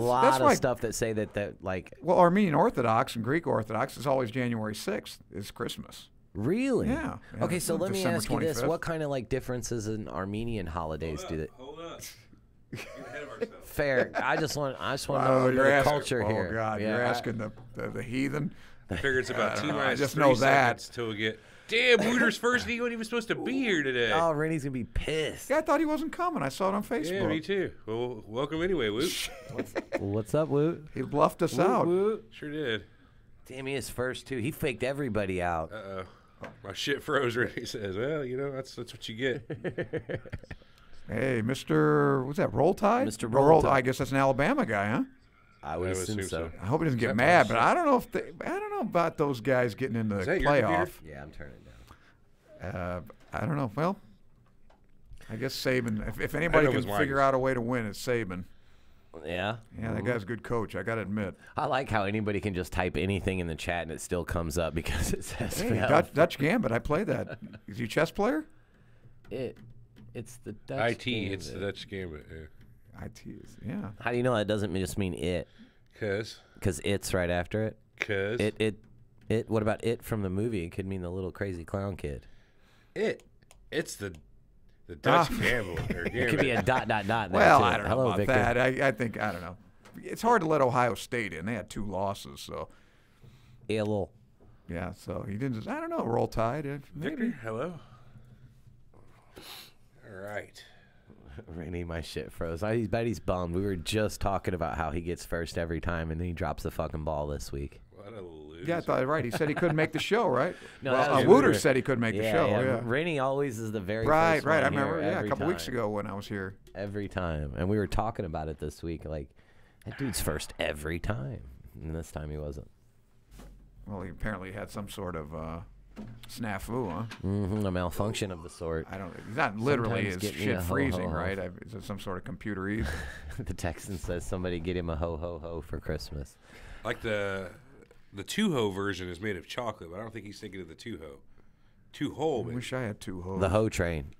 a lot of why, stuff that say that like. Well, Armenian Orthodox and Greek Orthodox is always January 6th is Christmas. Really? Yeah. Okay, so let me December ask you this: 25th. what kind of like differences in Armenian holidays do they? Hold up. Get ahead of ourselves. Fair. I just want to know Oh, the culture here. Oh God, Yeah, you're asking the heathen. I figure it's about T minus just 3 know that. seconds till we get. Damn, Wooter's first. He wasn't even supposed to be here today. Oh, Rennie's gonna be pissed. Yeah, I thought he wasn't coming. I saw it on Facebook. Yeah, me too. Well, welcome anyway, Woot. What's up, Woot? He bluffed us out. Woot. Sure did. Damn, he is first too. He faked everybody out. Uh-oh. My shit froze. He says, well, you know, that's what you get. Hey, Mr. What's that? Roll Tide? Mr. Roll Tide. I guess that's an Alabama guy, huh? I would assume so. I hope he doesn't get mad, but I don't know I don't know about those guys getting into the that your playoff. Yeah, I'm turning it down. I don't know. Well, I guess Saban. If anybody can figure out a way to win, it's Saban. Yeah. Yeah, that guy's a good coach. I got to admit. I like how anybody can just type anything in the chat and it still comes up because it says. Hey, Dutch Gambit. I play that. Is he a chess player? It's the Dutch. IT. It's the Dutch Gambit. Yeah. IT is. Yeah. How do you know that doesn't just mean it? Because It's right after it. Because It. What about it from the movie? It could mean the little crazy clown kid. It's the Dutch Gamble. It could be a ... there Well, too. I don't know Hello, about Victor. that. I think I don't know. It's hard to let Ohio State in. They had 2 losses, so Hello. yeah. So he didn't. I don't know. Roll Tide. Maybe. Victor, hello. All right. Rennie, my shit froze. I bet he's bummed. We were just talking about how he gets first every time, and then he drops the fucking ball this week. What a loser. Yeah, I thought right. He said he couldn't make the show, right? No, well, that was Wooter Wooter. said he couldn't make the show. Yeah. Rennie always is the very Right, first right. I one remember. here Yeah, a every couple weeks time. ago when I was here. Every time, and we were talking about it this week. Like, that dude's first every time, and this time he wasn't. Well, he apparently had some sort of snafu, huh? A malfunction of the sort. I don't. He's not literally Sometimes his get me shit a freezing, ho-ho-ho. right? Is it some sort of computer evil? The Texan says somebody get him a ho ho ho for Christmas. Like the two-ho version is made of chocolate, but I don't think he's thinking of the two-ho. Two-hole, I baby. wish I had 2 hoes. The ho train.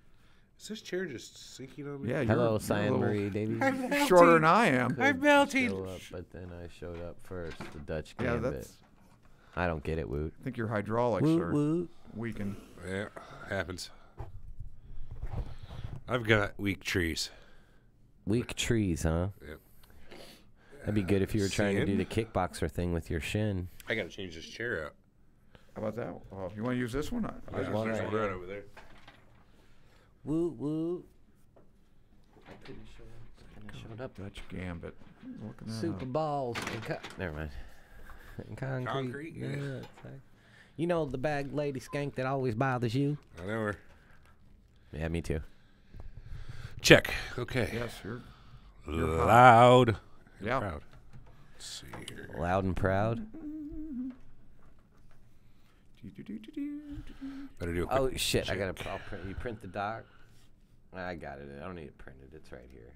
Is this chair just sinking on me? Yeah. Hello, you're Cyan a little Marie Davies. shorter than I am. I'm melting. Show up, but then I showed up first. The Dutch Yeah, Gambit. that's. I don't get it, Woot. I think your hydraulics Woot are woot. weakened. Yeah, happens. I've got weak trees. Weak trees, huh? Yep. That'd be good if you were trying to do Sin? the kickboxer thing with your shin. I got to change this chair out. How about that? Oh, you want to use this one? There's one one right right here. over there. Woot woot. I couldn't show up. And I showed up. Dutch Gambit. Looking that Super up. balls. And never mind. And concrete. Concrete, yeah. nuts. You know the bag lady skank that always bothers you? I know her. Yeah, me too. Check. Okay. Yes, you're Loud. and Yeah. Proud. Let's see here. Loud and proud. Better do a quick Oh shit! I check. gotta. I'll print. You print the doc. I got it. I don't need it printed. It's right here.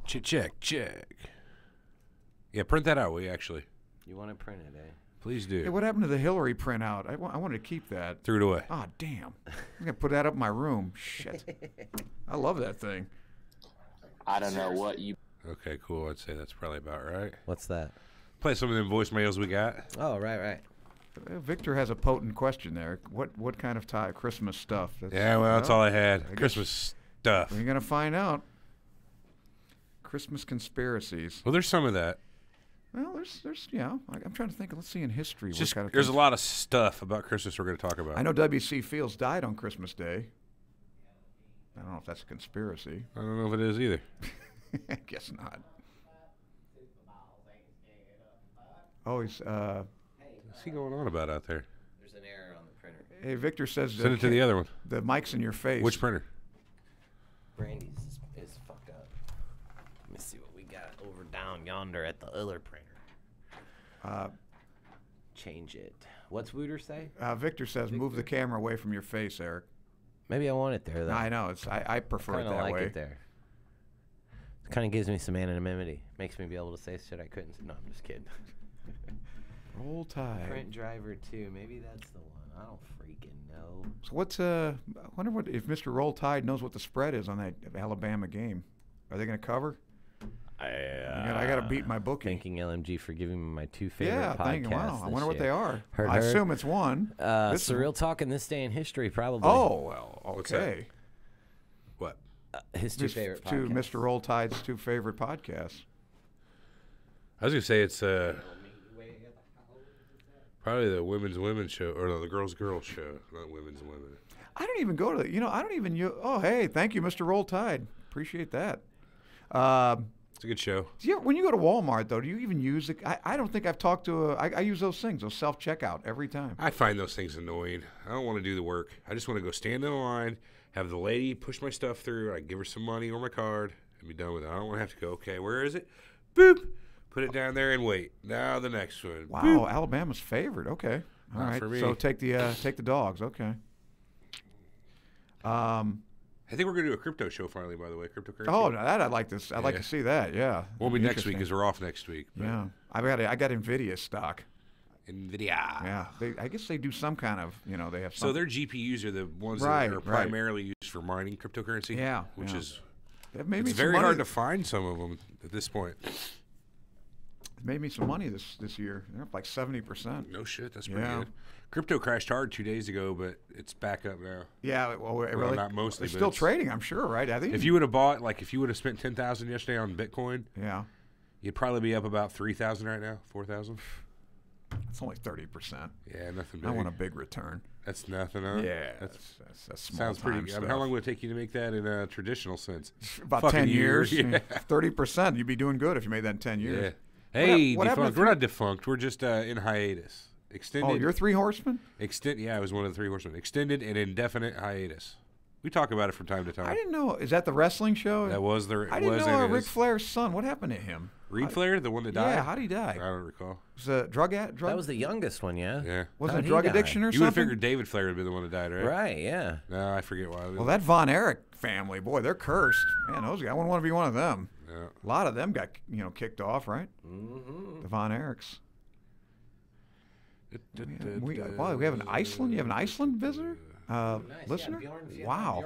Check. Yeah, print that out, will you, actually? You want to print it, eh? Please do. Hey, what happened to the Hillary printout? I wanted to keep that. Threw it away. Ah, damn. I'm going to put that up in my room. Shit. I love that thing. I don't know what you. Okay, cool. I'd say that's probably about right. What's that? Play some of them voicemails we got. Oh, right. Victor has a potent question there. What kind of Christmas stuff? Yeah, well, that's all I had. guess- Christmas stuff. We're going to find out. Christmas conspiracies. Well, there's some of that. Well, there's yeah. I'm trying to think. Let's see in history. It's What just kind of there's a things- lot of stuff about Christmas we're going to talk about. I know W.C. Fields died on Christmas Day. I don't know if that's a conspiracy. I don't know if it is either. I guess not. Oh, he's. What's he going on about out there? There's an error on the printer. Hey, Victor says Send it to the other one. the mic's in your face. Which printer? Brandy's is fucked up. Let me see what we got over down yonder at the other printer. Change it. What's Wooter say? Victor says, move the camera away from your face, Eric. Maybe I want it there though. I know. I prefer it Kind of that like way. it there. It kind of gives me some anonymity. Makes me be able to say shit I couldn't. No, I'm just kidding. Roll Tide. Print driver 2. Maybe that's the one. I don't freaking know. So what's I wonder what if Mr. Roll Tide knows what the spread is on that Alabama game. Are they going to cover? I You got to beat my bookie. Thanking LMG for giving me my 2 favorite podcasts. Wow, I wonder what they are. Heard. I assume it's one. Surreal Talk in This Day in History, probably. Oh, well, okay. What? His 2 favorite podcasts. Mr. Roll Tide's 2 favorite podcasts. I was going to say it's probably the women's show, or no, the girls show, not women's women. I don't even go to I don't even oh, hey, thank you, Mr. Roll Tide. Appreciate that. It's a good show. When you go to Walmart, though, do you even use it? I don't think I've talked to I use those things, those self-checkout every time. I find those things annoying. I don't want to do the work. I just want to go stand in a line, have the lady push my stuff through, I give her some money or my card, and be done with it. I don't want to have to go, okay, where is it? Boop. Put it down there and wait. Now the next one. Wow, Boop. Alabama's favorite. Okay. All Not right. for me. So take the dogs. Okay. I think we're going to do a crypto show finally, by the way. Cryptocurrency. Oh, no, that I'd like to see that. Yeah. Won't be next week because we're off next week. Yeah. I got NVIDIA stock. NVIDIA. Yeah. I guess they do some kind of, they have some. So their GPUs are the ones that are primarily used for mining cryptocurrency. Yeah. Which is it's very hard to find some of them at this point. It made me some money this year. They're up like 70%. No shit. That's pretty good. Crypto crashed hard 2 days ago, but it's back up now. Yeah, well, really, not mostly. It's still trading, I'm sure, right? I think if you would have bought, if you would have spent $10,000 yesterday on Bitcoin, yeah, you'd probably be up about 3,000 right now, 4,000. It's only 30%. Yeah, nothing big. I want a big return. That's nothing, huh? Yeah, that's small. Sounds pretty good. Stuff. How long would it take you to make that in a traditional sense? About 10 years. Yeah. 30%. You'd be doing good if you made that in 10 years. Yeah. Hey, defunct. We're not defunct. We're just in hiatus. Extended. Oh, you're 3 horsemen? Yeah, I was one of the 3 horsemen. Extended and indefinite hiatus. We talk about it from time to time. I didn't know. Is that the wrestling show? That was the. I didn't know Ric Flair's son. What happened to him? Reed Flair, the one that died? Yeah, how did he die? I don't recall. Was it drug? That was the youngest one, yeah. Yeah. Wasn't it drug addiction or something? You would have figured David Flair would be the one that died, right? Right, yeah. No, I forget why. Well, that Von Erich family, boy, they're cursed. Man, those guys, I wouldn't want to be one of them. Yeah. A lot of them got kicked off, right? Mm-hmm. The Von Erichs. We have an Iceland. You have an Iceland visitor, listener. Yeah, wow.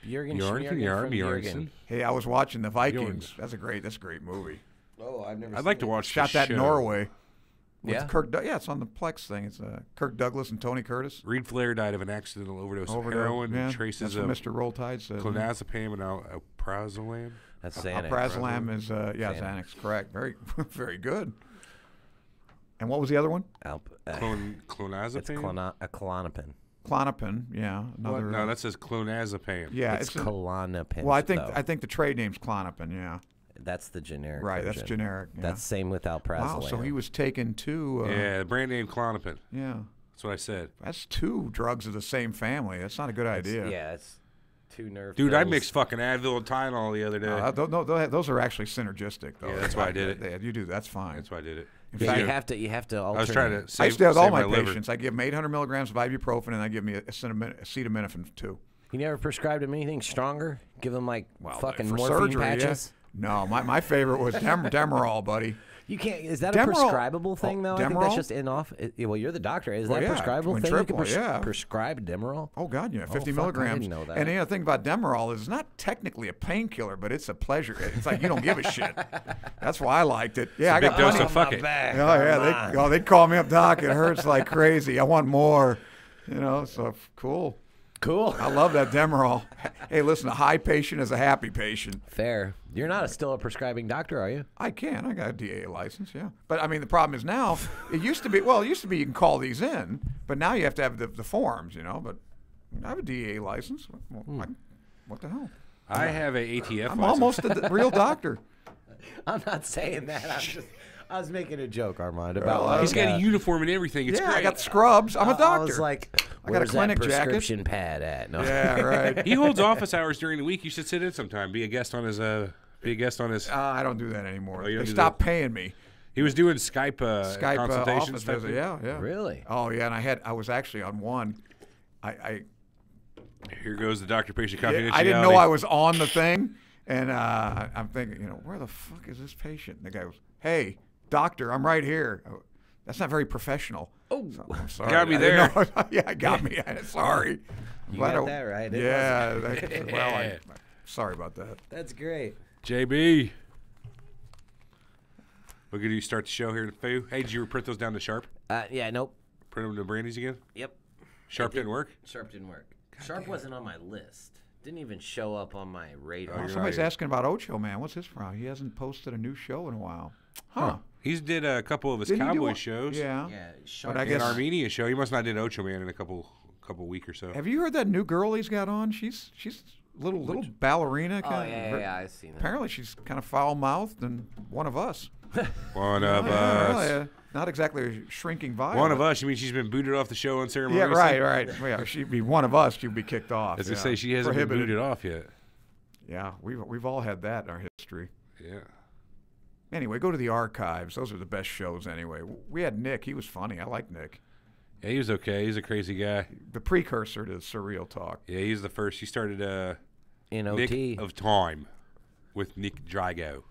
Bjornsson. Hey, I was watching the Vikings. That's a great movie. Oh, I've never. I'd like to watch. Shot that in Norway. Yeah. Yeah, it's on the Plex thing. It's Kirk Douglas and Tony Curtis. Reed Flair died of an accidental overdose of heroin. Yeah. Traces That's of what Mr. Roll Tide said. Clonazepam and alprazolam. That's Xanax. Alprazolam is Xanax. Correct. Very, very good. And what was the other one? Clonazepam. It's a Klonopin. Klonopin, yeah. Another, no, that says clonazepam. Yeah, it's Klonopin. Well, I think the trade name's Klonopin. Yeah. That's the generic. Right, version. that's generic. Yeah. That's same with alprazolam. Wow, so he was taking 2. Yeah, the brand name Klonopin. Yeah. That's what I said. That's 2 drugs of the same family. That's not a good idea. Yeah, it's 2 nerve Dude, pills. I mixed fucking Advil and Tylenol the other day. No, those are actually synergistic, though. Yeah, that's why I did it. You do. That's fine. That's why I did it. In Yeah, fact, you have to alternate. I was trying to save, I used to have all my liver. patients. I give them 800 milligrams of ibuprofen, and I give me acetaminophen too. You never prescribed them anything stronger? Give them fucking for morphine surgery, patches? Yeah. No, my favorite was Demerol, buddy. You can't. Is that a prescribable thing though? I think that's just in off. Well, you're the doctor. Is that a prescribable thing? You can prescribe Demerol. Oh God, yeah, 50 milligrams. I didn't know that. And the thing about Demerol is it's not technically a painkiller, but it's a pleasure. It's like you don't give a shit. That's why I liked it. Yeah, I got big dose of fuck it. Oh yeah, they'd call me up, doc. It hurts like crazy. I want more. So cool. Cool. I love that Demerol. Hey, listen, a high patient is a happy patient. Fair. You're not still a prescribing doctor, are you? I can. I got a DA license, yeah. But, I mean, the problem is now, it used to be you can call these in, but now you have to have the forms, But I have a DA license. What the hell? I have a ATF I'm license. almost a real doctor. I'm not saying that. I was making a joke, Armand, about he's got a uniform and everything. It's great. I got scrubs. I'm a doctor. I was like, I got a clinic that jacket. prescription pad at? No. Yeah, right. He holds office hours during the week. You should sit in sometime. Be a guest on his. I don't do that anymore. They stopped paying me. He was doing Skype consultations. Office visit, yeah. Really? Oh yeah, and I was actually on one. Here goes the doctor-patient confidentiality. I didn't know I was on the thing, and I'm thinking, where the fuck is this patient? And the guy goes, "Hey, doctor, I'm right here." That's not very professional. Oh, so, I'm sorry. Got me there. Yeah, got me. Sorry. You got that right. Yeah. Sorry about that. That's great. JB. We're going to start the show here in Foo. Hey, did you print those down to Sharp? Yeah, nope. Print them to Brandy's again? Yep. Sharp didn't work? Sharp didn't work. Sharp wasn't on my list. Didn't even show up on my radar. Oh, Somebody's asking about Ocho Man. What's his problem? He hasn't posted a new show in a while. Huh. He's did a couple of his Didn't he do cowboy one? shows. Yeah. Yeah, Sharp. But I An guess. Armenia show. He must not did Ocho Man in a couple week or so. Have you heard that new girl he's got on? She's little ballerina. Oh, Kind yeah, I've seen that. Apparently she's kind of foul mouthed and one of us. One of Yeah, us. really, not exactly a shrinking violet. One of us. You mean she's been booted off the show Yeah, unceremoniously? right. Yeah, she'd be one of us. She'd be kicked off. As I yeah. say, she hasn't been Prohibited. booted off yet. Yeah, we've all had that in our history. Yeah. Anyway, go to the archives. Those are the best shows anyway. We had Nick. He was funny. I like Nick. Yeah, he was okay. He's a crazy guy. The precursor to Surreal Talk. Yeah, he's the first. He started In Nick OT. of Time with Nick Drago.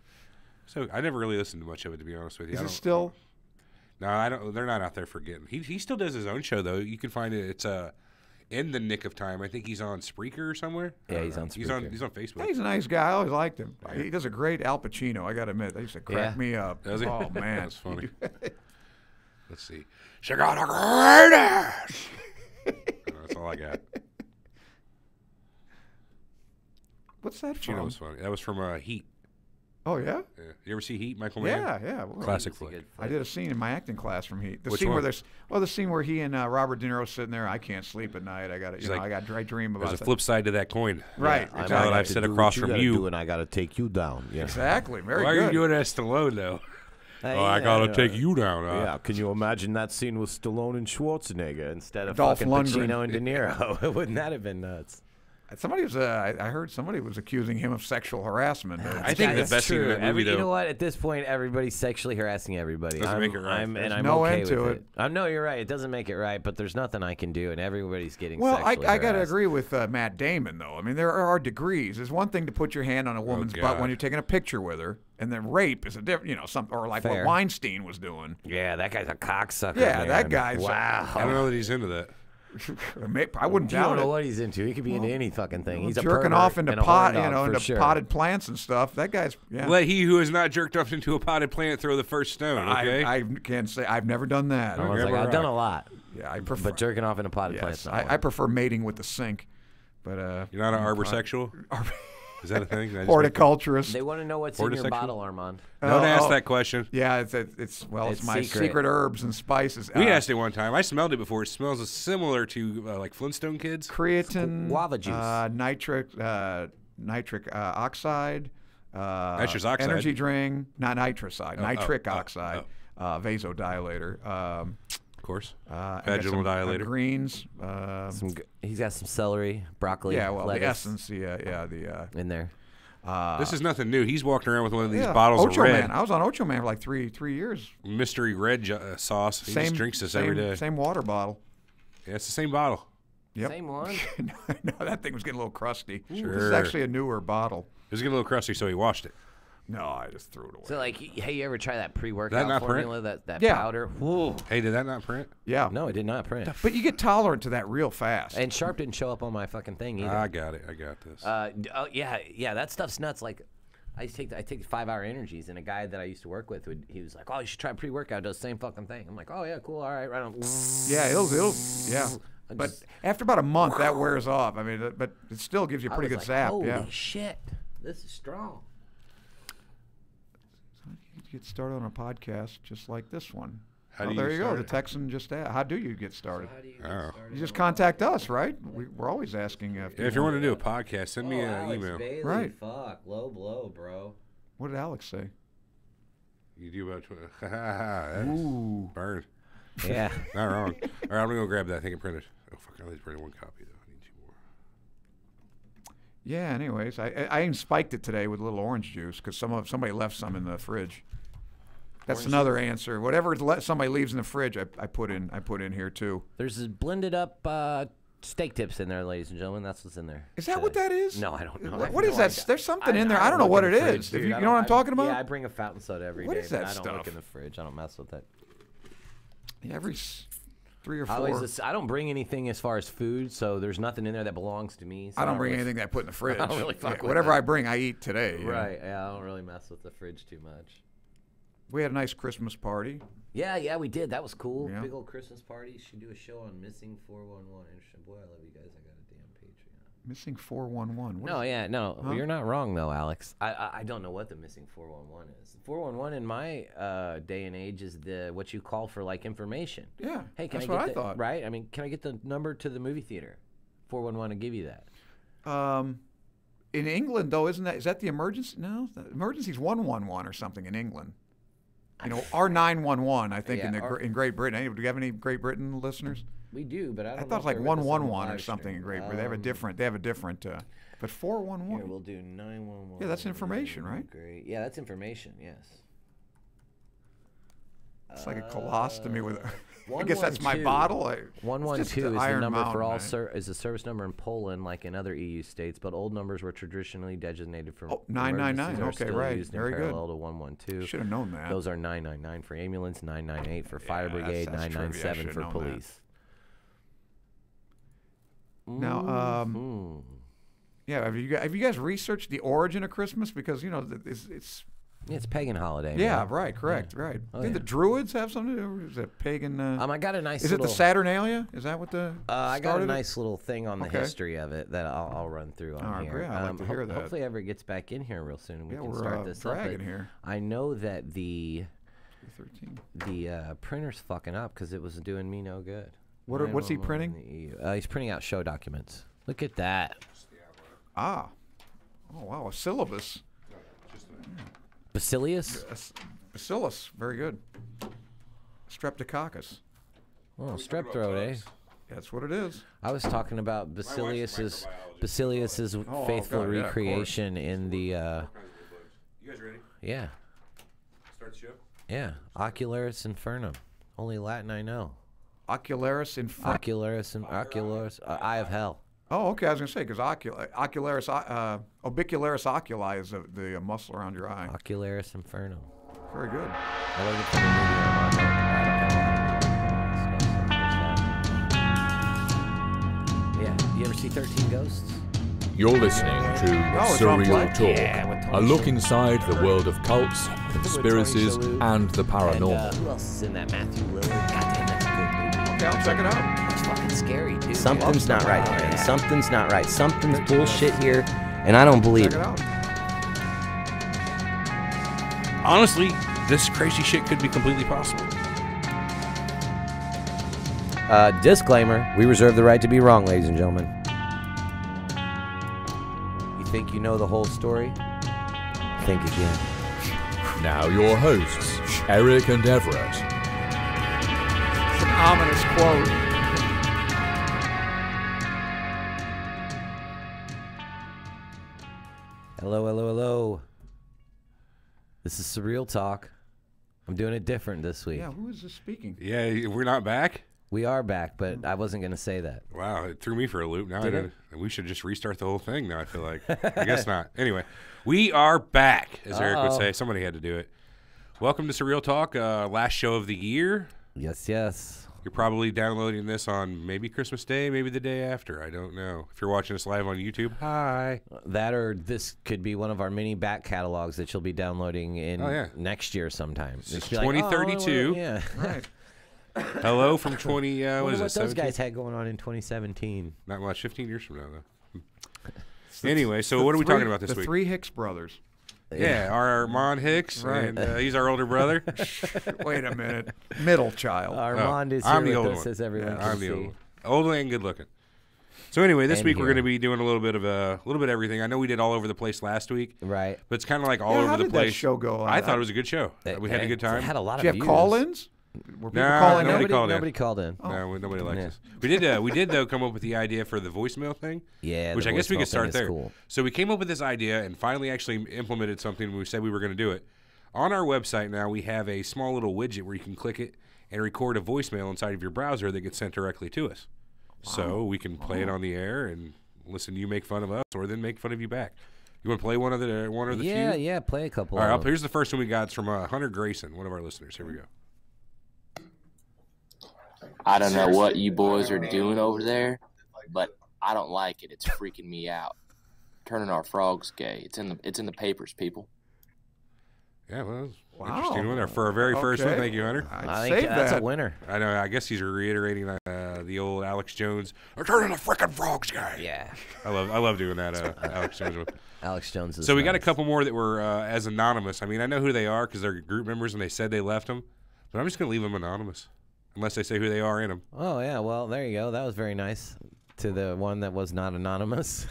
So I never really listened to much of it, to be honest with you. Is I it don't- still? No, I don't. They're not out there forgetting. He still does his own show though. You can find it. It's in the Nick of Time. I think he's on Spreaker or somewhere. I Yeah, don't he's know. on He's Spreaker. on Facebook. Yeah, he's a nice guy. I always liked him. He does a great Al Pacino. I got to admit, they used to crack Yeah. me up. Does he? Oh man, That's funny. Let's see. She got a great ass. That's all I got. What's that Pacino from? was funny. That was from Heat. Oh yeah, Yeah. You ever see Heat, Michael Mann? yeah. Well, Classic It's a flick. good I did a scene in my acting class from Heat. The Which scene one? where the scene where he and Robert De Niro sitting there. I can't sleep at night. I got He's like, I dream about There's a that. flip side to that coin. Right. I'm Exactly. Now that gonna I've have sat to do across what from gotta you. do, and I gotta take you down. Yeah. Exactly. Very Why good. are you doing that, Stallone though? Hey, Oh, I yeah, gotta yeah. take you down. Yeah, can you imagine that scene with Stallone and Schwarzenegger instead of Dolph fucking Lundgren. Pacino and De Niro? Wouldn't that have been nuts? Somebody was. I heard somebody was accusing him of sexual harassment. I think the That's best thing in true. that movie, You know though, what? At this point, everybody's sexually harassing everybody. Doesn't make it right. And There's I'm no okay end to with it. No, you're right. It doesn't make it right, but there's nothing I can do, and everybody's getting Well, I sexually got to harassed. agree with Matt Damon, though. I mean, there are degrees. There's one thing to put your hand on a woman's butt God. when you're taking a picture with her, and then rape is a different, or like Fair. what Weinstein was doing. Yeah, that guy's a cocksucker. Yeah, man. that guy's Wow. I don't know that he's into that. I wouldn't You don't doubt know it. what he's into. He could be into any fucking thing. He's a jerking pervert off into and a pot, horn dog for into sure. potted plants and stuff. That guy's yeah. Let he who has not jerked off into a potted plant throw the first stone. Okay. I can't say I've never done that. I was Grab like, a I've done rock. a lot, Yeah, I prefer. but jerking off in a potted yes, plant's not I prefer mating with the sink. But You're not an arborsexual? Is that a thing? I just horticulturist. They want to know what's in your Hortisexual? bottle, Armand. Don't ask oh. that question. Yeah, it's It's my secret. secret herbs and spices. We asked it one time. I smelled it before. It smells similar to like Flintstone Kids. creatine, Guava juice. nitric oxide, Nitrous oxide? energy drink, not nitricide, nitric oh, oxide, vasodilator, Of course. I got Vaginal some, dilator. greens. He's got some celery, broccoli, Yeah, well, the lettuce essence, the in there. This is nothing new. He's walking around with one of these yeah, bottles Ocho of red. Man. I was on Ocho Man for like three years. Mystery red sauce. He just drinks this every day. Same water bottle. Yeah, it's the same bottle. Yep. Same one. No, that thing was getting a little crusty. This is Sure. actually a newer bottle. It was getting a little crusty, so he washed it. No, I just threw it away. So, like, hey, you ever try that That pre-workout not formula, that Yeah. powder? Whoa. Hey, did that not print? Yeah. No, it did not print. But you get tolerant to that real fast. And Sharp didn't show up on my fucking thing either. I got it. I got this. Yeah, that stuff's nuts. Like, I take 5-hour energies, and a guy that I used to work with, he was like, "Oh, you should try pre-workout. It does the same fucking thing." I'm like, "Oh yeah, cool. All right, right on." yeah, it'll yeah. But after about a month, that wears off. I mean, but it still gives you a I pretty was good like, zap. Holy Yeah. shit, this is strong. Get started on a podcast just like this one. How do there you you go. start The it? Texan just asked. How do you get started? Oh. You just contact us, right? We're always asking. Yeah, if you want to do a podcast, send me an email. Bailey, Right. Fuck, low blow, bro. What did Alex say? You do about 20. That's Ooh. burn. Yeah. Not wrong. All right, I'm going to go grab that thing and print it. Oh, fuck. I only printed one copy, though. I need 2 more. Yeah. Anyways, I even spiked it today with a little orange juice because somebody left some in the fridge. That's another answer. Whatever somebody leaves in the fridge, I put in here too. There's this blended up steak tips in there, ladies and gentlemen. That's what's in there. Is that what that is? No, I don't know. I have What is no that? idea. There's something in there. I don't know look what in it the fridge, is. dude. You I know don't- what I'm talking about? Yeah, I bring a fountain soda every day. What is but that I don't look stuff? in the fridge. I don't mess with it. Yeah, every 3 or 4. I don't bring anything as far as food, so there's nothing in there that belongs to me. So I don't bring really- anything that I put in the fridge. don't really fuck with whatever it. I bring, I eat today. you know. Right. Yeah, I don't really mess with the fridge too much. We had a nice Christmas party. Yeah, we did. That was cool. Yeah. Big old Christmas party. Should do a show on missing 411. Interesting. Boy, I love you guys. I got a damn Patreon. Missing 411. No. You're not wrong though, Alex. I don't know what the missing 411 is. 411 in my day and age is what you call for like information. Yeah. Hey, that's what I thought. Right? I mean, can I get the number to the movie theater? 411 to give you that. In England, though, is that the emergency? No, the emergency's 111 or something in England. Or 911, I think, in Great Britain. Do you have any Great Britain listeners? We do, but I don't know. I thought it was like 111 or something in Great Britain. They have a different. But 411. Here, we'll do 911. Yeah, that's information, right? Great. Yeah, that's information. Yes. It's like a colostomy with. I guess that's my bottle. 112 is the number for all. Is a service number in Poland, like in other EU states, but old numbers were traditionally designated for. 999. Okay, right. Very good. Parallel to 112. Should have known that. Those are 999 for ambulance, 998 for fire brigade, 997 for police. Now, yeah, have you guys researched the origin of Christmas? Because it's. It's a pagan holiday. Yeah, man. right, correct, yeah. right. Oh, Did the Druids have something to do with it? Is it pagan? I got a nice. Is it the Saturnalia? Is that what the? I got a nice little thing on the history of it that I'll run through on here. Great. I'd like to hear that. Hopefully, Everett gets back in here real soon, and we can we're start this dragging up. Here. I know that the printer's fucking up because it was doing me no good. What's he printing? He's printing out show documents. Look at that. Ah. Oh wow, a syllabus. Bacillus? Bacillus, very good. Streptococcus. Oh, strep throat, eh? That's what it is. I was talking about Bacillus' faithful recreation in the. You guys ready? Yeah. Start the show? Yeah. Ocularis infernum. Only Latin I know. Ocularis infernum. Ocularis, eye of hell. Oh, okay. I was going to say, because orbicularis oculi is the muscle around your eye. Ocularis infernum. Very good. I learned it from the movie. Yeah. You ever see 13 Ghosts? You're listening to Surreal Talk, a look inside the world of cults, conspiracies, and the paranormal. Who else is in that? Matthew Lillard. Goddamn, that's a good movie. Okay, I'll check it out. It's fucking scary, dude. Something's not right, man. Something's not right. Something's bullshit here, and I don't believe it. Honestly, this crazy shit could be completely possible. Disclaimer, we reserve the right to be wrong, ladies and gentlemen. You think you know the whole story? Think again. Now your hosts, Eric and Everett. It's an ominous quote. Hello. This is Surreal Talk. I'm doing it different this week. Yeah, who is this speaking? Yeah, we're not back? We are back, but I wasn't going to say that. Wow, it threw me for a loop. Now we should just restart the whole thing now, I feel like. I guess not. Anyway, we are back, as Eric would say. Somebody had to do it. Welcome to Surreal Talk, last show of the year. Yes. You're probably downloading this on maybe Christmas Day, maybe the day after. I don't know. If you're watching us live on YouTube, hi. That or this could be one of our mini back catalogs that you'll be downloading in next year sometime. It's 2032. Yeah. Right. Hello from 20, what is it, what those guys had going on in 2017. Not much, 15 years from now, though. Anyway, so what are we talking about this week? The three Hicks brothers. Yeah, our Armand Hicks, right. And he's our older brother. Wait a minute. Middle child. Armand is I'm here the with old us, one. as everyone can I'm the see. old and good looking. So anyway, this And week we're here. going to be doing a little bit of everything. I know we did all over the place last week, Right. but it's kind of like all Yeah, over how the did place. that show go? I thought it was a good show. We had a good time. It had a lot Did of you have views. call-ins? Were people No, calling in? nobody called in. Oh. No, nobody likes Yeah. us. We did though come up with the idea for the voicemail thing. Yeah, which the I guess we voicemail could start thing is there. cool. So we came up with this idea and finally actually implemented something when we said we were going to do it. On our website now, we have a small little widget where you can click it and record a voicemail inside of your browser that gets sent directly to us. Wow. So we can play it on the air and listen to you make fun of us, or then make fun of you back. You want to play one or the few? Yeah, play a couple. All right, of them. here's the first one we got. It's from Hunter Grayson, one of our listeners. Here we go. I don't know what you boys are doing over there, but I don't like it. It's freaking me out. Turning our frogs gay. It's in the papers, people. Yeah, well, Wow. interesting one there for our very first one. Thank you, Hunter. I think that's a winner. I know. I guess he's reiterating the old Alex Jones. I'm turning the frickin' frogs guy. Yeah. I love doing that Alex Jones one. Alex Jones is So we got a couple more that were as anonymous. I mean, I know who they are because they're group members and they said they left them. But I'm just going to leave them anonymous unless they say who they are in them. Oh, yeah. Well, there you go. That was very nice to the one that was not anonymous.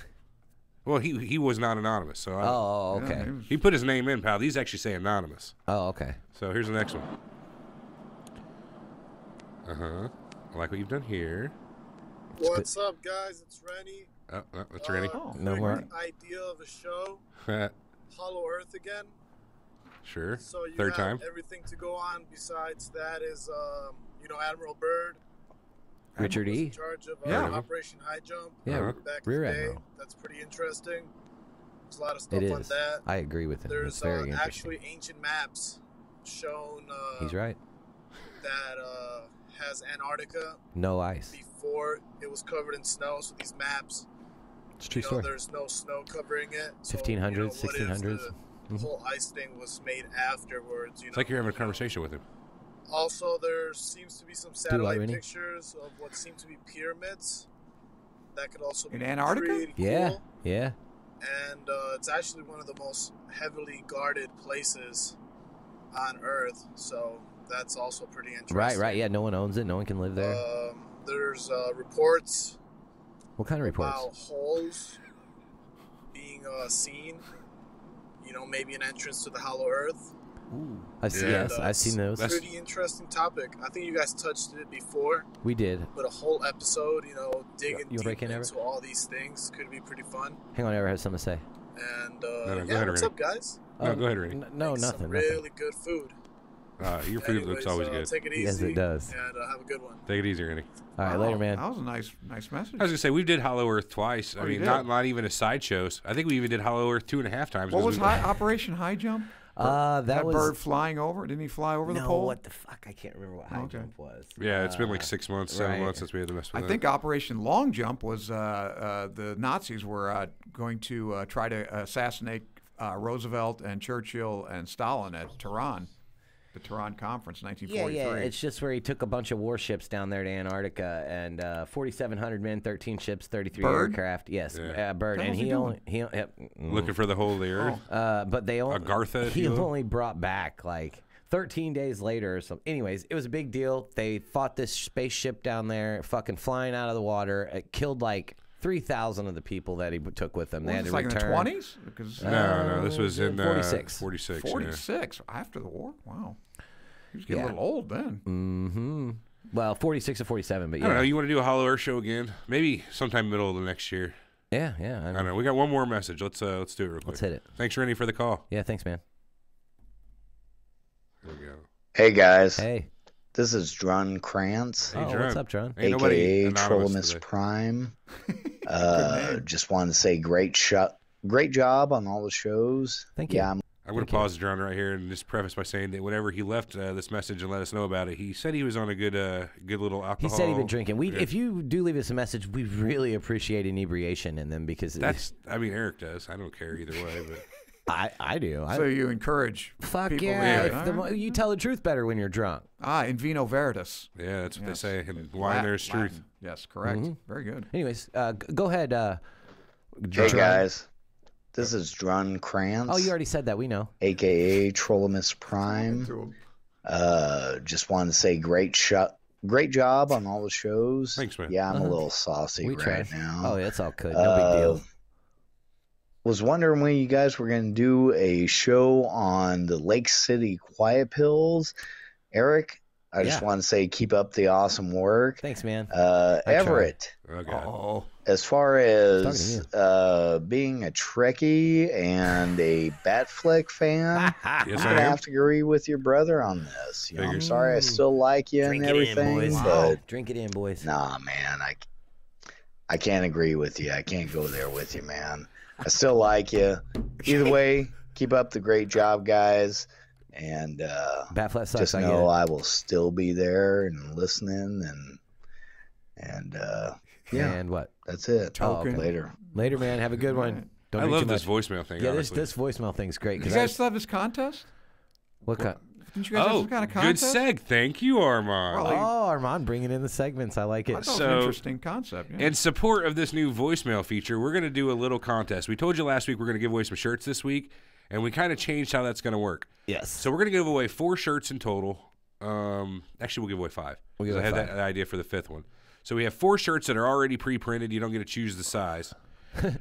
Well, he was not anonymous. So okay. He put his name in, pal. These actually say anonymous. Oh, okay. So here's the next one. I like what you've done here. What's up, guys? It's Rennie. Oh, that's Rennie. No more. Idea of a show. Hollow Earth again. Sure. So you Third have time. everything to go on. Besides that is, Admiral Byrd. Richard was E. in charge of Operation High Jump. Yeah, back Rear in the day. Admiral. That's pretty interesting. There's a lot of stuff It on is. that. I agree with him. There's It's very interesting. actually ancient maps shown. He's right. That has Antarctica. No ice. Before it was covered in snow, so these maps. It's a true story. There's no snow covering it. 1500s, So, 1600s. The whole ice thing was made afterwards. It's like you're having a conversation with him. Also, there seems to be some satellite pictures of what seem to be pyramids. That could also be in Antarctica. Pretty cool. Yeah. And it's actually one of the most heavily guarded places on Earth. So that's also pretty interesting. Right. Yeah, no one owns it. No one can live there. There's reports. What kind of reports? About holes being seen. Maybe an entrance to the Hollow Earth. Ooh. Yes, I've seen those. That's a pretty interesting topic. I think you guys touched it before. We did. But a whole episode, digging deep in, into all these things could be pretty fun. Hang on, Everett has something to say. And go ahead, what's up, guys? No, go ahead, Randy. No, nothing. Some really good food. Your food looks always good. Take it easy. Yes, it does. And have a good one. Take it easy, Randy. All right, later, man. That was a nice message. I was gonna say we did Hollow Earth twice. I mean, not even a sideshows. I think we even did Hollow Earth 2.5 times. What was Operation High Jump? That was bird flying over. Didn't he fly over the pole? No, what the fuck? I can't remember what high jump was. Yeah, it's been like 6 months, 7 months since we had to mess with I think Operation Long Jump was the Nazis were going to try to assassinate Roosevelt and Churchill and Stalin at Tehran. The Tehran Conference, 1943. Yeah, it's just where he took a bunch of warships down there to Antarctica, and 4,700 men, 13 ships, 33 aircraft. Yes, Bird, and he looking for the hole of the earth. But they only Agartha. He only brought back like 13 days later or something. Anyways, it was a big deal. They fought this spaceship down there, fucking flying out of the water. It killed like 3,000 of the people that he took with him. They had to like return. in the 20s? Because, no, this was in 46. 46. 46 after the war. Wow, he was getting a little old then. Mm-hmm. Well, 46 or 47, but yeah. I don't know. You want to do a Hollow Earth show again? Maybe sometime middle of the next year. Yeah. I don't know. We got one more message. Let's do it real quick. Let's hit it. Thanks, Rennie, for the call. Yeah, thanks, man. There we go. Hey guys. Hey. This is Drun Krantz. Hey, What's up, Drun? AKA Trollimus Prime. Just wanted to say great job on all the shows. Thank you. Yeah, I'm going to pause Drun right here and just preface by saying that whenever he left this message and let us know about it, he said he was on a good little alcohol. He said he'd been drinking. If you do leave us a message, we really appreciate inebriation in them because Eric does. I don't care either way, but. I do. So you encourage Fuck people yeah. You tell the truth better when you're drunk. In vino veritas. Yeah, that's what they say. In wine, there's truth. Yes, correct. Very good. Anyways, go ahead. Hey, guys. This is Drun Krantz. Oh, you already said that. We know. AKA Trollimus Prime. Just wanted to say great job on all the shows. Thanks, man. Yeah, I'm a little saucy now. Oh, that's all good. No big deal. Was wondering when you guys were going to do a show on the Lake City Quiet Pills. Eric, I just want to say keep up the awesome work. Thanks, man. Everett, as far as being a Trekkie and a Batfleck fan, I'm going to have to agree with your brother on this. I'm sorry I still like you and everything, but drink it in, boys. Nah, man, I can't agree with you. I can't go there with you, man. I still like you. Either way, keep up the great job, guys. And Batfleck sucks, just know I will still be there and listening. And And what? That's it. Later. Later, man. Have a good one. I love this voicemail thing. Yeah, this voicemail thing's great. You guys still have this contest? What kind? Didn't you guys have some kind of contest? Good seg. Thank you, Armand. Well, Armand bringing in the segments. I like it. That's an interesting concept. Yeah. In support of this new voicemail feature, we're going to do a little contest. We told you last week we're going to give away some shirts this week, and we kind of changed how that's going to work. Yes. So we're going to give away 4 shirts in total. Actually, we'll give away 5. Because I had that idea for the 5th one. So we have 4 shirts that are already pre-printed. You don't get to choose the size. Sorry,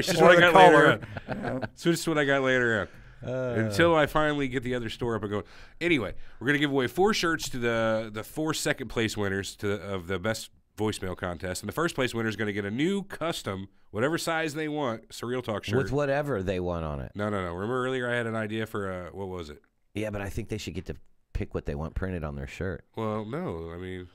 it's just what I got later on. Yeah. So it's what I got later on. Until I finally get the other store up and going. Anyway, we're going to give away 4 shirts to the 4 second place winners of the best voicemail contest. And the first place winner is going to get a new custom, whatever size they want, Surreal Talk shirt. With whatever they want on it. No. Remember earlier I had an idea for, what was it? Yeah, but I think they should get to pick what they want printed on their shirt. Well, no. I mean,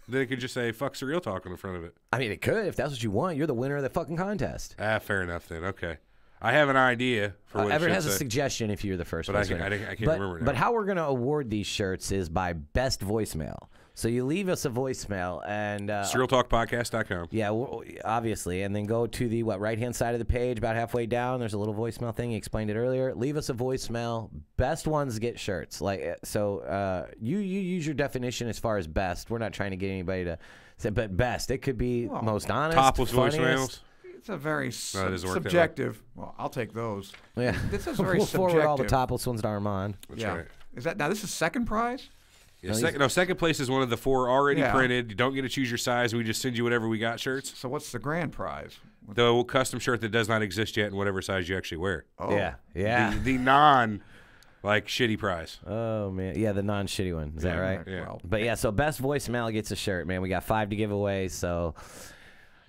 then it could just say, fuck Surreal Talk on the front of it. I mean, it could if that's what you want. You're the winner of the fucking contest. Fair enough then. Okay. I have an idea for what Everett has say. a suggestion if you're the first but I can't remember now. But how we're going to award these shirts is by best voicemail. So you leave us a voicemail and SurrealTalkPodcast.com. Yeah, obviously, and then go to the right-hand side of the page, about halfway down. There's a little voicemail thing. You explained it earlier. Leave us a voicemail. Best ones get shirts. You use your definition as far as best. We're not trying to get anybody to say, but best. It could be most honest, topless funniest. Voicemails. It's a very subjective. Well, I'll take those. Yeah, this is very we'll subjective. Forward all the topless ones to Armand. That's right. Is that now? This is second prize. Yeah, second place is one of the 4 already printed. You don't get to choose your size. We just send you whatever we got shirts. So what's the grand prize? The custom shirt that does not exist yet in whatever size you actually wear. Oh. Yeah. The non, shitty prize. Oh, man. Yeah, the non-shitty one. Is that right? Yeah. Well, but, yeah, so best voicemail gets a shirt, man. We got 5 to give away, so...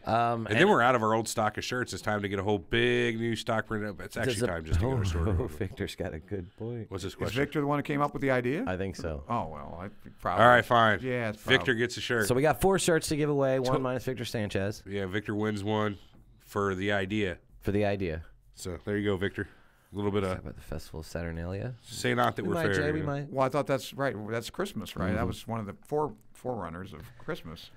and then we're out of our old stock of shirts. It's time to get a whole big new stock printed up. It's actually time just to go to a store. Victor's got a good point. What's his question? Is Victor the one who came up with the idea? I think so. Oh, well, probably. All right, fine. Yeah, Victor gets a shirt. So we got 4 shirts to give away, 1 minus Victor Sanchez. Yeah, Victor wins one for the idea. So there you go, Victor. A little bit of... about the Festival of Saturnalia. Say not that we're fair. Jay, we might. Well, I thought that's right. That's Christmas, right? Mm-hmm. That was one of the forerunners of Christmas.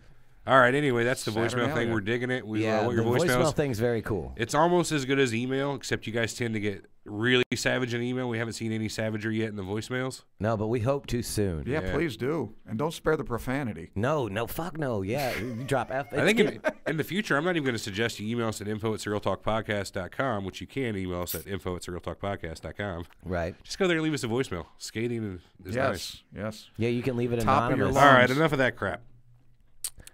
All right, anyway, that's the voicemail thing. We're digging it. The voicemail thing's very cool. It's almost as good as email, except you guys tend to get really savage in email. We haven't seen any savagery yet in the voicemails. No, but we hope to soon. Yeah, please do. And don't spare the profanity. No, fuck no. Yeah, you drop F. I think in the future, I'm not even going to suggest you email us at info@surrealtalkpodcast.com, which you can email us at info@surrealtalkpodcast.com. Right. Just go there and leave us a voicemail. Skating is nice. Yes. Yeah, you can leave it Top anonymous. of your All right, enough of that crap.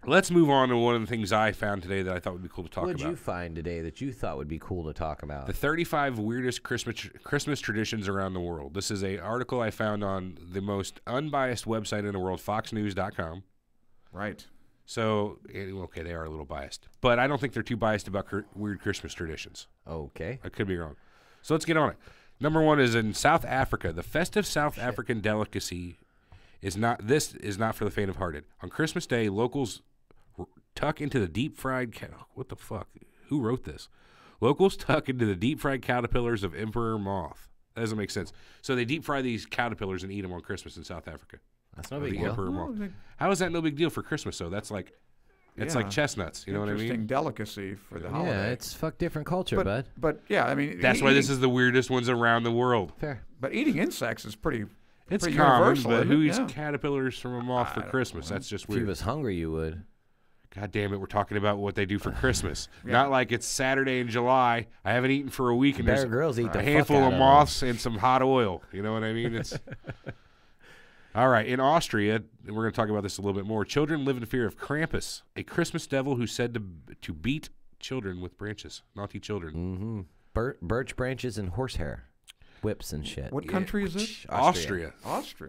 Let's move on to one of the things I found today that I thought would be cool to talk about. What did you find today that you thought would be cool to talk about? The 35 weirdest Christmas traditions around the world. This is an article I found on the most unbiased website in the world, foxnews.com. Right. So, okay, they are a little biased. But I don't think they're too biased about weird Christmas traditions. Okay. I could be wrong. So let's get on it. Number 1 is in South Africa. The festive South African delicacy is not for the faint of hearted. On Christmas Day, locals tuck into the deep-fried... What the fuck? Who wrote this? Locals tuck into the deep-fried caterpillars of emperor moth. That doesn't make sense. So they deep-fry these caterpillars and eat them on Christmas in South Africa. That's no big deal. Emperor moth. How is that no big deal for Christmas, though? That's like... It's like chestnuts. You know what I mean? Interesting delicacy for the holiday. Yeah, it's different culture, bud. But, yeah, I mean... That's why this is the weirdest ones around the world. Fair. But eating insects is pretty... It's pretty common, universal, but who eats yeah. caterpillars from a moth for Christmas? That's just weird. If you was hungry, you would. God damn it, we're talking about what they do for Christmas. Not like it's Saturday in July. I haven't eaten for a week, and Bear Grylls eat a handful of moths and some hot oil. You know what I mean? It's all right. In Austria, and we're going to talk about this a little bit more, children live in fear of Krampus, a Christmas devil who's said to beat children with branches. Naughty children. Mm-hmm. Birch branches and horsehair. Whips and shit. What country is it? Austria.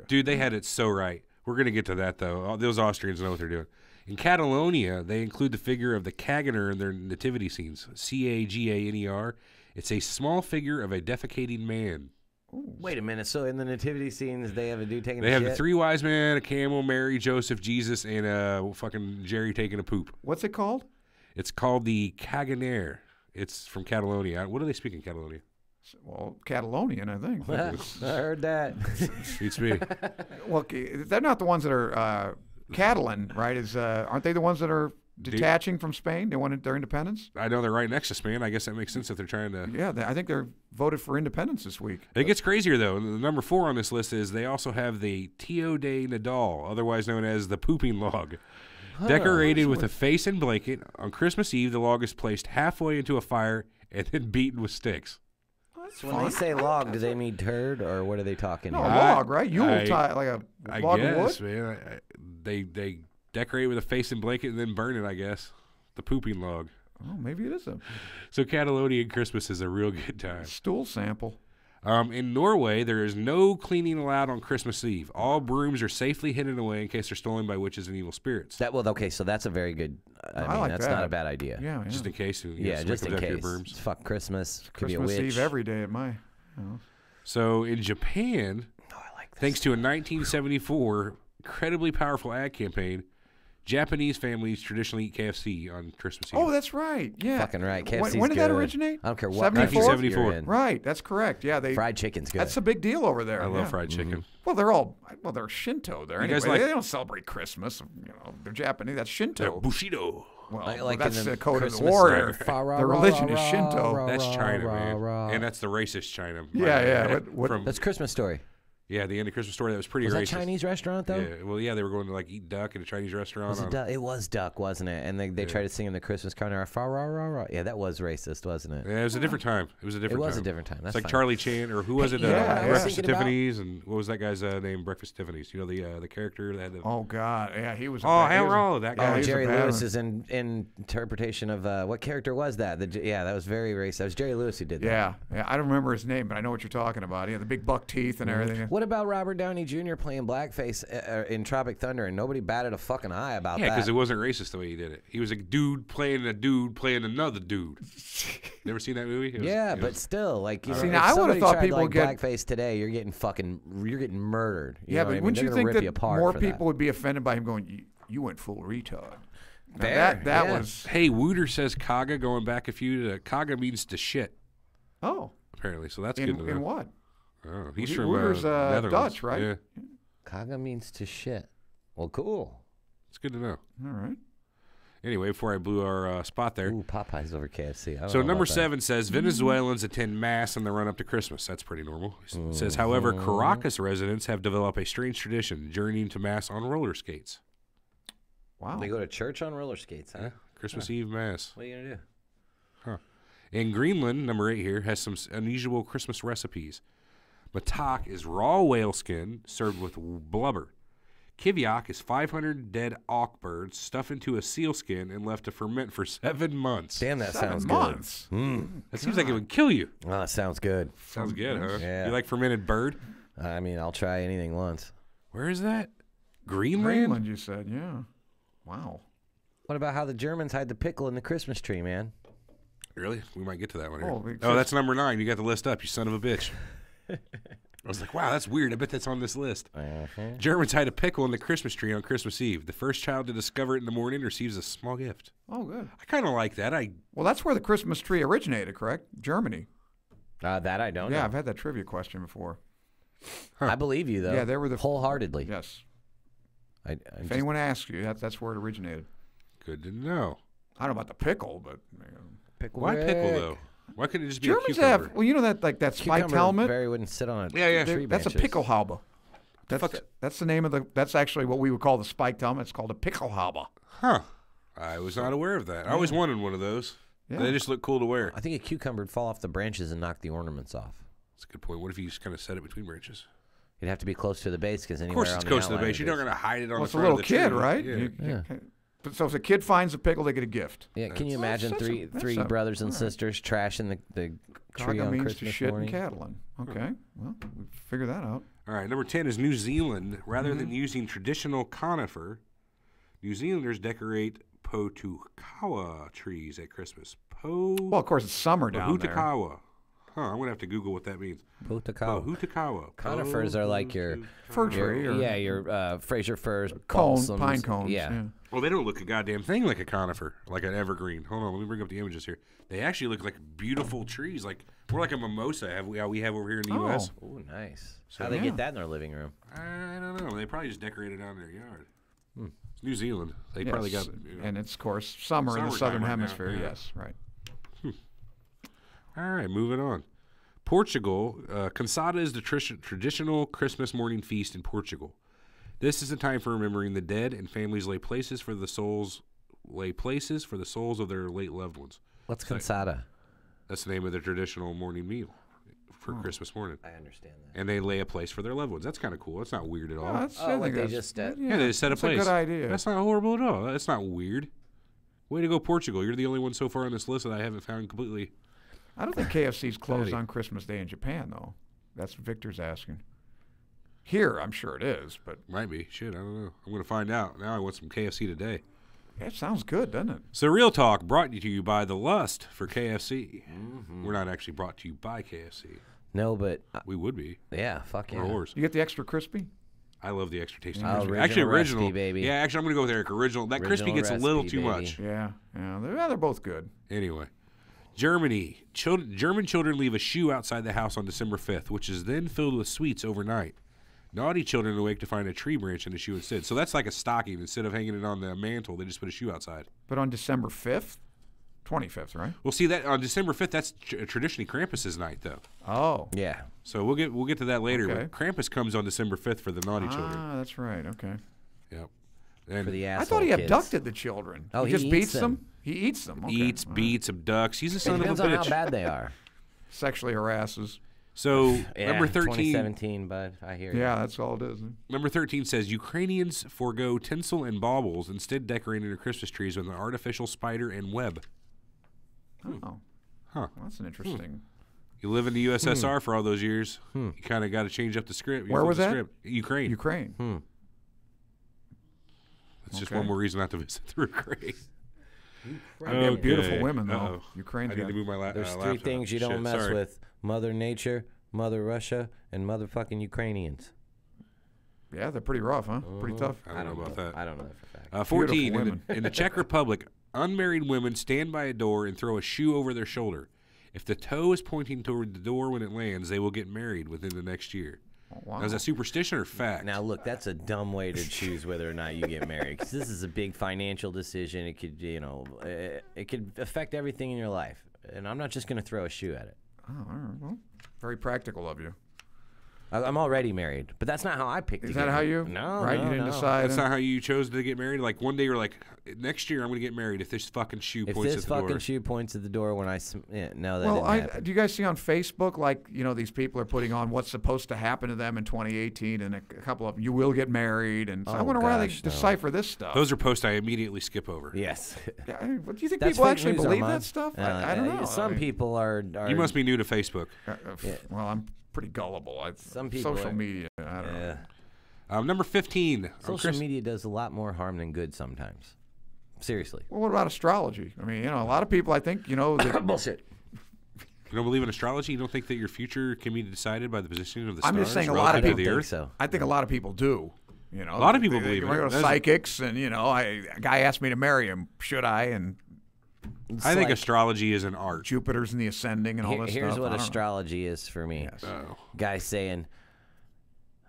Dude, they had it so right. We're going to get to that, though. Those Austrians know what they're doing. In Catalonia, they include the figure of the Caganer in their nativity scenes. Caganer. It's a small figure of a defecating man. Ooh. Wait a minute. So in the nativity scenes, they have a dude taking a shit? They have the 3 wise men, a camel, Mary, Joseph, Jesus, and fucking Jerry taking a poop. What's it called? It's called the Caganer. It's from Catalonia. What do they speak in Catalonia? Well, Catalonian, I think. I heard that. Beats me. Well, they're not the ones that are Catalan, right? Aren't they the ones that are detaching from Spain? They wanted their independence? I know they're right next to Spain. I guess that makes sense if they're trying to... Yeah, I think they're voted for independence this week. It gets crazier, though. The number 4 on this list is they also have the Tio de Nadal, otherwise known as the pooping log. Decorated with a face and blanket, on Christmas Eve, the log is placed halfway into a fire and then beaten with sticks. So when they say log, do they mean turd, or what are they talking No, about? a log, right? Yule tie, like a log of wood? Man. They decorate with a face and blanket and then burn it, I guess. The pooping log. Oh, maybe it is a So Catalonian Christmas is a real good time. stool sample. In Norway, there is no cleaning allowed on Christmas Eve. All brooms are safely hidden away in case they're stolen by witches and evil spirits. Okay, so that's a very good. I mean, like that's that. not a bad idea. Yeah. Just in case. Just in case. Brooms. Fuck Christmas. Could Christmas be a witch. Eve every day at my house. So in Japan, I like this. thanks to a 1974 incredibly powerful ad campaign, Japanese families traditionally eat KFC on Christmas Eve. Oh, that's right. Yeah. Fucking right. KFC's When did that good. originate? I don't care what 74? 1974. Right. That's correct. Yeah. Fried chicken's good. That's a big deal over there. I love yeah. fried chicken. Well, they're Shinto there. You Anyway. guys like- They don't celebrate Christmas. They're Japanese. That's Shinto. Bushido. Well, like that's in the the code of the Christmas warrior. story. Their religion is Shinto. That's China, man. And that's the racist China. Yeah. That's Christmas Story. Yeah, the end of Christmas Story. That was pretty Was racist. that Chinese restaurant though? Yeah. Well, yeah, they were going to like eat duck at a Chinese restaurant. It was duck, wasn't it? And they tried to sing in the Christmas carnival. Yeah, that was racist, wasn't it? Yeah, it was a different time. It was a different time. That's It's like fine. Charlie Chan, or who was it? I was Breakfast thinking at Tiffany's, and what was that guy's name? Breakfast at Tiffany's. You know the character that had the... Oh, God. Yeah, he was... that guy. he's a Jerry bad one. Lewis's interpretation of what character was that? That was very racist. That was Jerry Lewis who did that. Yeah. I don't remember his name, but I know what you're talking about. He had the big buck teeth and everything. What about Robert Downey Jr. playing blackface in Tropic Thunder, and nobody batted a fucking eye about that? Yeah, because it wasn't racist the way he did it. He was a dude playing another dude. Never seen that movie? But still, like, you know, See, if now I would have somebody thought tried people to, would like, get blackface today. You're getting murdered. You know what I mean? wouldn't They're you gonna think rip you that apart more for people that. would be offended by him going, you went full retard? Now, Fair, that yeah. was... Hey, Wooter says Kaga, going back a few, Kaga means to shit, Oh. apparently. So that's good to know. In what? Oh, he's Wooter- from Wooter's, Netherlands. Dutch, right? Yeah, Kaga means to shit. Well, cool. it's good to know. All right. Anyway, before I blew our spot there. Ooh, Popeyes over KFC. I don't So know number about that. 7 says Venezuelans attend mass in the run-up to Christmas. That's pretty normal. It says, however, Caracas residents have developed a strange tradition, journeying to mass on roller skates. Wow. They go to church on roller skates, huh? Yeah, Christmas Eve mass. What are you gonna do? And Greenland, number 8 here, has some unusual Christmas recipes. Matak is raw whale skin served with blubber. Kiviak is 500 dead auk birds stuffed into a seal skin and left to ferment for 7 months. Damn, that 7 sounds months. good. That seems like it would kill you. Oh, that sounds good. Sounds good, huh? Yeah. You like fermented bird? I mean, I'll try anything once. Where is that? Greenland? Greenland, you said, yeah. Wow. What about how the Germans hide the pickle in the Christmas tree, man? Really? We might get to that one here. Oh, Oh, that's number 9. You got the list up, you son of a bitch. I was like, wow, that's weird. I bet that's on this list. Germans hide a pickle in the Christmas tree on Christmas Eve. The first child to discover it in the morning receives a small gift. Oh, good. I kind of like that. Well, that's where the Christmas tree originated, correct? Germany. That I don't know. Yeah, I've had that trivia question before. I believe you, though. Yeah, they were the wholeheartedly. Yes. I'm If just- anyone asks you, that's where it originated. Good to know. I don't know about the pickle, but pickle Why pickle, Rick. though? Why couldn't it just be Germans a cucumber? have. Well, you know that that spiked Cucumber helmet. Barry wouldn't sit on a Yeah. tree That's a branches. pickelhaube. That's the name of the. That's actually what we would call the spiked helmet. It's called a pickelhaube. Huh. I was not aware of that. I always wanted one of those. Yeah. They just look cool to wear. I think a cucumber would fall off the branches and knock the ornaments off. That's a good point. What if you just kind of set it between branches? You'd have to be close to the base because Of anywhere course, on it's the close to the outline base. of You're the not going to hide it on Well, the it's a front little of the kid, tree. right? Yeah. So if a kid finds a pickle, they get a gift. Yeah, can you imagine that's three a- brothers and all right. sisters trashing the tree Kaga on means Christmas to shit morning? and cattling. Okay, well, we figure that out. All right, number 10 is New Zealand. Rather Mm-hmm. than using traditional conifer, New Zealanders decorate potukawa trees at Christmas. Well, of course, it's summer down there. Pohutukawa. Huh, I'm going to have to Google what that means. Potukawa. Pohutukawa. Conifers are like your Fir tree. Or your Fraser firs, cone, balsams. pine cones. Yeah. Well, they don't look a goddamn thing like a conifer, like an evergreen. Hold on, let me bring up the images here. They actually look like beautiful trees, like more like a mimosa we have over here in the U.S. Oh, nice. So, How they yeah. get that in their living room? I don't know. They probably just decorated it out in their yard. It's New Zealand. They probably got. And it's, of course, summer in the southern hemisphere. Now, yeah. Yes, right. All right, moving on. Portugal. Cansada is the traditional Christmas morning feast in Portugal. This is a time for remembering the dead, and families lay places for the souls of their late loved ones. What's cansada? That's the name of their traditional morning meal for Christmas morning. I understand that. And they lay a place for their loved ones. That's kind of cool. That's not weird at all. Like they just they just set a place. That's a good idea. That's not horrible at all. That's not weird. Way to go, Portugal. You're the only one so far on this list that I haven't found completely. I don't think KFC's closed on Christmas Day in Japan, though. That's what Victor's asking. Here, I'm sure it is, but might be. Shit, I don't know. I'm going to find out. Now I want some KFC today. Yeah, it sounds good, doesn't it? Surreal Talk brought to you by the lust for KFC. We're not actually brought to you by KFC. No, but we would be. Yeah, fuck yeah. You get the extra crispy? I love the extra tasty crispy. Crispy. Actually, original. Recipe, baby. Yeah, actually, I'm going to go with Eric. Original. That crispy gets a little too much. Yeah, they're both good. Anyway. Germany. German children leave a shoe outside the house on December 5th, which is then filled with sweets overnight. Naughty children awake to find a tree branch and a shoe instead. So that's like a stocking. Instead of hanging it on the mantle, they just put a shoe outside. But on December 5th? 25th, right? Well, see, that on December 5th, that's traditionally Krampus's night, though. Oh. Yeah. So we'll get to that later. Okay. But Krampus comes on December 5th for the naughty children. Ah, that's right. Okay. Yep. And for the asshole I thought he kids. abducted the children. Oh, he just beats them? He eats them. Okay. Eats, beats, abducts. He's a son of a bitch. Depends on how bad they are. Sexually harasses. So, yeah, number 13. 2017, bud. I hear you. Yeah, that's all it is. Number 13 says Ukrainians forego tinsel and baubles, instead decorating their Christmas trees with an artificial spider and web. Oh. Huh. Well, that's an interesting. You live in the USSR for all those years. You kind of got to change up the script. Where was that? Script. Ukraine. Ukraine. It's just one more reason not to visit the Ukraine. Okay. Beautiful women, though. Ukraine. I need to move my laptop. There's three things you don't mess with: Mother Nature, Mother Russia, and motherfucking Ukrainians. Yeah, they're pretty rough, huh? Pretty tough. I don't know about that. I don't know that for a fact. 14. In the Czech Republic, unmarried women stand by a door and throw a shoe over their shoulder. If the toe is pointing toward the door when it lands, they will get married within the next year. Oh, wow. Now, is that superstition or fact? Now, look, that's a dumb way to choose whether or not you get married, because this is a big financial decision. It could, it could affect everything in your life, and I'm not just going to throw a shoe at it. Oh, all right. Well, very practical of you. I'm already married, but that's not how I picked. Is that how you? No, right. No, you didn't no. decide. That's not how you chose to get married. Like one day you're like, next year I'm going to get married if this fucking shoe if points this at the door. fucking shoe points at the door when I no, that Well, didn't happen. do you guys see on Facebook, like, these people are putting on what's supposed to happen to them in 2018, and a couple of them, you will get married, and so I wonder why they decipher this stuff. Those are posts I immediately skip over. Yes. Yeah, do you think That's people fake actually news, believe Armand. that stuff? I don't know. Some people are. You must be new to Facebook. Well, I'm pretty gullible. Some people social are, media. I don't know. Number 15. Social media does a lot more harm than good sometimes. Seriously. Well, what about astrology? I mean, a lot of people, I think, bullshit. You don't believe in astrology? You don't think that your future can be decided by the positioning of the stars? I'm just saying a lot of people the Earth? So. I think a lot of people do. A lot of people believe in it. Go to psychics, and a guy asked me to marry him. Should I? And I think astrology is an art. Jupiter's in the ascending and all this stuff. Here's what astrology is for me. Yes. Guy saying,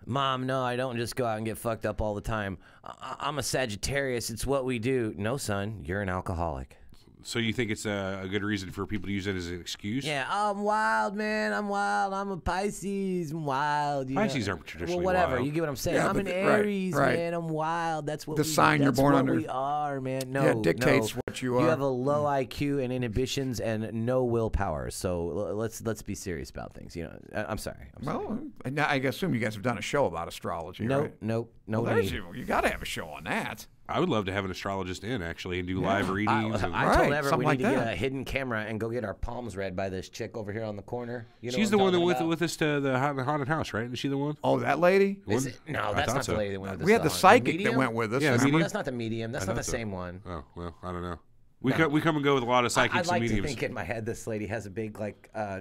Mom, no, I don't just go out and get fucked up all the time. I'm a Sagittarius. It's what we do. No, son, you're an alcoholic. So you think it's a good reason for people to use it as an excuse? Yeah, I'm wild, man. I'm wild. I'm a Pisces. I'm wild. Pisces aren't traditionally well, whatever. wild. You get what I'm saying. Yeah, I'm an Aries, man. I'm wild. That's what the sign you're born under. We are, man. No, it dictates what you are. You have a low IQ and inhibitions and no willpower. So let's be serious about things. I'm sorry. Well, I assume you guys have done a show about astrology, right? Nope. Well, you got to have a show on that. I would love to have an astrologist in, actually, and do live readings. I told Everett we need to that. get a hidden camera and go get our palms read by this chick over here on the corner. She's the one that went with us to the haunted house, right? Is she the one? Oh, that lady? No, that's not the lady that went with us. We had the psychic that went with us. Yeah, that's not the medium. That's not the same one. Oh, well, I don't know. We come and go with a lot of psychics I'd and like mediums. to think in my head this lady has a big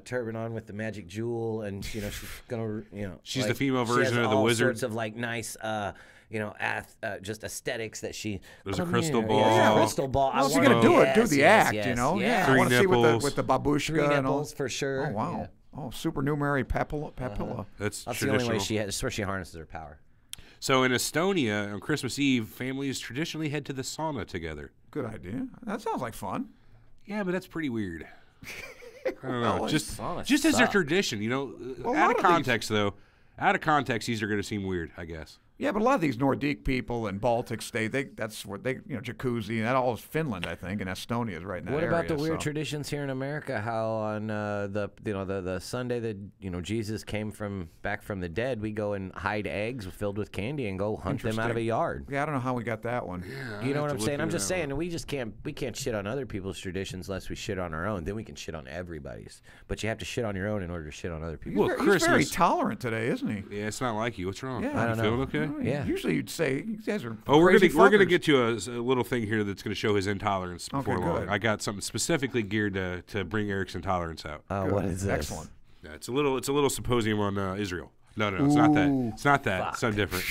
turban on with the magic jewel, and she's gonna she's the female version of the all wizard. Sorts of nice just aesthetics that she. There's a crystal ball. Yeah, crystal ball. Well, if you're gonna do it, do the act. Yes, Yeah, Three I want to see nipples. with the babushka 3 and all. nipples for sure. Oh wow. Yeah. Oh, supernumerary papilla. That's the traditional. only way she has. That's where she harnesses her power. So in Estonia, on Christmas Eve, families traditionally head to the sauna together. Good idea. That sounds like fun. Yeah, but that's pretty weird. I don't know. Well, just as a tradition, you know. Well, out of context, though. Out of context, these are going to seem weird, I guess. Yeah, but a lot of these Nordic people and Baltic state, that's where they, jacuzzi, and that all is Finland, I think, and Estonia is right in that area. What about the weird traditions here in America? How on the Sunday that Jesus came back from the dead, we go and hide eggs filled with candy and go hunt them out of a yard. Yeah, I don't know how we got that one. Yeah, you know what I'm saying? I'm just saying we can't shit on other people's traditions unless we shit on our own. Then we can shit on everybody's. But you have to shit on your own in order to shit on other people. He's very tolerant today, isn't he? Yeah, it's not like you. What's wrong? Yeah, I don't know. Feeling okay? Yeah. Usually you'd say you guys are. We're gonna get to a little thing here that's gonna show his intolerance before long. Good. I got something specifically geared to bring Eric's intolerance out. What is this? Excellent. Yeah, it's a little symposium on Israel. No, it's not that. It's not that. Fuck. It's something different.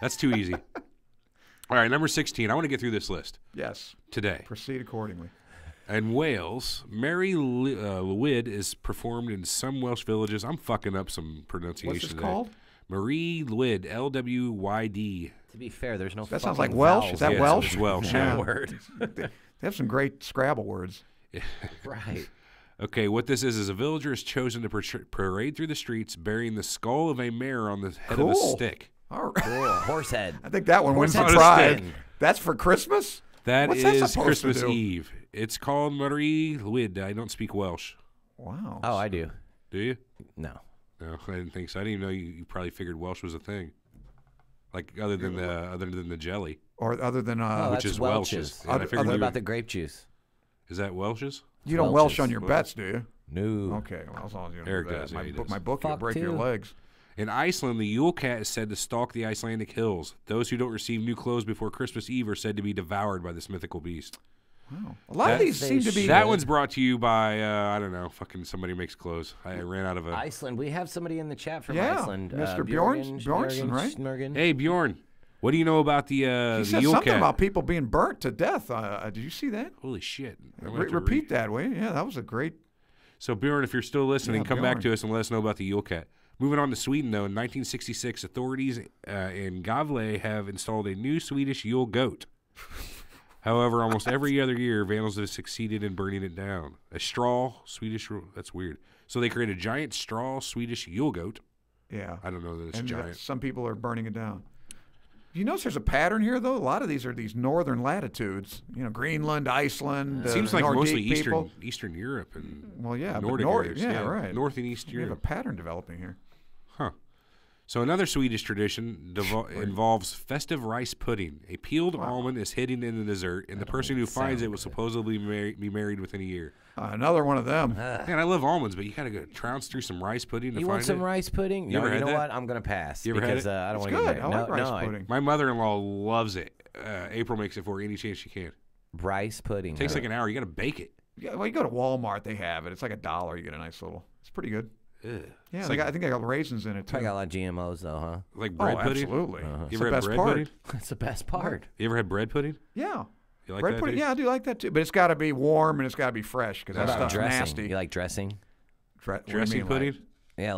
That's too easy. All right, number 16. I want to get through this list. Yes. Today. Proceed accordingly. In Wales, Mary Lwyd is performed in some Welsh villages. I'm fucking up some pronunciation. What's this today. called? Marie Lwyd, L-W-Y-D. To be fair, there's no. That sounds like Welsh. vowels. Is that Yeah, Welsh? it's Welsh. Yeah. Word. They have some great Scrabble words. Right. Okay, what this is a villager is chosen to parade through the streets bearing the skull of a mare on the head of a stick. All right. Cool. Horse head. I think that one wins the Horse head prize. stick. That's for Christmas? That What's that is supposed to Christmas do? Eve. It's called Marie Lwyd. I don't speak Welsh. Wow. Oh, I do. Do you? No. No, I didn't think so. I didn't even know you probably figured Welsh was a thing. Like other than the jelly, Or other than which is Welch's. Yeah, I figured What you about would- the grape juice? Is that Welch's? you don't Welch's. Welsh on your bets, do you? No. Okay, well, as long as you don't Eric do that. does, yeah, he My does. book, you'll Fuck break your too. legs. In Iceland, the Yule cat is said to stalk the Icelandic hills. Those who don't receive new clothes before Christmas Eve are said to be devoured by this mythical beast. Wow. A lot of these seem to be. That one's brought to you by I don't know, fucking somebody makes clothes. I ran out of a. Iceland. We have somebody in the chat from Yeah, Iceland. Mr. Bjornsson, Bjornsson, right? Smurgen. Hey Bjorn, what do you know about the He the said Yule something cat? about people being burnt to death. Did you see that? Holy shit! I'm gonna have to Repeat that way. Yeah, that was a great. So Bjorn, if you're still listening, Yeah, come back Bjorn. to us and let us know about the Yule cat. Moving on to Sweden, though, in 1966, authorities in Gavle have installed a new Swedish Yule goat. However, almost every other year, vandals have succeeded in burning it down. A straw Swedish, that's weird. So they create a giant straw Swedish Yule goat. Yeah. I don't know that it's And giant. some people are burning it down. You notice there's a pattern here, though. A lot of these are these northern latitudes. Greenland, Iceland. It seems like Nordic mostly people. Eastern Europe and Well, yeah, but Nordic areas. yeah, right. North and East We have a Europe. pattern developing here. Huh. So another Swedish tradition involves festive rice pudding. A peeled almond is hidden in the dessert, and the person who finds it will supposedly be married within a year. Another one of them. Man, I love almonds, but you gotta go trounce through some rice pudding to You find want some it. rice pudding? You No, ever you had know that? what? I'm gonna pass You ever had because it? I don't want to Good. get I like rice pudding. My mother-in-law loves it. April makes it for her any chance she can. Rice pudding. Takes like an hour. You gotta bake it. Yeah, well, you go to Walmart, they have it. It's like $1. You get a nice little. It's pretty good. Ugh. Yeah, It's they like, I think they got raisins in it too. Probably got a lot of GMOs though, huh? like bread pudding. Absolutely. You It's ever the had best bread part. pudding? That's the best part. You ever had bread pudding? Yeah. You like Bread that? pudding. dude? Yeah, I do like that too. But it's got to be warm and it's got to be fresh because that What about stuff's dressing? nasty. You like dressing? What do you Dressing mean, pudding? like- Yeah,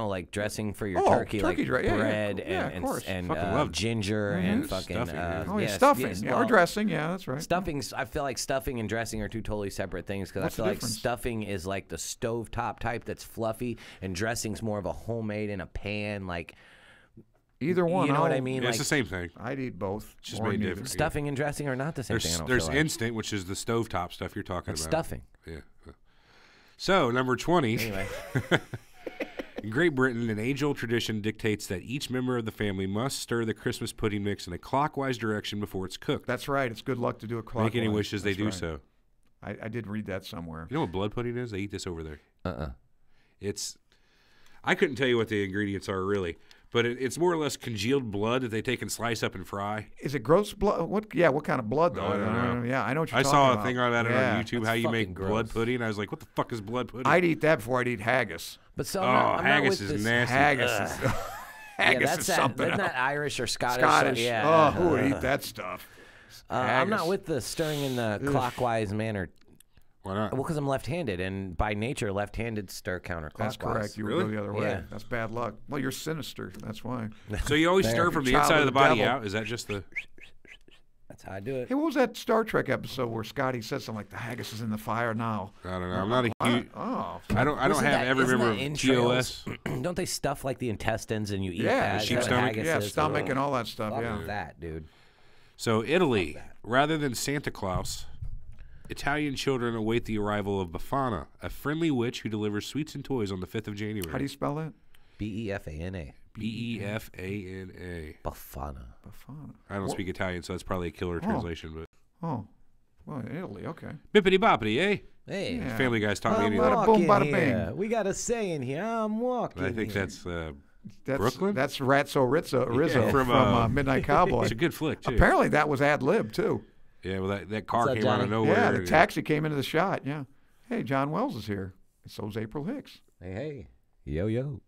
like dressing for your Oh, turkey, turkey like dra- yeah, yeah, bread yeah, of course. and Fucking love ginger and fucking Stuffing, yeah. Oh, yeah, yes, stuffing. yes, Yeah, or well, dressing. Yeah, that's right. Stuffing's. I feel like stuffing and dressing are two totally separate things because I What's the feel like difference? stuffing is like the stovetop type that's fluffy, and dressing's more of a homemade in a pan. Like Either one. you know what I I'll- mean? Yeah, like it's the same thing. I'd eat both. Just or made neither. different. stuffing and dressing are not the same thing. I don't There's feel like. instant, which is the stovetop stuff you're talking It's about. stuffing. Yeah. So number 20. Anyway, In Great Britain, an age-old tradition dictates that each member of the family must stir the Christmas pudding mix in a clockwise direction before it's cooked. That's right. It's good luck to do it clockwise. Make any wishes, they That's do right. so. I did read that somewhere. You know what blood pudding is? They eat this over there. It's I couldn't tell you what the ingredients are really, but it's more or less congealed blood that they take and slice up and fry. Is it gross blood? What? Yeah, what kind of blood though? I don't know. Yeah, I know what you're I talking saw about. a thing about it Yeah. on YouTube, That's how you fucking make blood gross. pudding. I was like, what the fuck is blood pudding? I'd eat that before I'd eat haggis. but so Oh, I'm not haggis with is this. nasty. Haggis is Yeah, haggis that's is that. something Isn't else. that Irish or Scottish? Scottish. Yeah. Oh, who would eat that stuff? I'm not Haggis. with the stirring in the clockwise manner. Why not? Well, because I'm left-handed, and by nature, left-handed stir counterclockwise. That's correct. You would go the other way. Yeah. That's bad luck. Well, you're sinister. That's why. So you always stir from the Child inside of of the the body devil. out? Is that just the... That's how I do it. Hey, what was that Star Trek episode where Scotty said something like, the haggis is in the fire now? I don't know. I'm not a huge... Oh. I don't have every member of TOS. Don't they stuff like the intestines and you eat Yeah, that? sheep Is that what stomach. haggis Yeah, is? stomach Oh, and all that stuff, fuck yeah. that, dude. So Italy, rather than Santa Claus, Italian children await the arrival of Befana, a friendly witch who delivers sweets and toys on the 5th of January. How do you spell that? Befana. Befana. Befana. Befana. I don't speak Italian, so that's probably a killer translation. But Oh. Well, in Italy, okay. bippity boppity, eh? Hey, Yeah. Family Guys taught me I'm anything. Bada boom, walking bada here. bing. We got a saying here. I'm walking. I think here. that's Brooklyn? Brooklyn? That's Ratso Rizzo Yeah, from Midnight Cowboy. it's a good flick, too. Apparently that was ad-lib, too. Yeah, well, that car What's up, came out of Johnny? nowhere. Yeah, the and- taxi came into the shot, yeah. Hey, John Wells is here. And so's April Hicks. Hey. Yo, yo.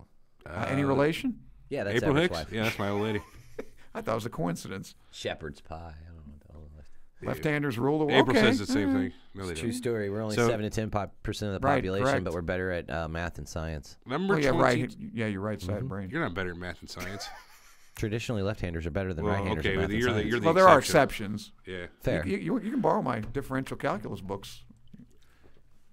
Any relation? Yeah, that's April Everett's Hicks? wife. Yeah, that's my old lady. I thought it was a coincidence. Shepherd's pie. I don't know what the hell it was. Left-handers rule the world. April okay. says the same thing. No, they True don't. story. We're only So- 7 to 10% of the Right, population, correct. but we're better at math and science. Number Oh, yeah, 20. right. Yeah, you're right side brain. You're not better at math and science. Traditionally, left-handers are better than Well, right-handers okay, at math but and you're the science. Well, there are exception. exceptions. Yeah. Fair. You can borrow my differential calculus books.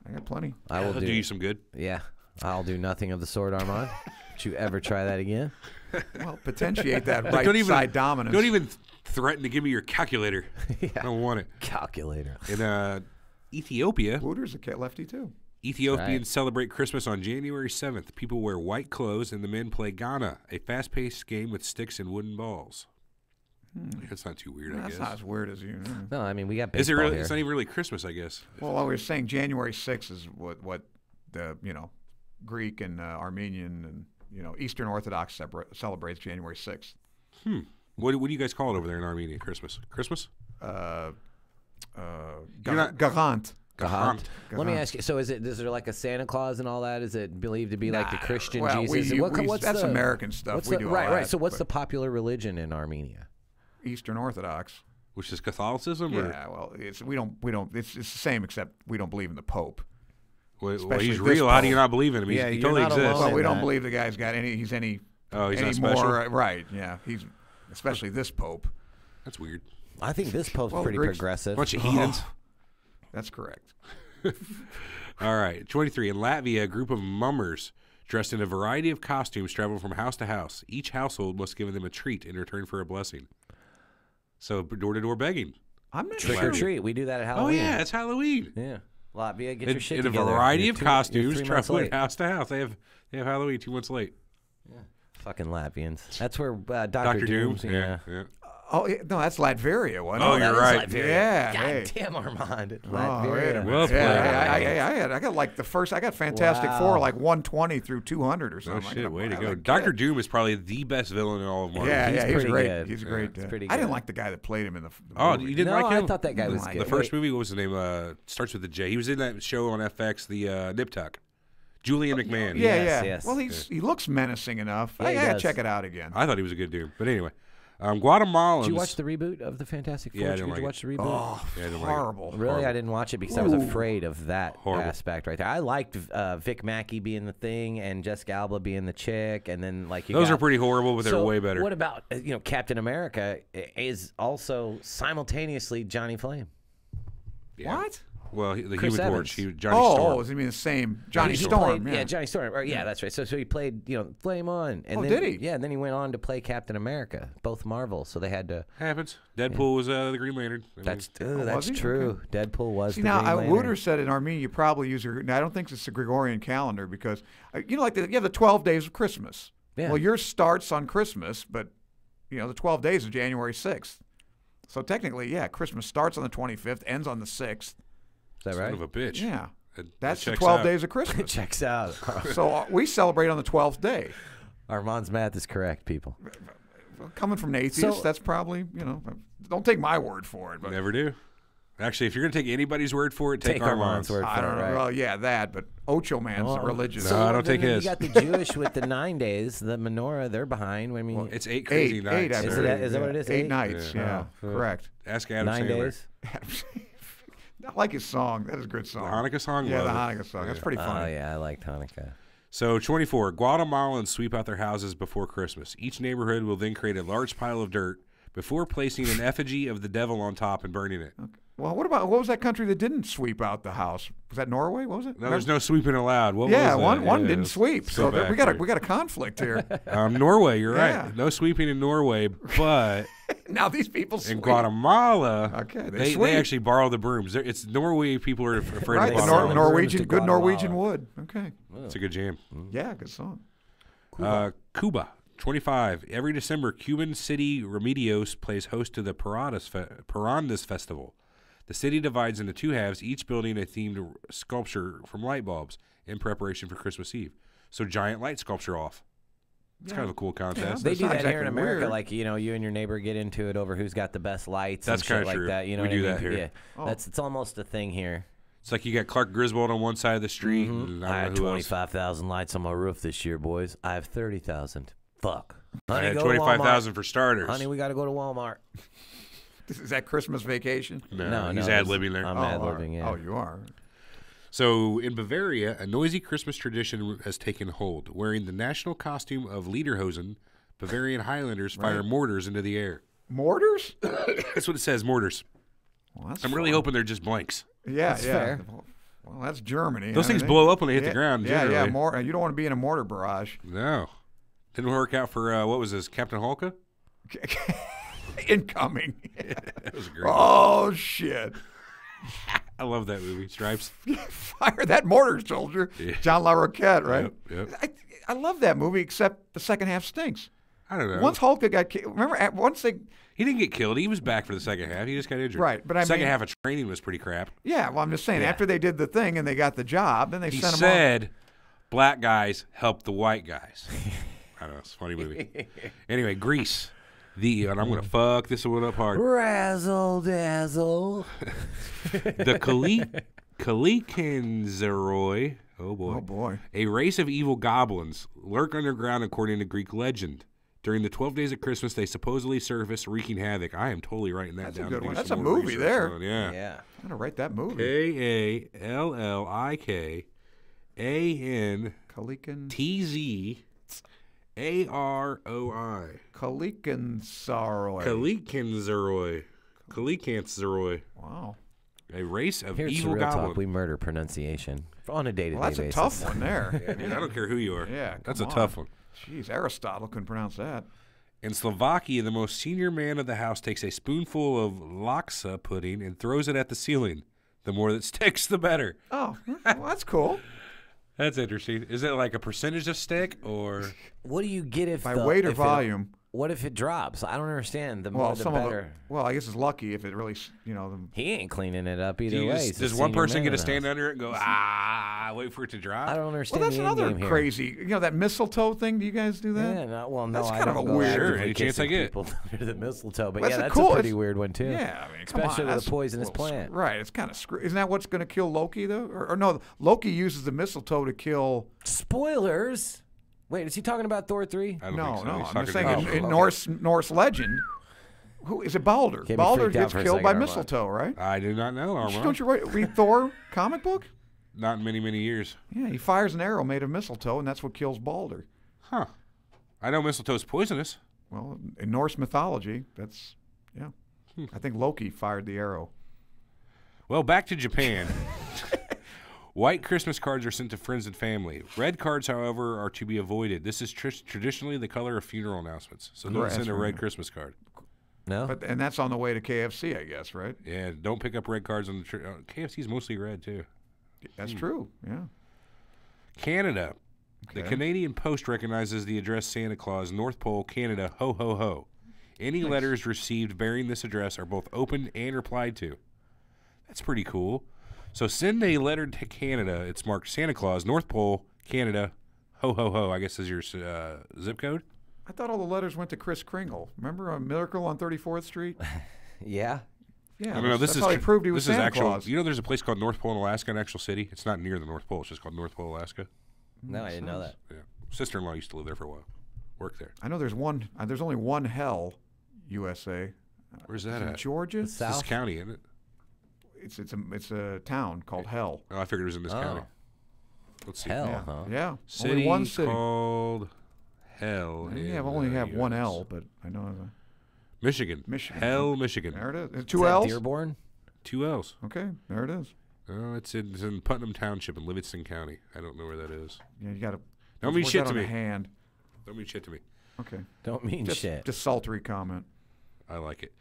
I got plenty. I will That'll do. do you some good. Yeah, I'll do nothing of the sort, Armand. Don't you ever try that again? Well, potentiate that Don't right even- side dominance. Don't even threaten to give me your calculator. I don't want it. Calculator. In Ethiopia, Wooter's a lefty, too. Ethiopians Right. celebrate Christmas on January 7th. People wear white clothes and the men play Ghana, a fast-paced game with sticks and wooden balls. That's not too weird, I That's guess. not as weird as you. No, I mean, we got Is it baseball really? here. It's not even really Christmas, I guess. Well, I was saying January 6th is what the Greek and Armenian and Eastern Orthodox celebrates January 6th. What do you guys call it over there in Armenia? Christmas? Garant. Gahant. Let me Gahant. ask you. So, is there like a Santa Claus and all that? Is it believed to be like the Christian well, Jesus? that's American stuff. What's We the, do all right. that, So, what's but the popular religion in Armenia? Eastern Orthodox? Which is Catholicism? Or? Yeah, well, we don't. It's the same, except we don't believe in the Pope. Well, Especially he's this real. How do you Pope. not believe in him? Yeah, He you're totally not exists. alone. Well, we don't that. believe the guy's got any. He's any. Oh, he's any not special? more, right? Yeah, he's especially this Pope. That's weird. I think this Pope's Well, pretty Greeks- progressive. Bunch of heathens. That's correct. All right, 23. In Latvia, a group of mummers dressed in a variety of costumes travel from house to house. Each household must give them a treat in return for a blessing. So door-to-door begging. I'm not Trick sure. or treat. We do that at Oh, Halloween. yeah, it's Halloween. Yeah. Latvia, get In, your shit in a together. variety You're of two- you're costumes, 3 months traveling late. house to house. They have Halloween 2 months late. Fucking Latvians. That's where Dr. Dr. Doom. Doom's. Yeah. Yeah. Oh no, that's Latveria, wasn't Oh, it? you're That is right. Latveria. Yeah, God hey. damn, Armand. Oh, Latveria. wait a minute. Well played. Yeah, I got like the first. I got Fantastic Wow. Four like 120 through 200 or Oh, something. shit, way to I go. like Dr. that. Doom is probably the best villain in all of Marvel. Yeah, He's he's pretty great. good. He's a great. It's pretty I didn't good. like the guy that played him in the. Oh, movie. you didn't No, like him? I thought that guy was The good. The first Wait, movie, what was the name? Starts with a J. He was in that show on FX, the Nip Tuck. Julian McMahon. Yeah, Yes, yeah. yes. Well, he looks menacing enough. Yeah, he I gotta does. check it out again. I thought he was a good dude. But anyway, Guatemalans. Did you watch the reboot of the Fantastic Four? Yeah, I Did didn't you like watch it. the reboot? Oh, Yeah, I didn't like it. horrible. Really, Horrible. I didn't watch it because I was afraid of that Horrible. aspect right there. I liked Vic Mackey being the thing and Jessica Alba being the chick, and then like you Those got- are pretty horrible, but they're So way better. What about Captain America is also simultaneously Johnny Flame? Yeah. What? Well, the Chris Human Evans. Torch. Johnny Oh, Storm. does he mean the same Johnny He Storm? played- Johnny Storm. Or, yeah, that's right. So he played Flame on. And Oh, then, did he? Yeah, and then he went on to play Captain America, both Marvel. So they had to. Happens. Deadpool was the Green Lantern. I mean, That's was he? true. Deadpool was. See the now, Green Lantern. Wooter said in Armenia you probably use your. Now I don't think it's the Gregorian calendar because like you have the 12 days of Christmas. Yeah. Well, yours starts on Christmas, but the 12 days of January 6th. So technically, yeah, Christmas starts on the 25th, ends on the 6th. Is that son right? of a bitch. Yeah, That that's the checks 12 out. days of Christmas. Checks out. So we celebrate on the 12th day. Armand's math is correct, people. Coming from an atheist, So- that's probably don't take my word for it. But Never do. Actually, if you're going to take anybody's word for it, take Take Armand's word I for don't it, know. right? Well, yeah, that. But Ocho Man's Well, religious. No, I don't take then his. You got the Jewish with the 9 days. The menorah, they're behind. I mean, Well, it's 8 crazy Eight, nights. I Is believe. it- is that what it is? 8 Eight? nights. Yeah. Yeah, Oh, correct. Ask Adam 9 Sandler. days. I like his song. That is a good song. The Hanukkah song? Yeah, the Love it. Hanukkah song. That's pretty funny. Oh, yeah, I liked Hanukkah. So 24, Guatemalans sweep out their houses before Christmas. Each neighborhood will then create a large pile of dirt before placing an effigy of the devil on top and burning it. Okay. Well, what was that country that didn't sweep out the house? Was that Norway? What was it? No, there's no sweeping allowed. What yeah, was that? one didn't sweep. So we got a conflict here. Norway, you're Yeah. right. No sweeping in Norway, but now these people sweep. in Guatemala, okay, they actually borrow the brooms. It's Norway people are afraid right, of the Guatemala. Norwegian, good Norwegian wood. Okay, It's a good jam. yeah, good song. Cuba, 25. Every December, Cuban city Remedios plays host to the Parandas Festival. The city divides into two halves, each building a themed sculpture from light bulbs in preparation for Christmas Eve. So giant light sculpture off. It's kind of a cool contest. They do that here in exactly America, weird. like, you know, you and your neighbor get into it over who's got the best lights That's and shit kinda like true. that. You know We what do I that mean? here. Yeah. Oh. It's almost a thing here. It's like you got Clark Griswold on one side of the street. And I I had don't know who else. 25,000 lights on my roof this year, boys. I have 30,000. Fuck. I Honey, had go to 25,000 Walmart. for starters. Honey, we got to go to Walmart. Is that Christmas vacation? No, he's it's- ad-libbing there. I'm Oh, ad-libbing, yeah. Oh, you are. So in Bavaria, a noisy Christmas tradition has taken hold. Wearing the national costume of Lederhosen, Bavarian Highlanders fire mortars into the air. Mortars? That's what it says, mortars. Well, that's I'm really fun. hoping they're just blanks. Yeah, That's yeah. fair. Well, that's Germany. Those I things mean, blow up when they hit the yeah, ground, Yeah, yeah. generally. You don't want to be in a mortar barrage. No. Didn't work out for, what was this, Captain Holka? Incoming. That was a great one. Oh shit! I love that movie, Stripes. Fire that mortar soldier, Yeah. John LaRoquette, right? Yep. I love that movie, except the second half stinks. I don't know. Once Hulk got killed, remember? Once they, He didn't get killed. He was back for the second half. He just got injured. Right, but I second mean- half of training was pretty crap. yeah. Well, I'm just saying, after they did the thing and they got the job, then they He sent him said, black guys help the white guys. I don't know. It's a funny movie. Anyway, Greece. And I'm going to fuck this one up hard. Razzle dazzle. The Kalikanzeroi, oh boy, off. Oh boy! a race of evil goblins, lurk underground according to Greek legend. During the 12 days of Christmas, they supposedly surface, wreaking havoc. I am totally writing that That's a down. good to do one. some That's a more movie research there. on. Yeah. Yeah. I'm gonna write that movie. Kallikantz Kalikan Aroi. Kalikanzaroi. Kalikanzeroi. Wow. A race of Here at evil Surreal Talk, goblins. we murder pronunciation on a day-to-day Well, that's basis. a tough one there. Yeah, dude, I don't care who you are. Yeah, That's a come tough on. one. Jeez, Aristotle couldn't pronounce that. In Slovakia, the most senior man of the house takes a spoonful of laksa pudding and throws it at the ceiling. The more that sticks, the better. Oh, well, that's cool. That's interesting. Is it like a percentage of stick or? What do you get if By the, weight or if it- volume. what if it drops? I don't understand. The more Well, the some better. of it. Well, I guess it's lucky if it really, He ain't cleaning it up either Do you way. just- He's a does one senior person man get in to the stand house. under it and go, wait for it to drop? I don't Well, understand that's the another end game here. crazy. That mistletoe thing. Do you guys do that? Yeah, no, That's I kind of don't a go weird- actively Sure, any chance I kissing get. people under the mistletoe, but Well, yeah, that's that's cool. a pretty It's- weird one too. Yeah, I mean, come especially on, with a poisonous little plant. Right, it's kind of Isn't that what's going to kill Loki though? Or no, Loki uses the mistletoe to kill. Spoilers. Wait, is he talking about Thor 3? I don't No, think so. no. He's I'm talking just saying about- in Norse legend, who is it? Balder. Get me Balder freaked out gets for a killed second, by Armand. mistletoe, right? I do not know, Armand. Don't you read Thor comic book? Not in many, many years. Yeah, he fires an arrow made of mistletoe, and that's what kills Balder. Huh. I know mistletoe's poisonous. Well, in Norse mythology, that's I think Loki fired the arrow. Well, back to Japan. White Christmas cards are sent to friends and family. Red cards, however, are to be avoided. This is traditionally the color of funeral announcements. So don't Right, send a that's red right. Christmas card. No. And that's on the way to KFC, I guess, right? Yeah, don't pick up red cards on the KFC's mostly red too. That's true. Yeah. Canada. The Okay. Canadian Post recognizes the address Santa Claus, North Pole, Canada, ho ho ho. Any letters received bearing this address are both opened and replied to. That's pretty cool. So send a letter to Canada. It's marked Santa Claus, North Pole, Canada, ho ho ho. I guess is your zip code. I thought all the letters went to Kris Kringle. Remember a Miracle on 34th Street? Yeah. Yeah, I mean, no, this that's is how he proved he was this is Santa actual. Claus. You know, there's a place called North Pole in Alaska, an actual city. It's not near the North Pole. It's just called North Pole, Alaska. No, I didn't know that. Yeah, sister-in-law used to live there for a while. Worked there. I know there's one. There's only one Hell, USA. Where's Is that it at? Georgia? South? This county, isn't it? it's a town called Hell. Oh, I figured it was in this county. Let's see. Hell, huh? Yeah. City only one city called Hell. Yeah, I only have one L, but I know. Michigan. Hell, Michigan. There it is. Two L's? Dearborn? 2 L's. Okay, there it is. Oh, it's in Putnam Township in Livingston County. I don't know where that is. Yeah, you got to. Don't mean shit to me. Hand. Don't mean shit to me. Okay. Don't mean shit. Desultory comment. I like it.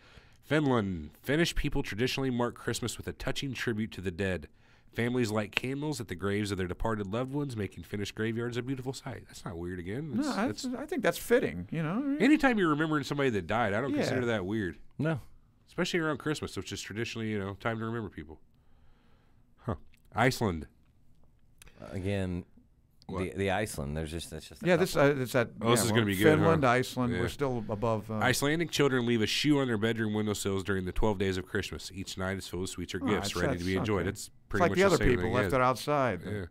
Finland. Finnish people traditionally mark Christmas with a touching tribute to the dead. Families light candles at the graves of their departed loved ones, making Finnish graveyards a beautiful sight. That's not weird again. I think that's fitting, you know. Anytime you're remembering somebody that died, I don't consider that weird. No. Especially around Christmas, which is traditionally, time to remember people. Huh. Iceland. Again, the Iceland. There's just it's that. this is going to be good. Finland, huh? Iceland. Yeah. We're still above. Icelandic children leave a shoe on their bedroom windowsills during the 12 days of Christmas. Each night is filled with sweets or gifts ready to be enjoyed. Okay. It's pretty like much the other same people thing. left it outside. Yeah.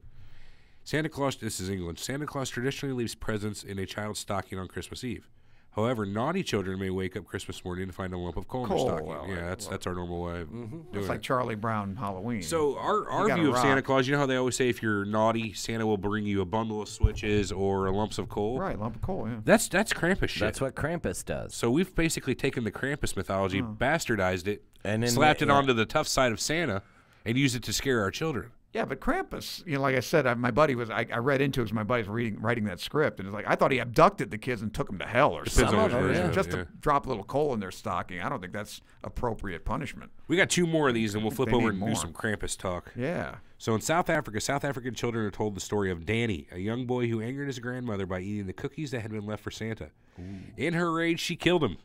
Santa Claus. This is England. Santa Claus traditionally leaves presents in a child's stocking on Christmas Eve. However, naughty children may wake up Christmas morning to find a lump of coal in their stocking. Well, that's our normal way of doing it. It's like Charlie Brown Halloween. So our view of Santa Claus, you know how they always say if you're naughty, Santa will bring you a bundle of switches or lumps of coal? Right, lump of coal, yeah. That's Krampus shit. That's what Krampus does. So we've basically taken the Krampus mythology, bastardized it, and then slapped it onto the tough side of Santa, and used it to scare our children. Yeah, but Krampus, like I said, my buddy was. I read into it because my buddy's writing that script, and it's like I thought he abducted the kids and took them to hell or something. Just to drop a little coal in their stocking. I don't think that's appropriate punishment. We got 2 more of these, and we'll flip over and do some Krampus talk. Yeah. So in South Africa, South African children are told the story of Danny, a young boy who angered his grandmother by eating the cookies that had been left for Santa. Ooh. In her rage, she killed him.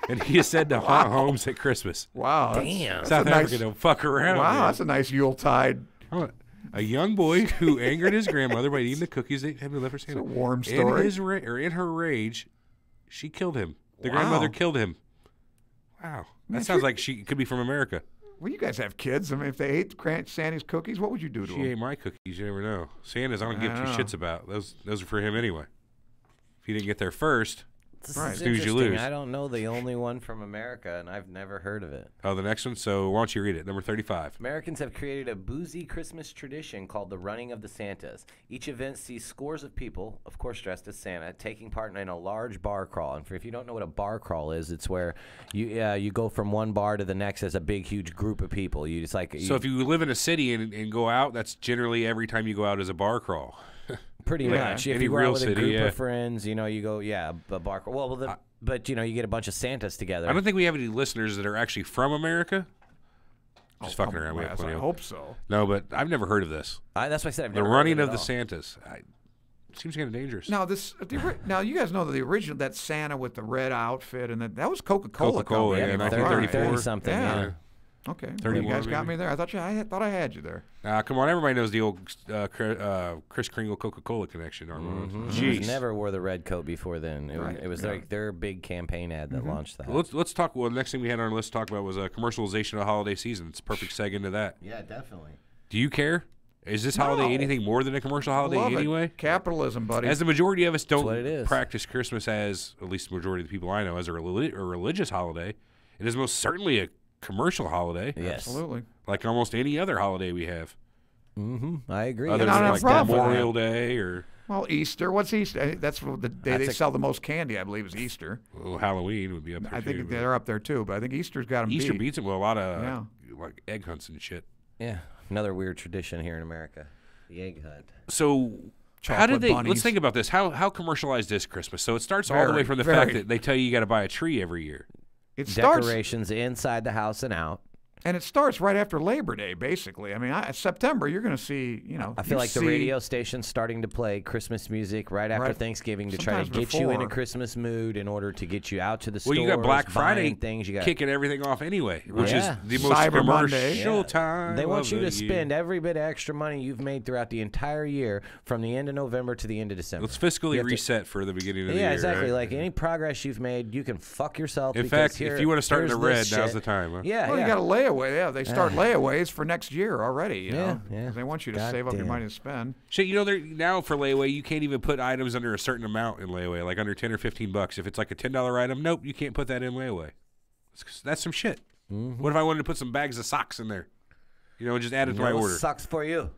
And he is said to haunt homes at Christmas. Wow. Damn. South Africa don't fuck around. Wow, man. That's a nice Yuletide. A young boy who angered his grandmother by eating the cookies that had been left for Santa. It's a warm story. In her rage, she killed him. The grandmother killed him. Wow. That sounds like she could be from America. Well, you guys have kids. I mean, if they ate Santa's cookies, what would you do to them? She ate my cookies. You never know. Santa's, I don't give 2 shits about. Those are for him anyway. If he didn't get there first, snooze, you lose. I don't know the only one from America, and I've never heard of it. Oh, the next one? So why don't you read it? Number 35. Americans have created a boozy Christmas tradition called the Running of the Santas. Each event sees scores of people, of course dressed as Santa, taking part in a large bar crawl. And if you don't know what a bar crawl is, it's where you go from one bar to the next as a big, huge group of people. So if you live in a city and go out, that's generally every time you go out is a bar crawl. Pretty much. If you go out with a group of friends, you go, a bar crawl. Well, but you get a bunch of Santas together. I don't think we have any listeners that are actually from America. Just fucking around. I hope so. No, but I've never heard of this. That's why I said I've the never running heard of the Santas. Seems kind of dangerous. Now now you guys know the original, that Santa with the red outfit, and that was Coca-Cola. Coca-Cola, yeah, 1934 something. Yeah. Okay, you guys got me there. I thought I had you there. Come on, everybody knows the old Kris Kringle Coca-Cola connection. Jeez, never wore the red coat before then. It was like their big campaign ad that launched that. Let's talk. Well, the next thing we had on our list to talk about was commercialization of the holiday season. It's a perfect seg into that. Yeah, definitely. Do you care? Is this holiday anything more than a commercial holiday anyway? Capitalism, buddy. As the majority of us don't practice Christmas as, at least the majority of the people I know, as a religious holiday, it is most certainly a commercial holiday. Yes. Absolutely. Like almost any other holiday we have. I agree. Other than like Memorial Day or... Well, Easter. What's Easter? That's the day they sell the most candy, I believe, is Easter. Well, Halloween would be up there, I think they're up there, too, but I think Easter's got them Easter beat. beats it with a lot of like egg hunts and shit. Yeah. Another weird tradition here in America. The egg hunt. So... How did they? Let's think about this. How commercialized is Christmas? So it starts all the way from the fact that they tell you got to buy a tree every year. It decorations inside the house and out. And it starts right after Labor Day, basically. I mean, September, you're going to see, I feel like the radio station's starting to play Christmas music right after Thanksgiving to try to get you in a Christmas mood in order to get you out to the stores. Well, you got Black Friday things. You got kicking everything off anyway, which is the most Cyber commercial time. They want you to spend every bit of extra money you've made throughout the entire year from the end of November to the end of December. Let's fiscally reset for the beginning of the year. Yeah, exactly. Right? Like any progress you've made, you can fuck yourself. In fact, if you want to start in the red, now's the time. Huh? Yeah, well, you got a layaway. Yeah, they start layaways for next year already. You know? Yeah. They want you to save up your money to spend. Shit, now for layaway, you can't even put items under a certain amount in layaway, like under $10 or $15. If it's like a $10 item, nope, you can't put that in layaway. That's some shit. What if I wanted to put some bags of socks in there? You know, just add it to my order. Sucks for you.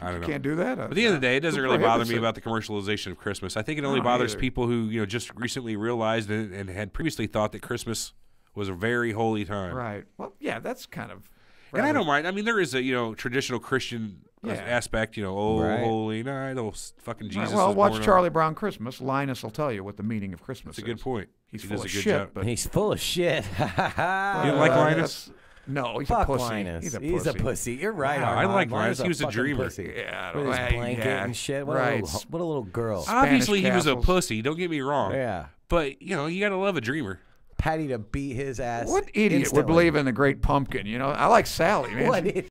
I don't know. Can't do that. But at the end of the day, it doesn't really bother me about the commercialization of Christmas. I think it only bothers people who, you know, just recently realized and had previously thought that Christmas was a very holy time. Right. Well, yeah, that's kind of. And I don't mind. I mean, there is a, you know, traditional Christian aspect, you know, holy night, fucking Jesus. Well, was watch born Charlie Brown Christmas. Linus will tell you what the meaning of Christmas is. That's a good point. He's he full does of a good shit. job. But He's full of shit. You don't like Linus? No, he's Fuck a pussy. Linus. He's a pussy. You're right. I like Linus. He was a fucking dreamer. Pussy. Yeah, With his blanket and shit. What a little girl. Obviously, he was a castles. pussy. Don't get me wrong. Yeah. But, you know, you got to love a dreamer. Patty to beat his ass. What idiot instantly. would believe in the Great Pumpkin? You know, I like Sally, man. What idiot?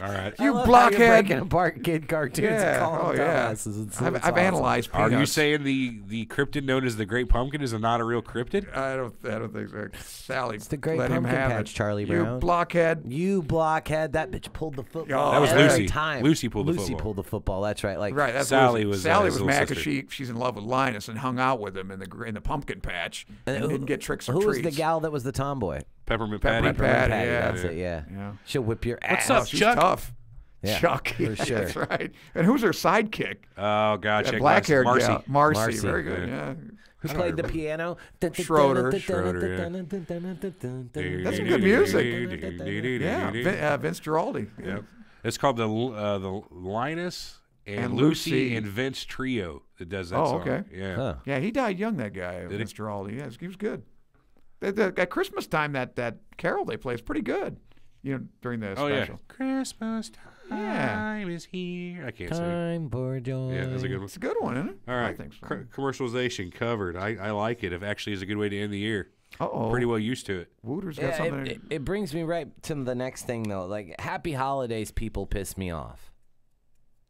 All right. You You're blockhead. breaking apart kid cartoons and calling them dumbasses. It's I've awesome. analyzed Are Peanuts. you saying the cryptid known as the Great Pumpkin is not a real cryptid? I don't think so. Sally, It's the Great let him Pumpkin have Patch, it. Charlie You Brown. blockhead. You blockhead. That bitch pulled the football. That was every Lucy. time. Lucy pulled the Lucy football. pulled the football. That's right. Like Right, that's Sally Lucy. was, Sally his was little mad because sister. she's in love with Linus and hung out with him in the pumpkin patch and didn't get tricks or who treats. was the gal that was the tomboy? Peppermint Patty. Peppermint Patty, yeah. That's it. Yeah. Yeah. She'll whip your ass. What's up, She's Chuck? tough. Yeah, Chuck, for sure. That's right. And who's her sidekick? Oh, God. That Check black-haired Marcy. gal. Marcy. Marcy. Very good, yeah. Who played the piano? Schroeder. That's some good music. Yeah, Vince Giraldi. Yep. It's called the Linus and Lucy and Vince trio that does that song. okay. Yeah. Huh. Yeah, he died young, that guy, Did Vince Giraldi. Yeah, he was good. At Christmas time, that carol they play is pretty good, you know, during the Oh, special. yeah. Christmas time is here. I can't sing. Time for joy. Yeah, that's a good one. It's a good one, isn't it? All right. I think so. Commercialization covered. I like it. It actually is a good way to end the year. Uh-oh. Pretty well used to it. Wooter's got Yeah, something. it brings me right to the next thing though. Like Happy Holidays, people piss me off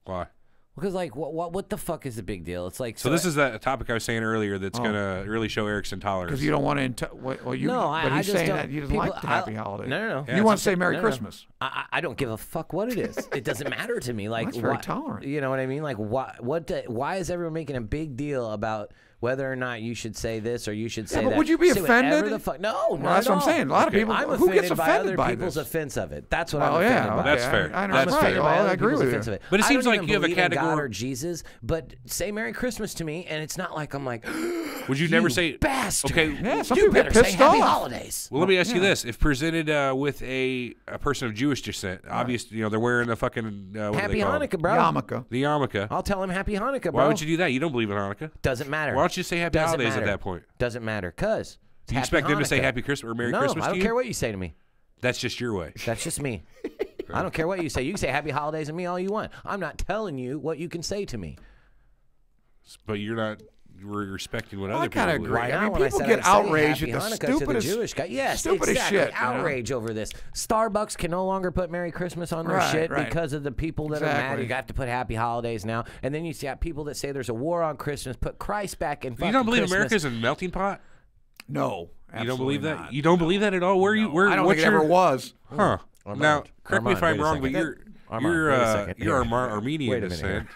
Why? because like what the fuck is the big deal? It's like So this is that topic I was saying earlier that's going to really show Eric's intolerance. Because you don't want to. Well, you. No, but I he's just saying don't- that he doesn't people- like the Happy Holidays. No. Yeah, You want to say Merry No. Christmas? I don't give a fuck what it is. It doesn't matter to me. Like That's very why- tolerant. You know what I mean? Like why is everyone making a big deal about whether or not you should say this or you should say but that? would you be Say whatever offended? the fuck. No, Well, that's what I'm saying. A lot of people. I'm Who gets offended by offended other by people's this? offense of it. That's what Well, I'm offended yeah, by. okay. That's fair. I I'm understand. offended by I other agree people's with offense you. of it. But it I seems don't like even you have a believe in God category- or Jesus, but say Merry Christmas to me, and it's not like I'm like, Would you never say bastard? Okay. Yeah, some you people get better say pissed Happy off. Holidays. Well, let me ask you this: if presented with a person of Jewish descent, obviously, you know, they're wearing the fucking what Happy do they call it? Hanukkah, bro. Yarmulke. The yarmulke. I'll tell him Happy Hanukkah, bro. Why would you do that? You don't believe in Hanukkah. Doesn't matter. Why don't you say Happy Doesn't Holidays matter. at that point? Doesn't matter, cause Do you expect them to say Happy Christmas or Merry Christmas I don't to you? care what you say to me. That's just your way. That's just me. I don't care what you say. You can say Happy Holidays to me all you want. I'm not telling you what you can say to me. But you're not respecting what I other kind of people agree. believe. Why I not mean, when I people said get I'd say outraged Happy at the Hanukkah to the stupidest, Jewish guy. Yes, stupidest exactly. shit. you know? Outrage over this. Starbucks can no longer put Merry Christmas on their Right, shit right. because of the people that are mad. Exactly. You have to put Happy Holidays now. And then you see people that say there's a war on Christmas. Put Christ back in fucking You don't believe Christmas. America's a melting pot? No, You don't believe that? not. You don't believe that at all? Where you? Where? I don't what's think it your, ever was. Huh? Armand. Now, correct me if I'm Armand, wrong, wait but a second. Armand, wait a second. you're Here. Armenian Wait a minute descent.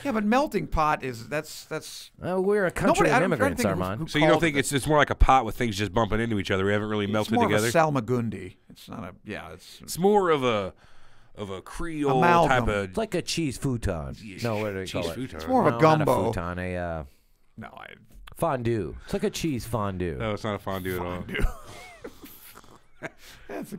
Yeah, but melting pot is that's. We're a country Nobody- I of don't immigrants, think who Armand. So you don't called think it- it's more like a pot with things just bumping into each other? We haven't really melted it's more together. of a salmagundi. It's not a. Yeah, It's more of a Creole Amalgam. type of It's like a cheese futon. No, what do they call cheese it? futon. It's more of a No, gumbo. Not a futon, no. I fondue. It's like a cheese fondue. No, it's not a fondue at all. That's a,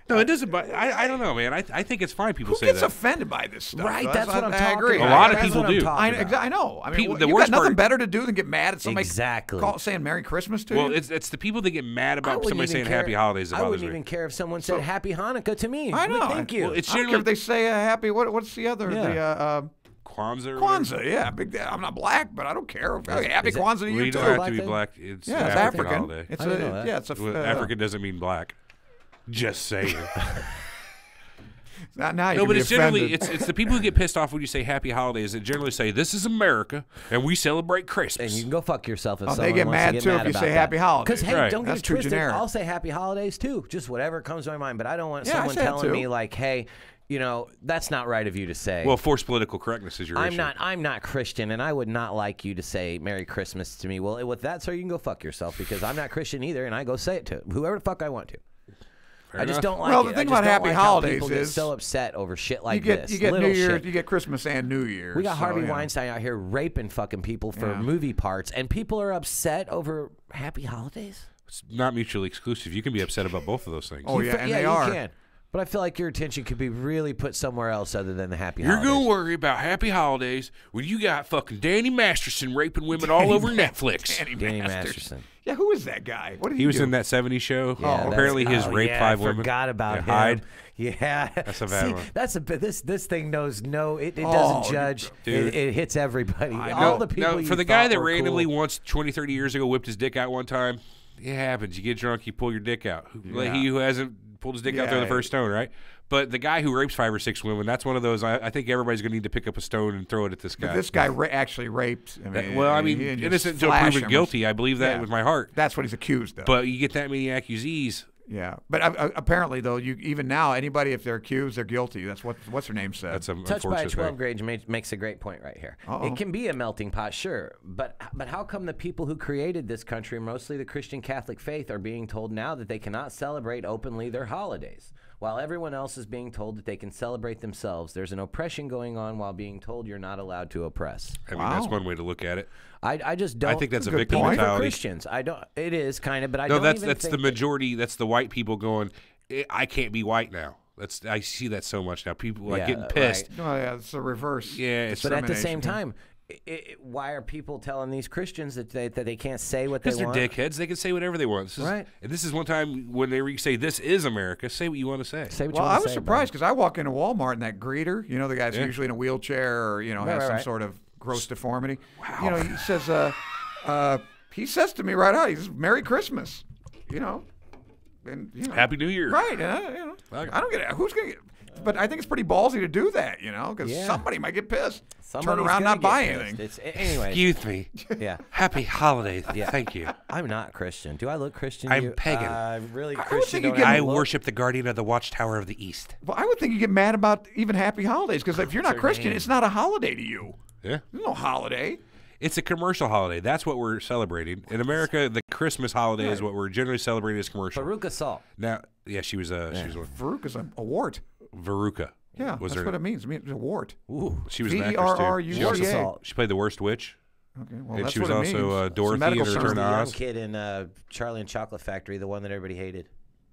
No, it doesn't. But I don't know, man. I think it's fine. People who say gets that. offended by this stuff? Right, that's what I'm I talking agree. about. A lot of That's people what I'm do. talking about. I know. I mean, People- the you worst got nothing part- better to do than get mad at somebody Exactly. saying Merry Christmas to Well, you? it's the people that get mad I about wouldn't somebody even saying care- Happy Holidays that I bothers wouldn't me. even care if someone said Happy Hanukkah to me. I know. Thank you. Well, it's I don't care generally if they say a happy. What's the other? Yeah. The Kwanzaa. or Kwanzaa. Yeah, big. I'm not black, but I don't care. Happy is it- Kwanzaa to whatever. you We too. don't have Black to be thing? black. It's Yeah, an it's African African. holiday. It's I didn't know that. yeah, it's a Well, African doesn't mean black. Just saying. Now you No, can but be it's generally offended. it's the people who get pissed off when you say Happy Holidays that generally say this is America and we celebrate Christmas. And you can go fuck yourself if Oh, someone they get wants mad to get too mad if you about say that. Happy Holidays. Because hey, Right. don't get That's it too twisted. generic. I'll say Happy Holidays too. Just whatever comes to my mind. But I don't want Yeah, I someone say it telling too. me like, hey, you know, that's not right of you to say. Well, forced political correctness is your issue. I'm not Christian, and I would not like you to say Merry Christmas to me. Well, with that, sir, you can go fuck yourself because I'm not Christian either, and I go say it to whoever the fuck I want to. I just don't like well, it. Well, the thing about Happy Holidays people is get so upset over shit like this. You get New Year's, you get Christmas and New Year's. We got Harvey Weinstein out here raping fucking people for movie parts, and people are upset over Happy Holidays? It's not mutually exclusive. You can be upset about both of those things. Oh, yeah, and they are. You can. But I feel like your attention could be really put somewhere else other than the Happy Holidays. You're going to worry about Happy Holidays when you got fucking Danny Masterson raping women all over Netflix. Danny Masterson. Yeah, who is that guy? What did he was do? in that 70s show. Yeah, apparently his raped 5 women. I forgot about him. Hyde. Yeah, that's a bad one. That's this thing knows no. It doesn't judge. It hits everybody. All the people. For the guy that randomly once 20, 30 years ago whipped his dick out one time, it happens. You get drunk, you pull your dick out. Like he who hasn't pulled his dick out there the first stone, right? But the guy who rapes 5 or 6 women, that's one of those. I think everybody's going to need to pick up a stone and throw it at this guy. But this guy actually raped. I mean, innocent until proven guilty. I believe that with my heart. That's what he's accused of. But you get that many accusees. Yeah, but apparently though, even now, anybody if they're accused, they're guilty. That's what's her name said. That's a Touched by a 12 gauge makes a great point right here. It can be a melting pot, sure, but how come the people who created this country, mostly the Christian Catholic faith, are being told now that they cannot celebrate openly their holidays, while everyone else is being told that they can celebrate themselves? There's an oppression going on while being told you're not allowed to oppress. I mean, that's one way to look at it. I just don't. I think that's a victim point. mentality. For Christians, I don't. It is kind of, but I no, don't. That's the majority. That's the white people going. I can't be white now. I see that so much now. People like getting pissed. Right. Oh yeah, it's the reverse. Yeah, but at the same time, why are people telling these Christians that they can't say what they want? Because they're dickheads. They can say whatever they want. Right. And this is one time when they say this is America. Say what you want to say. Say what well, you want I to was say, surprised because I walk into Walmart and that greeter, the guy's usually in a wheelchair or has some sort of gross deformity. Wow. He says. He says to me right out, he says, "Merry Christmas," and Happy New Year, right? I don't get it. Who's gonna get? But I think it's pretty ballsy to do that, because somebody might get pissed. Turn around, not buy anything. Anyway, excuse me. Yeah. Happy holidays. Yeah. Thank you. I'm not Christian. Do I look Christian? I'm pagan. Really Christian? I worship the guardian of the watchtower of the east. Well, I would think you get mad about even happy holidays because if you're not Christian, it's not a holiday to you. Yeah. There's no holiday. It's a commercial holiday. That's what we're celebrating. In America, the Christmas holiday is what we're generally celebrating as commercial. Veruca Salt. Now, she was one. Veruca's a wart. Veruca. Yeah, that's what it means. It means a wart. Ooh, she was an actress too. She played the worst witch. Okay, well, and that's she was what it also means. Dorothy in Return to Oz. The young kid in Charlie and Chocolate Factory, the one that everybody hated.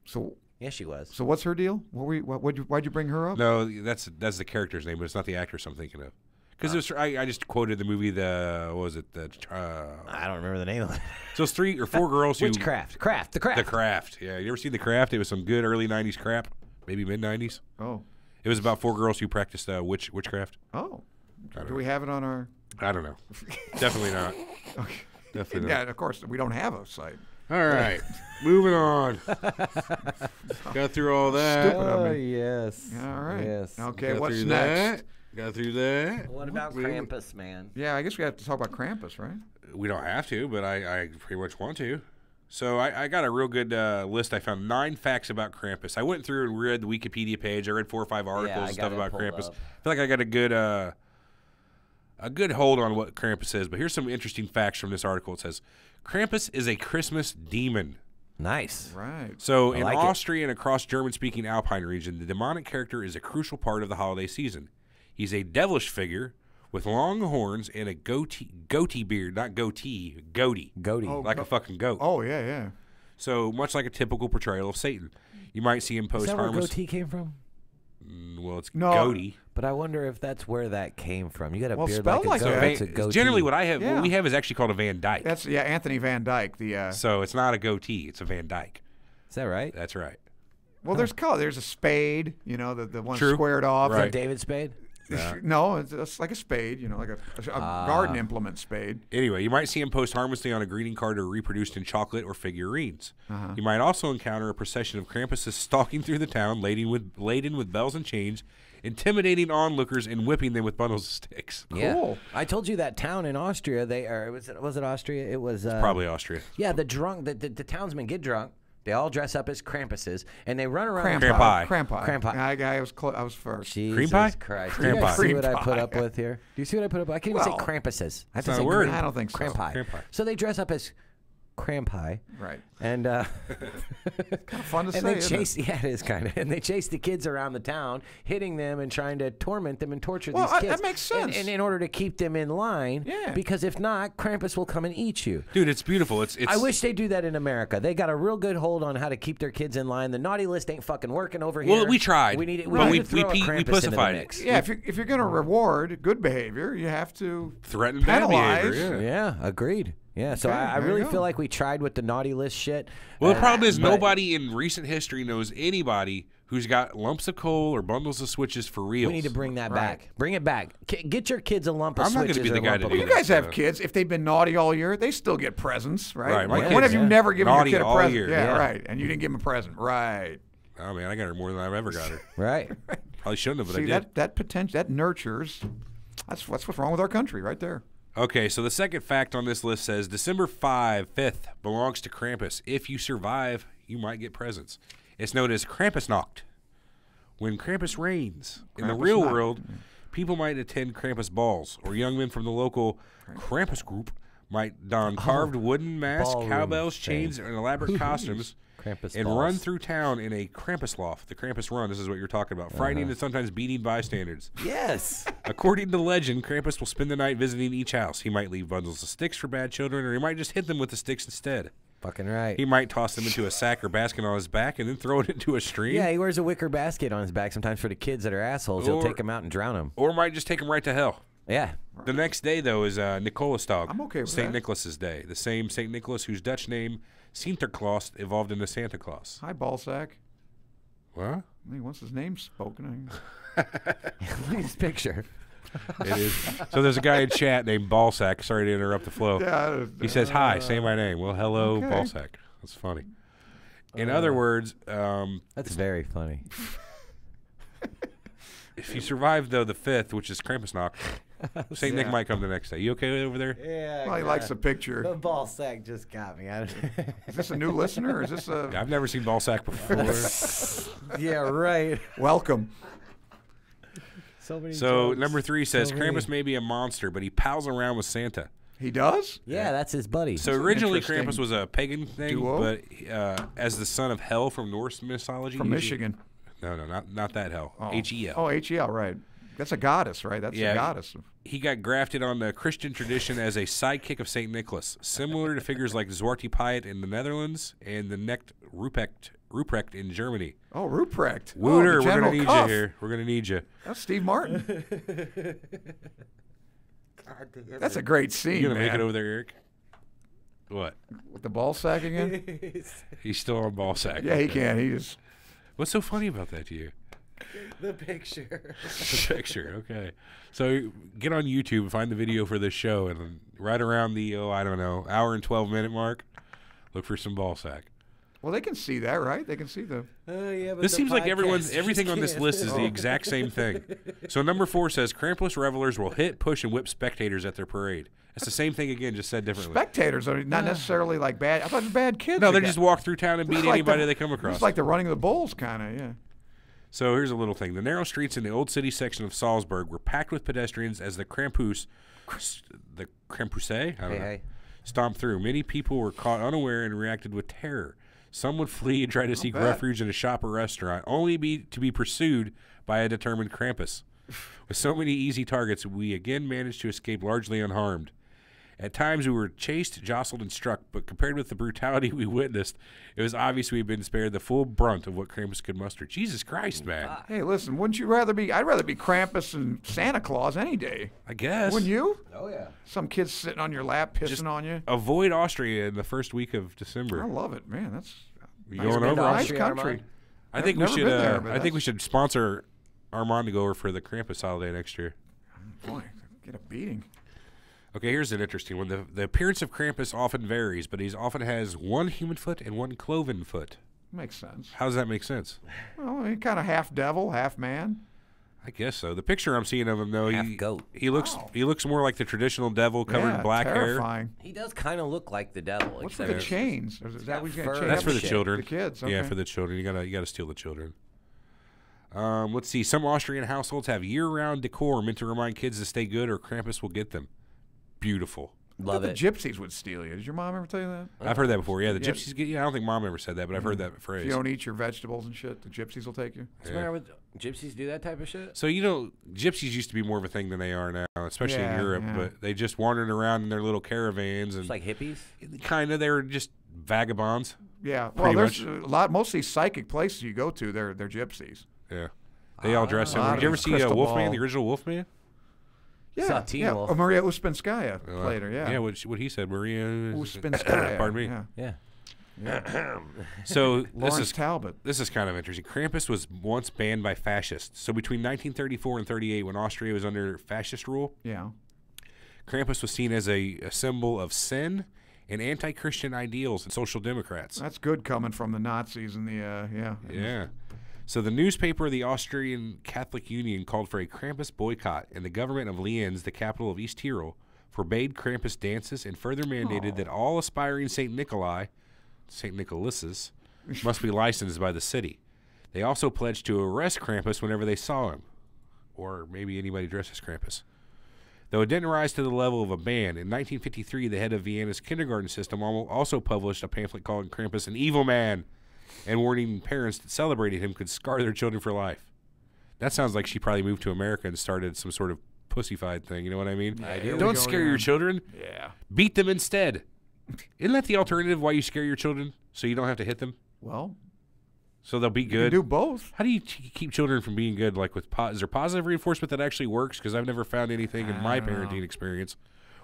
So yeah, she was. So what's her deal? Why'd you bring her up? No, that's the character's name, but it's not the actress I'm thinking of. Because I just quoted the movie. I don't remember the name of it. So it's 3 or 4 girls who Witchcraft. The Craft. The Craft. Yeah, you ever seen The Craft? It was some good early '90s crap, maybe mid '90s. Oh. It was about 4 girls who practiced witchcraft. Oh. Do we have it on our? I don't know. Definitely not. Okay. Definitely not. Yeah, of course we don't have a site. All right, moving on. Got through all that. Stupid of me. Yes. All right. Yes. Okay, what's next? Got through that. What about Krampus, man? Yeah, I guess we have to talk about Krampus, right? We don't have to, but I pretty much want to. So I got a real good list. I found 9 facts about Krampus. I went through and read the Wikipedia page. I read 4 or 5 articles and stuff about Krampus. I feel like I got a good hold on what Krampus is. But here's some interesting facts from this article. It says, Krampus is a Christmas demon. Nice. Right. So in Austria and across German-speaking Alpine region, the demonic character is a crucial part of the holiday season. He's a devilish figure with long horns and a goatee beard, not goatee, goatee. Oh, like a fucking goat. Oh, yeah. So much like a typical portrayal of Satan. You might see him post harmless. Is that where harmless. goatee came from? Well, it's goatee. But I wonder if that's where that came from. You got a beard like like a goat. It's a goatee. Generally, what we have is actually called a Van Dyke. That's Anthony Van Dyke. So it's not a goatee; it's a Van Dyke. Is that right? That's right. Well, there's color. There's a spade. The one squared off. Right. David Spade. No, it's like a spade, like a garden implement spade. Anyway, you might see him post harmlessly on a greeting card or reproduced in chocolate or figurines. You might also encounter a procession of Krampuses stalking through the town, laden with bells and chains, intimidating onlookers and whipping them with bundles of sticks. Yeah. Cool. I told you that town in Austria. Was it Austria? It was probably Austria. Yeah, the townsmen get drunk. They all dress up as Krampuses, and they run around. Krampi. I was first. Jesus Cream pie? Christ. Do you guys see what I put up with here? Do you see what I put up with? I can't even say Krampuses. I have to say I don't think so. Krampi. So they dress up as Krampi. Right. And kind of fun to say. They chase, yeah, it is kind of. And they chase the kids around the town, hitting them and trying to torment them and torture these kids. That makes sense. And in order to keep them in line, because if not, Krampus will come and eat you. Dude, it's beautiful. It's. I wish they do that in America. They got a real good hold on how to keep their kids in line. The naughty list ain't fucking working over here. Well, we tried. We need it. But we pussified it. Yeah, if you're going to reward good behavior, you have to threaten penalize. bad behavior. Yeah, agreed. Yeah, so I really feel like we tried with the naughty list shit. Well, the problem is nobody in recent history knows anybody who's got lumps of coal or bundles of switches for real. We need to bring that back. Bring it back. Get your kids a lump of switches. I'm not going to be the guy to do that. You guys have kids. If they've been naughty all year, they still get presents, right? Right. When have you never given your kid a present? Year. Yeah, right. And you didn't give them a present. Right. Oh, man, I got her more than I've ever got her. Right. Probably shouldn't have, but See, I did. that potential, that nurtures. That's what's wrong with our country right there. Okay, so the second fact on this list says December 5th belongs to Krampus. If you survive, you might get presents. It's known as Krampusnacht. When Krampus reigns in the real world, people might attend Krampus balls, or young men from the local Krampus group might don carved wooden masks, cowbells, chains, and elaborate costumes and run through town in a Krampus loft. The Krampus run, this is what you're talking about, frightening and sometimes beating bystanders. Yes. According to legend, Krampus will spend the night visiting each house. He might leave bundles of sticks for bad children, or he might just hit them with the sticks instead. Fucking right. He might toss them into a sack or basket on his back and then throw it into a stream. Yeah, he wears a wicker basket on his back sometimes for the kids that are assholes. He'll take them out and drown them. Or might just take them right to hell. Yeah. The next day, though, is Nicolasdag. I'm okay with St. that. Nicholas's Day. The same St. Nicholas whose Dutch name, Sinterklaas, evolved into Santa Claus. Hi, ballsack. What? He wants his name spoken. Look at this picture. It is. So there's a guy in chat named Ballsack. Sorry to interrupt the flow. Yeah, he says, hi, say my name. Well, hello, okay. Ballsack. That's funny. In other words... that's very funny. If you survive, though, the 5th, which is Krampusnacht, St. Nick might come the next day. You okay over there? Yeah. Well, he likes the picture. The Ballsack just got me. Is this a new listener, or is this a... I've never seen Ballsack before. Yeah, right. Welcome. So number 3 says Krampus may be a monster, but he pals around with Santa. He does? Yeah, that's his buddy. So originally Krampus was a pagan thing, duo? but as the son of Hel from Norse mythology. From Michigan. No, not that Hel. H-E-L. Oh, H-E-L, right. That's a goddess, right? That's a goddess. He got grafted on the Christian tradition as a sidekick of St. Nicholas, similar to figures like Zwarte Piet in the Netherlands and the Knecht Ruprecht in Germany. Oh, Ruprecht. Wooter, we're going to need you here. We're going to need you. That's Steve Martin. That's a great scene, You going to man. make it over there, Eric? What? With the ball sack again? He's still on ball sack. Yeah, he can. He just... What's so funny about that to you? The picture. The picture, okay. So get on YouTube and find the video for this show, and right around the, I don't know, hour and 12-minute mark, look for some ball sack. Well, they can see that, right? They can see the... Yeah, but This the seems like podcast everything just on this can't. list is the exact same thing. So number 4 says Krampus revelers will hit, push, and whip spectators at their parade. It's the same thing again, just said differently. Spectators are not necessarily like bad... I thought it was bad kids. No, they just walk through town and beat anybody they come across. It's like the running of the bulls, kind of, yeah. So here's a little thing. The narrow streets in the old city section of Salzburg were packed with pedestrians as the Krampus, I don't know, stomped through. Many people were caught unaware and reacted with terror. Some would flee and try to seek refuge in a shop or restaurant, only to be pursued by a determined Krampus. With so many easy targets, we again managed to escape largely unharmed. At times we were chased, jostled, and struck, but compared with the brutality we witnessed, it was obvious we had been spared the full brunt of what Krampus could muster. Jesus Christ, man. Hey, listen, wouldn't you rather be... I'd rather be Krampus and Santa Claus any day. I guess. Wouldn't you? Oh, yeah. Some kids sitting on your lap, pissing on you. Avoid Austria in the first week of December. I love it, man. That's... You going over? Nice country. I think we Never should. been there, I think we should sponsor Armand to go over for the Krampus holiday next year. Boy, get a beating. Okay, here's an interesting one. The appearance of Krampus often varies, but he often has one human foot and one cloven foot. Makes sense. How does that make sense? Well, he kind of half devil, half man. I guess so. The picture I'm seeing of him, though, goat. He looks more like the traditional devil covered in black terrifying. He does kind of look like the devil. What's with the chains? Is that what he's going to chain? That's for the children. The kids. Okay. Yeah, for the children. You gotta steal the children. Let's see. Some Austrian households have year-round decor meant to remind kids to stay good, or Krampus will get them. Beautiful. Love the it. gypsies would steal you. Did your mom ever tell you that? I've heard that before. Yeah, the gypsies get you. I don't think mom ever said that, but I've heard that phrase. If you don't eat your vegetables and shit, the gypsies will take you. What's the matter with gypsies do that type of shit? So, gypsies used to be more of a thing than they are now, especially in Europe, but they just wandered around in their little caravans. And it's like hippies? Kind of. They were just vagabonds. Yeah. Well, there's a lot, most of these psychic places you go to, they're gypsies. Yeah. They all dress in. Did you ever see Wolfman, the original Wolfman? Yeah, Wolf. Maria Uspensky played her, Yeah, what he said, Maria Uspensky. Pardon me. Yeah. So Lawrence Talbot. This is kind of interesting. Krampus was once banned by fascists. So between 1934 and 38, when Austria was under fascist rule, Krampus was seen as a symbol of sin and anti-Christian ideals and social democrats. That's good coming from the Nazis and the Yeah. So the newspaper of the Austrian Catholic Union called for a Krampus boycott, and the government of Lienz, the capital of East Tyrol, forbade Krampus dances and further mandated that all aspiring St. Nicholases, must be licensed by the city. They also pledged to arrest Krampus whenever they saw him, or maybe anybody dressed as Krampus. Though it didn't rise to the level of a ban, in 1953 the head of Vienna's kindergarten system also published a pamphlet calling Krampus an evil man, and warning parents that celebrated him could scar their children for life. That sounds like she probably moved to America and started some sort of pussified thing, you know what I mean? Don't scare your children. Yeah. Beat them instead. Isn't that the alternative why you scare your children? So you don't have to hit them? Well, so they'll be good. You can do both. How do you keep children from being good? Like is there positive reinforcement that actually works? Because I've never found anything in my parenting experience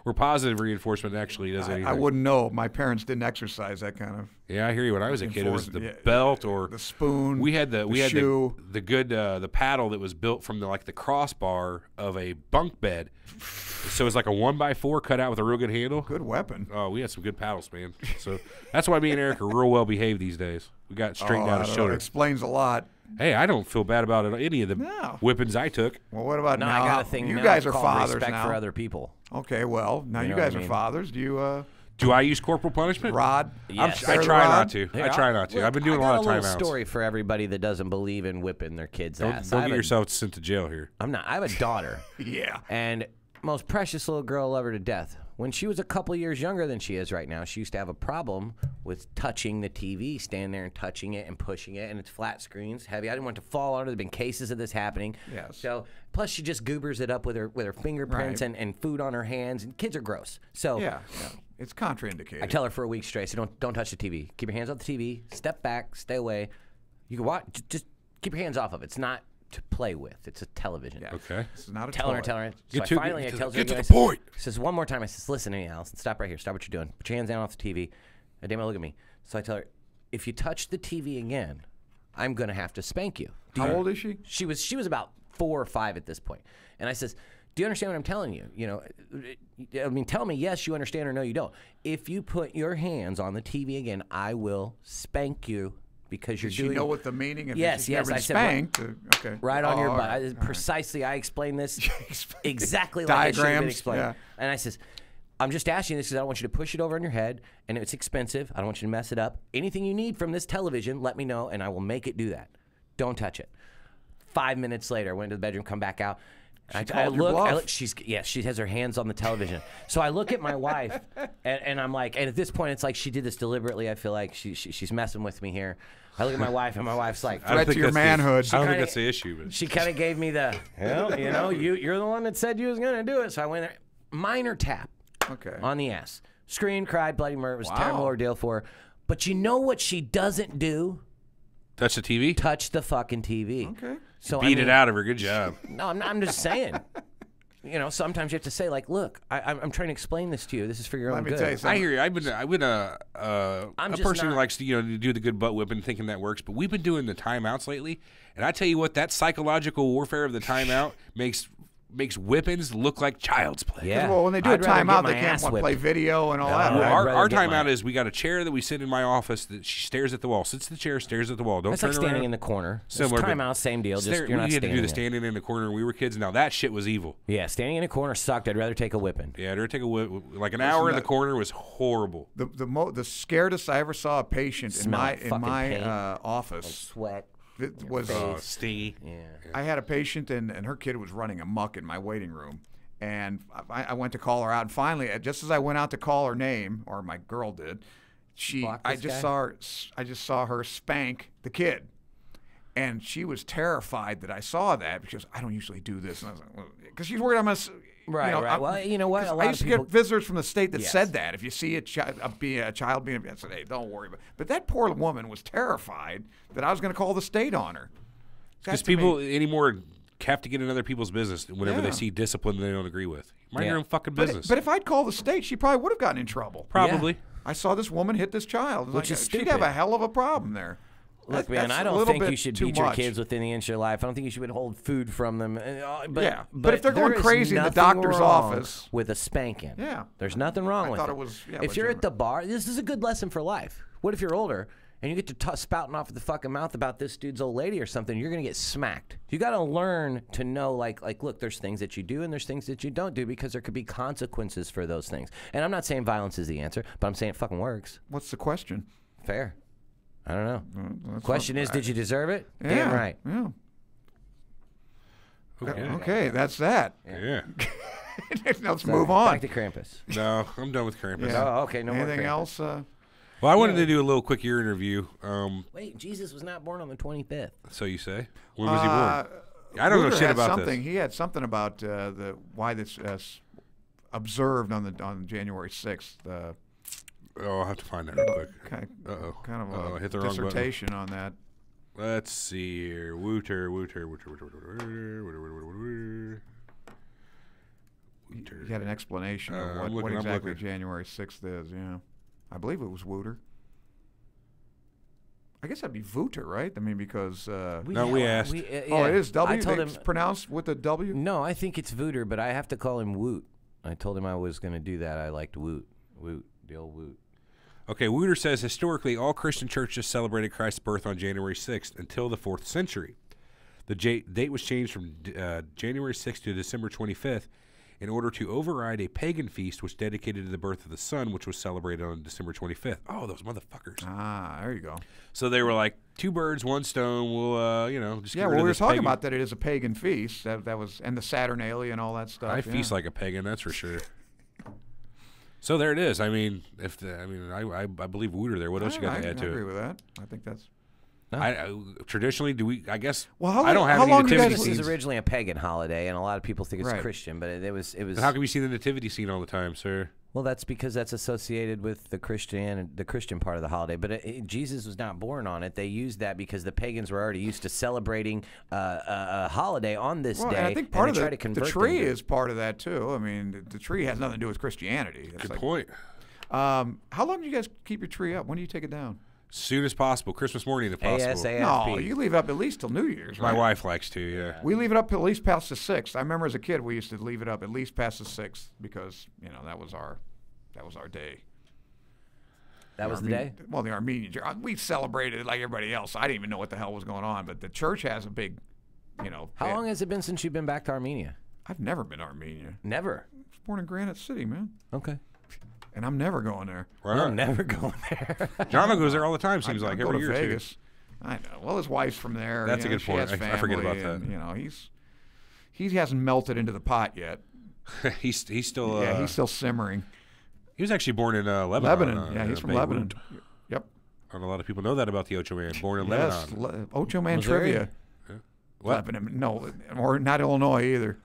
where positive reinforcement actually does anything. I wouldn't know. My parents didn't exercise that kind of. Yeah, I hear you. When I was a kid, it was the belt or the spoon. We had the shoe. the good the paddle that was built from the crossbar of a bunk bed. So it's like a 1x4 cut out with a real good handle. Good weapon. Oh, we had some good paddles, man. So that's why me and Eric are real well behaved these days. We got straightened out his shoulder. Explains a lot. Hey, I don't feel bad about any of the whippings I took. Well, what about now? I got a thing. You now guys are called fathers respect now. for other people. Okay, well, now you guys are fathers. Do you? Do I use corporal punishment? Rod? Yes. I try not to. I try not to. I've been doing a lot of timeouts. I got a little story for everybody that doesn't believe in whipping their kids' ass. Don't get yourself sent to jail here. I'm not. I have a daughter. Yeah. And most precious little girl, love her to death. When she was a couple years younger than she is right now, she used to have a problem with touching the TV, standing there and touching it and pushing it, and it's flat screens, heavy. I didn't want it to fall on her. There's been cases of this happening. Yes. So plus she just goobers it up with her fingerprints and food on her hands, and kids are gross. So yeah. It's contraindicated. I tell her for a week straight, so don't touch the TV. Keep your hands off the TV. Step back. Stay away. You can watch. Just keep your hands off of it. It's not to play with. It's a television. Yeah. Okay. This is not a Tell her. So finally I tell her. Get to the point. Says one more time. I says, listen to me, Allison. Stop right here. Stop what you're doing. Put your hands down off the TV. And Dama, look at me. So I tell her, if you touch the TV again, I'm gonna have to spank you. How old is she? She was about 4 or 5 at this point. And I says, do you understand what I'm telling you? You know, I mean, tell me yes, you understand, or no, you don't. If you put your hands on the TV again, I will spank you. Because you're doing. You know what the meaning of yes, I said spanked. Okay. Right on your butt. Precisely, I explained this exactly like Diagrams, it should have been explained. Yeah. And I says, I'm just asking this because I don't want you to push it over on your head, and it's expensive. I don't want you to mess it up. Anything you need from this television, let me know, and I will make it do that. Don't touch it. 5 minutes later, I went to the bedroom, come back out. I look, she has her hands on the television. So I look at my wife, and I'm like, and at this point, it's like she did this deliberately. I feel like she's messing with me here. I look at my wife, and my wife's like, threat to your manhood. I don't think that's the issue. But. She kind of gave me the, you're the one that said you was going to do it. So I went there. Minor tap on the ass. Screamed, cried, bloody murder. It was a terrible ordeal for her. But you know what she doesn't do? Touch the TV? Touch the fucking TV. Okay. So Beat it out of her. Good job. No, I'm just saying. You know, sometimes you have to say, like, look, I'm trying to explain this to you. This is for your own good. Tell you something. I hear you. I've been a person who likes to do the good butt whipping, thinking that works. But we've been doing the timeouts lately, and I tell you what, that psychological warfare of the timeout makes whippings look like child's play. Yeah. Well, when they do a timeout, they can't want to play video and all that. Well, Right? our timeout is we got a chair that we sit in my office that she stares at the wall. Sits in the chair, stares at the wall. Don't That's turn like standing around. in the corner. Similar, timeout, same deal. Just you're not we had to do the standing standing in the corner when we were kids. Now that shit was evil. Yeah, standing in a corner sucked. I'd rather take a whipping. Yeah, I'd rather take a whip. Like an hour in the corner was horrible. The scaredest I ever saw a patient in my office. Sweat. It was stingy. Yeah. I had a patient and her kid was running amok in my waiting room, And I went to call her out, and finally, just as I went out to call her name, or my girl did, I just saw her spank the kid, and she was terrified that I saw that because I don't usually do this, and I was like, because she's worried I'm gonna. Right. Well, you know what? I used to get visitors from the state that said that if you see a child being abused, I said, hey, don't worry about it. But that poor woman was terrified that I was going to call the state on her. Because people anymore have to get in other people's business whenever they see discipline they don't agree with. Mind your own fucking business. But if I'd called the state, she probably would have gotten in trouble. Probably. Yeah. I saw this woman hit this child. Which is stupid. She'd have a hell of a problem there. Look, man, I don't think you should beat your kids within the inch of your life. I don't think you should withhold food from them. But if they're going crazy in the doctor's office with a spanking, there's nothing wrong with it. If you're at the bar, this is a good lesson for life. What if you're older and you get to spouting off at the fucking mouth about this dude's old lady or something? You're going to get smacked. You got to learn to know, like, look, there's things that you do and there's things that you don't do because there could be consequences for those things. And I'm not saying violence is the answer, but I'm saying it fucking works. What's the question? Fair. I don't know. Question is, did you deserve it? Yeah, Damn right. Yeah. Okay, that's that. Yeah. Let's move on. Back to Krampus. No, I'm done with Krampus. Yeah. Oh, okay. No more Anything Krampus. else? Well, I wanted to do a little quick ear interview. Wait, Jesus was not born on the 25th. So you say? When was he born? I don't know shit about this. He had something about why this observed on January 6th. I'll have to find that real quick. Okay. Kind of a hit the wrong dissertation on that. Let's see here. Wooter. You had an explanation of what exactly January 6th is, yeah. I believe it was Wooter. I guess that'd be Wooter, right? I mean, because... we asked. it is W? I told him, it's pronounced with a W? No, I think it's Wooter, but I have to call him Woot. I told him I was going to do that. I liked Woot. The old Woot. Okay, Wooter says, historically, all Christian churches celebrated Christ's birth on January 6th until the 4th century. The date was changed from January 6th to December 25th in order to override a pagan feast which dedicated to the birth of the sun, which was celebrated on December 25th. Oh, those motherfuckers. Ah, there you go. So they were like, 2 birds, 1 stone, we'll, just get rid of we were this talking pagan. about that it is a pagan feast. That was, and the Saturnalia and all that stuff. I feast like a pagan, that's for sure. So there it is. I mean, I believe Wooter there. What else you got to add to it? I agree with that. I think that's... Traditionally, do we? I guess. Well, I don't have any nativity scenes. This is originally a pagan holiday, and a lot of people think it's Christian, but it was. But how can we see the nativity scene all the time, sir? Well, that's because that's associated with the Christian part of the holiday. But Jesus was not born on it. They used that because the pagans were already used to celebrating a holiday on this day. I think part of the tree is part of that too. I mean, the tree has nothing to do with Christianity. Good point. How long do you guys keep your tree up? When do you take it down? Soon as possible, Christmas morning if possible. ASAP. No, you leave it up at least till New Year's. My right? wife likes to, yeah. We leave it up at least past the 6th. I remember as a kid we used to leave it up at least past the 6th because that was our day. That was the day? Well, the Armenian. We celebrated it like everybody else. I didn't even know what the hell was going on, but the church has a big, How long has it been since you've been back to Armenia? I've never been to Armenia. Never? I was born in Granite City, man. Okay. And I'm never going there. Right. I'm never going there. John goes there all the time, seems like, every year Vegas. too. I know. Well, his wife's from there. That's a good point. I forget about that. And, he hasn't melted into the pot yet. he's still... he's still simmering. He was actually born in Lebanon. Lebanon. He's from Lebanon. Yep. Not a lot of people know that about the Ocho Man. Born in Lebanon. Ocho Man trivia. Yeah. What? Lebanon. No, or not Illinois either.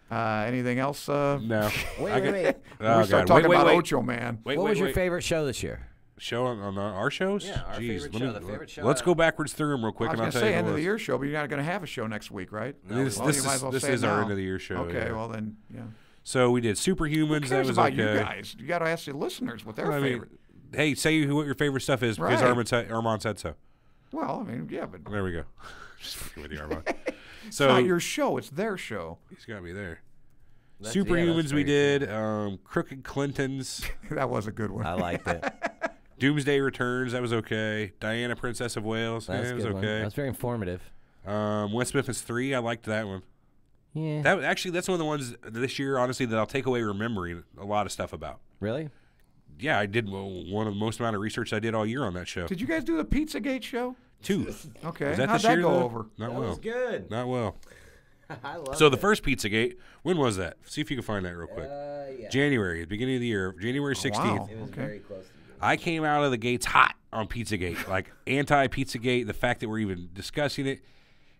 Anything else? No. Wait. We start talking about Ocho Man. What was your favorite show this year? Show on our shows? Yeah, our favorite show. Let's go backwards through them real quick. I was going to say end of the year show, but you're not going to have a show next week, right? No, this is our end of the year show. Okay, well then, yeah. So we did Superhumans. Who cares that was about okay. you guys? You got to ask the listeners what their favorite. Hey, say what your favorite stuff is because Armand said so. Well, I mean, yeah, but there we go. Just fucking with you, Armand. It's not your show; it's their show. He's got me there. Superhumans we did. Crooked Clintons. That was a good one. I liked it. Doomsday Returns. That was okay. Diana, Princess of Wales. That was okay. That was very informative. West Memphis 3. I liked that one. Yeah. That's one of the ones this year, honestly, that I'll take away remembering a lot of stuff about. Really? Yeah, I did one of the most amount of research I did all year on that show. Did you guys do the Pizzagate show? 2. Okay. Was that How'd this that year, go though? over? Not that well. was good. Not well. I love So the first Pizzagate, when was that? See if you can find that real quick. Yeah. January, the beginning of the year, January 16th. Wow. It was very close to you. I came out of the gates hot on Pizzagate, like anti-Pizzagate, the fact that we're even discussing it,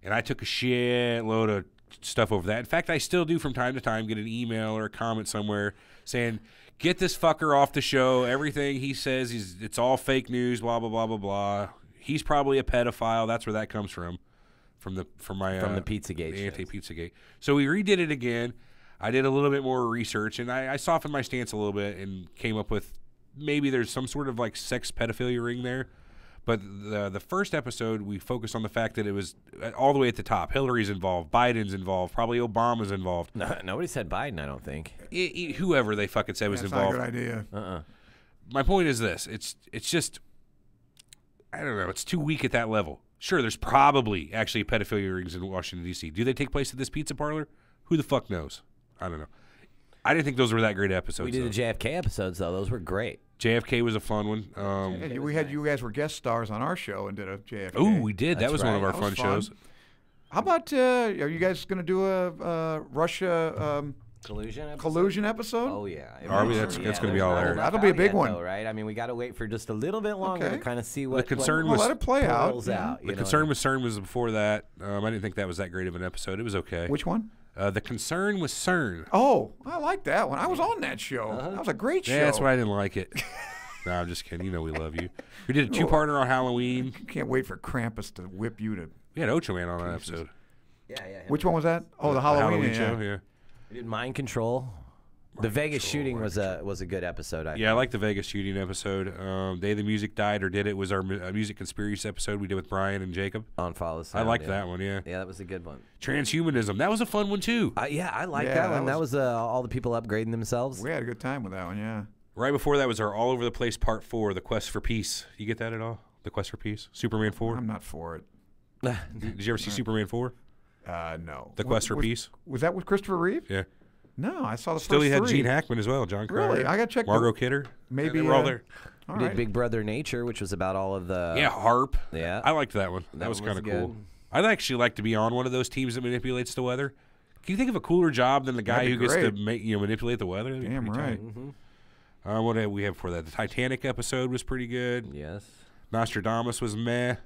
and I took a shitload of stuff over that. In fact, I still do from time to time get an email or a comment somewhere saying, get this fucker off the show. Everything he says, it's all fake news, blah, blah, blah, blah, blah. He's probably a pedophile. That's where that comes from the Pizzagate the anti-Pizzagate. So we redid it again. I did a little bit more research, and I softened my stance a little bit and came up with maybe there's some sort of like sex pedophilia ring there. But the first episode, we focused on the fact that it was all the way at the top. Hillary's involved. Biden's involved. Probably Obama's involved. No, nobody said Biden, I don't think. Whoever they fucking said was involved. That's not a good idea. My point is this. It's just, I don't know. It's too weak at that level. Sure, there's probably actually pedophilia rings in Washington, D.C. Do they take place at this pizza parlor? Who the fuck knows? I don't know. I didn't think those were that great episodes. We did the JFK episodes, though. Those were great. JFK was a fun one. We had you guys were guest stars on our show and did a JFK. Oh, we did. That was one of our That fun was shows. How about are you guys going to do a Russia collusion episode? Oh, yeah. That's going to be all there. That'll be a big one. Though, right? I mean, we got to wait for just a little bit longer to kind of see what the concern was. Let it play out. The concern with CERN was before that. I didn't think that was that great of an episode. It was okay. Which one? The concern with CERN. Oh, I like that one. I was on that show. That was a great show. Yeah, that's why I didn't like it. No, I'm just kidding. You know we love you. We did a two-parter on Halloween. Can't wait for Krampus to whip you to. We had Ocho Man on that episode. Yeah. Which one was that? Oh, the Halloween show. Yeah. We did Mind Control. The Vegas shooting was a good episode. I like the Vegas shooting episode. Day the Music Died or Did It was our music conspiracy episode we did with Brian and Jacob. On Follow Sound. I liked that one, yeah. Yeah, that was a good one. Transhumanism, that was a fun one too. Yeah, I like that one. That was all the people upgrading themselves. We had a good time with that one, yeah. Right before that was our All Over the Place Part 4, The Quest for Peace. You get that at all? The Quest for Peace? Superman 4? I'm not for it. Did you ever see Superman 4? No. The Quest for Peace? Was that with Christopher Reeve? Yeah. No, I saw the Still, first he had three. Gene Hackman as well, John Cryer. Really? I got to check. Margot Kidder. Maybe we're all there. We did Big Brother Nature, which was about all of the... Yeah, HARP. Yeah. I liked that one. That was kind of cool. I'd actually like to be on one of those teams that manipulates the weather. Can you think of a cooler job than the guy who gets to manipulate the weather? Damn right. What did we have before that? The Titanic episode was pretty good. Yes. Nostradamus was meh.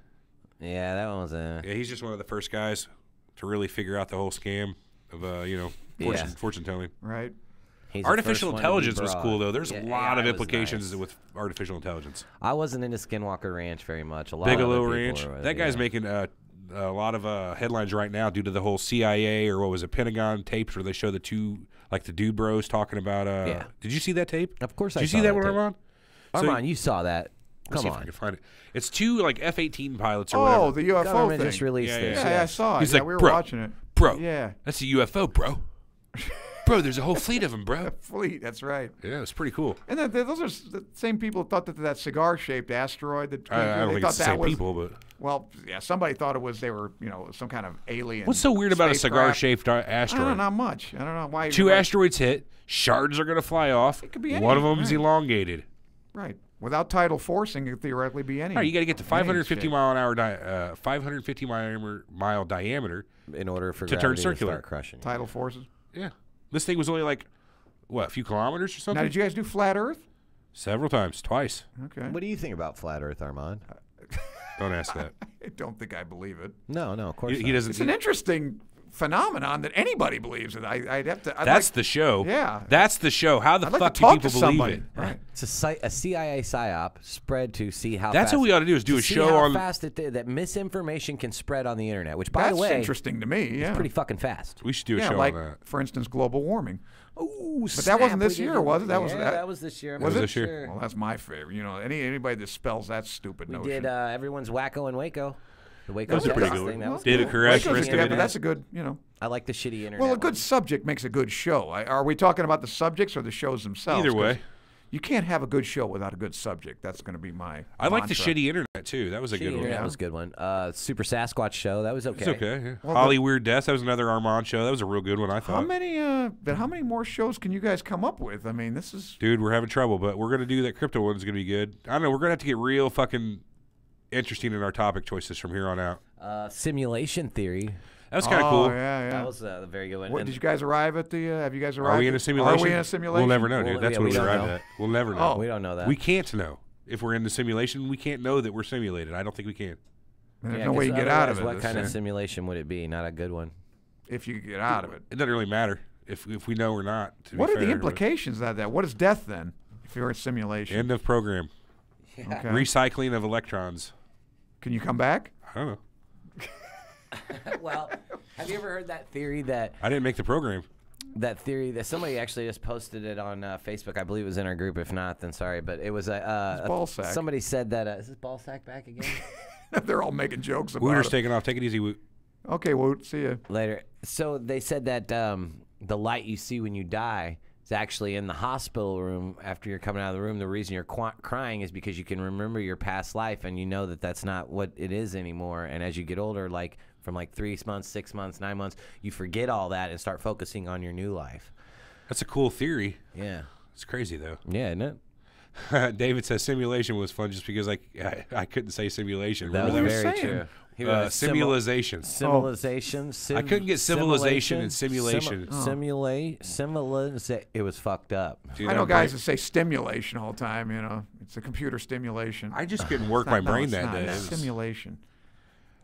Yeah, that one was Yeah, he's just one of the first guys to really figure out the whole scam of fortune telling. Right. Artificial intelligence was cool though. There's a lot of implications with artificial intelligence. I wasn't into Skinwalker Ranch very much. Bigelow Ranch. That guy's making a lot of headlines right now due to the whole CIA or what was it, Pentagon tapes where they show the two, like the dude bros talking about. Did you see that tape? Of course I saw that. Did you see that one, Armand? Armand, you saw that. Come on. If I can find it. It's two like F-18 pilots or whatever. Oh, the UFO Government thing. just released this. Yeah, I saw it. He's like, we were bro, watching it. Bro, yeah, that's a UFO, bro. Bro, there's a whole fleet of them, bro. Fleet, that's right. Yeah, it's pretty cool. And those are the same people who thought that cigar-shaped asteroid. That I don't think it's the same people, but well, yeah, somebody thought they were some kind of alien. What's so weird about a cigar-shaped asteroid? I don't know, not much. I don't know why. Two asteroids hit, shards are going to fly off. It could be one of them is elongated. Right. Without tidal forcing, it could theoretically be any. All right, you got to get to 550 mile an hour, 550 mile diameter in order for to turn circular. To start crushing. Tidal forces. Yeah, this thing was only like a few kilometers or something. Now, did you guys do flat Earth? Several times, twice. Okay. What do you think about flat Earth, Armand? Don't ask that. I don't think I believe it. No, of course he doesn't. It's an interesting phenomenon that anybody believes it. I'd have to. That's the show. Yeah. That's the show. How the fuck do people believe it? Right. It's a CIA psyop spread to see how. That's what we ought to do is do a show on how fast that misinformation can spread on the internet. Which, by the way, that's interesting to me. Yeah. It's pretty fucking fast. We should do a show like, on that. For instance, global warming. Ooh, but that wasn't this year, was it? That was this year. Was it this year? Well, that's my favorite. Anybody that spells that stupid notion. We did everyone's Wacko and Waco. The Waco that was a pretty good one. David Koresh. That's a good, I like the shitty internet. Well, a good subject makes a good show. Are we talking about the subjects or the shows themselves? Either way. You can't have a good show without a good subject. That's going to be my I like the shitty internet, too. That was a good one. That was a good one. Super Sasquatch show. That was okay. It's okay, yeah. Well, Holly Weird Death. That was another Armand show. That was a real good one, I thought. How many more shows can you guys come up with? I mean, this is... Dude, we're having trouble, but we're going to do that crypto one. It's going to be good. I don't know. We're going to have to get real fucking interesting in our topic choices from here on out. Simulation theory. That was kind of cool. Yeah, yeah. That was a very good one. What, did you guys arrive at the? Have you guys arrived? Are we in a simulation? Are we in a simulation? We'll never know, dude. That's yeah, what we we don't arrived know. at. We'll never know. We don't know that. We can't know if we're in the simulation. We can't know that we're simulated. I don't think we can. There's no way you can get out of it. What kind of simulation would it be? Not a good one. If you get out of it. It doesn't really matter if we know or not. What are the implications of that? What is death then? If you're in a simulation. End of program. Yeah. Okay. Recycling of electrons. Can you come back? I don't know. Well, have you ever heard that theory that I didn't make the program. that somebody actually just posted it on Facebook? I believe it was in our group. If not, then sorry. But it was ball sack. somebody said that. Is this ball sack back again? They're all making jokes about Wooter's it. taking off. Take it easy, Woot. Okay, Woot. See you Later. So they said that the light you see when you die is actually in the hospital room after you're coming out of the room. The reason you're crying is because you can remember your past life and you know that that's not what it is anymore. And as you get older, like from like 3 months, 6 months, 9 months, you forget all that and start focusing on your new life. That's a cool theory. Yeah. It's crazy, though. Yeah, isn't it? David says simulation was fun just because I couldn't say simulation. That was Remember very saying? true. Simulation. Civilization. I couldn't get civilization and simulation. It was fucked up. Dude, I know I'm guys brain- that say stimulation all the time. You know, it's a computer stimulation. I just couldn't work my brain it's that not. day. It's simulation.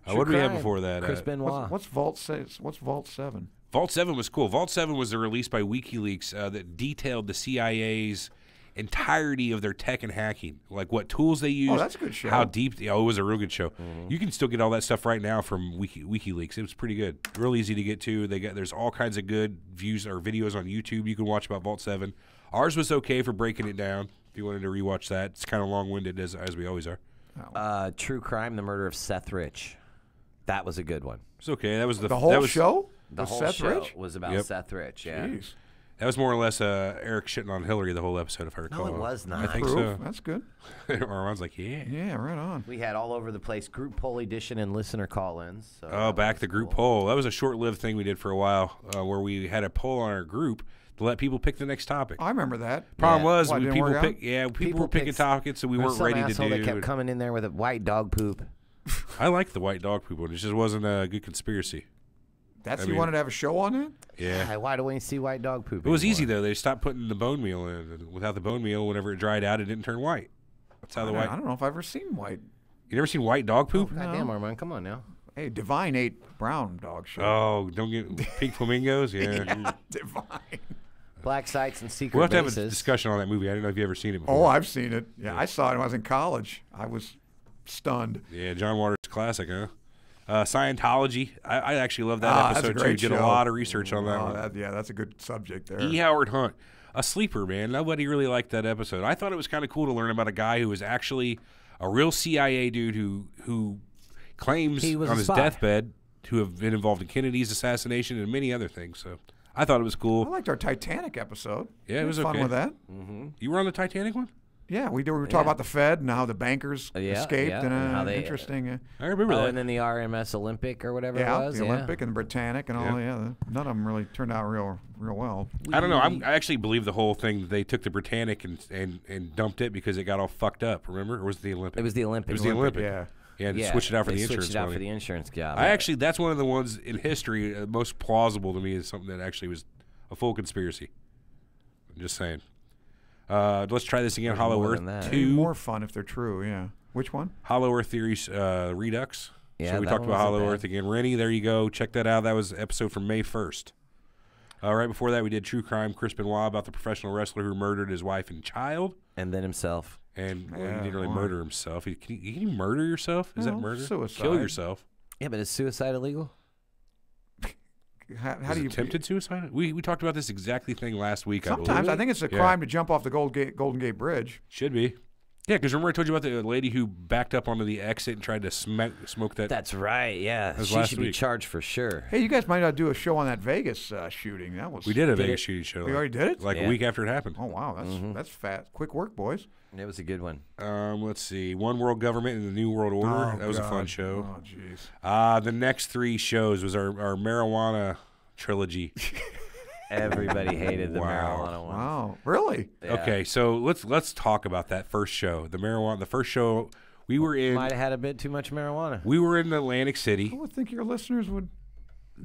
What did we have Crime. before that? Chris Benoit. What's Vault 6? What's Vault 7? Vault 7 was cool. Vault 7 was a release by WikiLeaks that detailed the CIA's entirety of their tech and hacking, like what tools they used. Oh, that's a good show. How deep? It was a real good show. You can still get all that stuff right now from WikiLeaks. It was pretty good, real easy to get to. There's all kinds of good views or videos on YouTube you can watch about Vault 7. Ours was okay for breaking it down. If you wanted to rewatch that, it's kind of long-winded as we always are. True Crime: The Murder of Seth Rich. That was a good one. It's okay. That was The whole show? The Was whole Seth show Rich? was about Yep. Seth Rich. Yeah. Jeez. That was more or less Eric shitting on Hillary the whole episode, if I recall. No, it was not. I think Proof. so. That's good. Armand's like, yeah. Yeah, right on. We had all over the place group poll edition and listener call-ins. So Oh, back the group poll. That was a short-lived thing we did for a while, where we had a poll on our group to let people pick the next topic. I remember that. Problem was, What, when didn't people work out? people were picking picked- topics that we There was weren't some ready to asshole do. that kept coming in there with a white dog poop. I liked the white dog people. It just wasn't a good conspiracy. You wanted to have a show on it? Yeah. Why do we see white dog poop? It was anymore? easy, though. They stopped putting the bone meal in. Without the bone meal, whenever it dried out, it didn't turn white. That's how the white... I don't know if I've ever seen white. You never seen white dog poop? Goddamn, Armand, come on now. Hey, Divine ate brown dog shit. Oh, don't get pink flamingos? Yeah. Divine. Black sites and secret We'll have to have a bases. discussion on that movie. I don't know if you've ever seen it Oh, before. I've seen it. Yeah, I saw it when I was in college. I was stunned. Yeah, John Waters' classic, huh? Scientology. I actually love that That's a episode, too. great Did a show. lot of research on that Oh, one. yeah, that's a good subject there. E. Howard Hunt. A sleeper, man. Nobody really liked that episode. I thought it was kind of cool to learn about a guy who was actually a real CIA dude who claims He was on a his spy. deathbed to have been involved in Kennedy's assassination and many other things. So I thought it was I cool. liked our Titanic episode. Yeah, it was fun okay. with that. You were on the Titanic one? Yeah, we were talking about the Fed and how the bankers escaped and how they- interesting. I remember Oh, that. and then the RMS Olympic or whatever it Yeah, was. the Olympic and the Britannic and all. Yeah. Yeah, none of them really turned out real well. I don't know. I actually believe the whole thing. They took the Britannic and dumped it because it got all fucked up. Remember, or was it the Olympic? It was the Olympic. It was the Olympic. Yeah. Yeah, they switched it out for they the switched insurance it out money. for the insurance job. That's one of the ones in history most plausible to me is something that actually was a full conspiracy. I'm just saying. Let's try this again. Hollow more Earth than that. 2. More fun if they're true. Yeah. Which one? Hollow Earth Theories Redux. Yeah, so we that talked one about wasn't Hollow bad. Earth again. Rennie, there you go. Check that out. That was an episode from May 1st. Right before that, we did True Crime, Chris Benoit, about the professional wrestler who murdered his wife and child. and then himself. And well, Yeah, he didn't really why? murder himself. Can you murder yourself? Is that No, murder? suicide. Kill yourself. Yeah, but is suicide illegal? How Is do you attempted suicide? We talked about this exactly thing last week. Sometimes I think it's a Yeah. crime to jump off the Golden Gate Bridge. Should be. Yeah, because remember I told you about the lady who backed up onto the exit and tried to smoke that. That's right. Yeah, was she last should be week. charged for sure. Hey, you guys might not do a show on that Vegas shooting. That was We did a Did Vegas it? shooting show. We already did it? Like Yeah. a week after it happened. Oh wow, that's fast. Quick work, boys. It was a good one. Let's see. One World Government and the New World Order. Oh, That was a fun God. show. Oh jeez. The next 3 shows was our marijuana trilogy. Everybody hated the Wow. marijuana one. Wow, really? Yeah. Okay, so let's talk about that first show. The marijuana. The first show we were in. Might have had a bit too much marijuana. We were in Atlantic City. I would think your listeners would.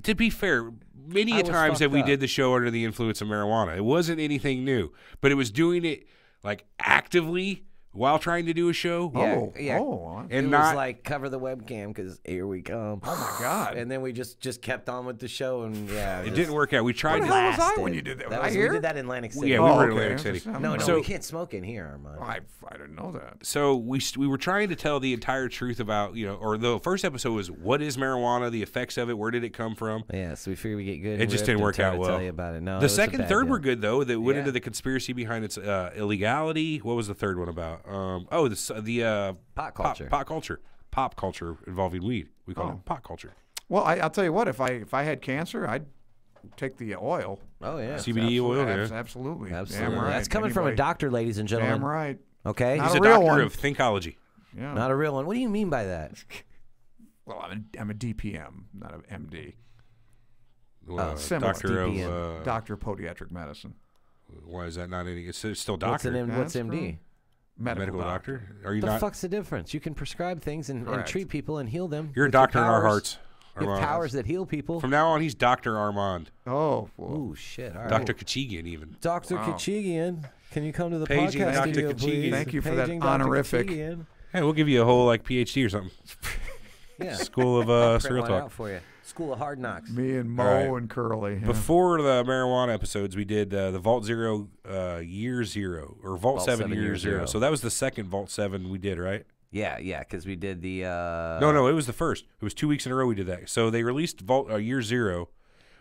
to be fair, many a times that we did the show under the influence of marijuana. It wasn't anything new, but it was doing it like actively while trying to do a show. And it was like cover the webcam because here we come. Oh my God! And then we just kept on with the show, and it didn't work out. We tried. What the hell was I when you did that? We did that in Atlantic City. Yeah, we were in Atlantic City. No, we can't smoke in here, Armand. I didn't know that. So we were trying to tell the entire truth about or the first episode was what is marijuana, the effects of it, where did it come from? Yeah, so we figured we get good. It just didn't work out well. Tell you about it. No, the second, third were good though. That went into the conspiracy behind its illegality. What was the third one about? The pop culture. Pop culture involving weed. We call it pop culture. Well, I'll tell you what. If I had cancer, I'd take the oil. Oh yeah, CBD oil. Absolutely. Damn right. That's coming from a doctor, ladies and gentlemen. Damn right. Okay, he's a doctor of thinkology. Yeah. Not a real one. What do you mean by that? Well, I'm a DPM, not an MD. Doctor of podiatric medicine. Why is that not any? It's still doctor. What's MD? Medical doctor. Are you the not? The fuck's the difference? You can prescribe things and treat people and heal them. You're a doctor in our hearts. You have powers that heal people. From now on, he's Dr. Armand. Oh. Ooh, shit. All right. Dr. Kachigian, even. Dr. Kachigian. Can you come to the Paging podcast Dr. studio, Kachigian. please? Thank you for that honorific. Hey, we'll give you a whole PhD or something. Yeah. School of Surreal Talk. Out for you. School of Hard Knocks. Me and Mo and Curly. Yeah. Before the marijuana episodes, we did the Vault Zero Year Zero, or Vault 7 Year Zero. So that was the second Vault 7 we did, right? Yeah, because we did the... No, it was the first. It was 2 weeks in a row we did that. So they released Vault Year Zero,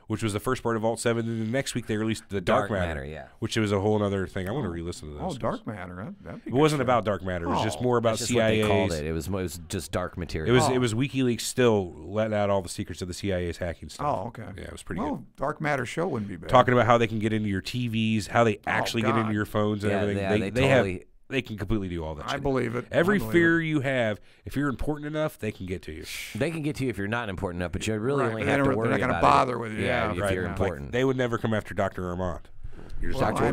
which was the first part of Vault 7, and then the next week they released the Dark Matter, which was a whole other thing. I want to re-listen to those. Oh, Dark Matter. It wasn't about Dark Matter. It was just more about CIA. What they called it. It was just dark material. It was WikiLeaks still letting out all the secrets of the CIA's hacking stuff. Oh, okay. Yeah, it was pretty good. Dark Matter show wouldn't be bad. Talking about how they can get into your TVs, how they actually get into your phones and everything. They can completely do all that shit. I believe it. Every fear you have, if you're important enough, they can get to you. They can get to you if you're not important enough, but you really only have to worry about it. They're not going to bother with you. Yeah, if you're important. Like, they would never come after Dr. Armand.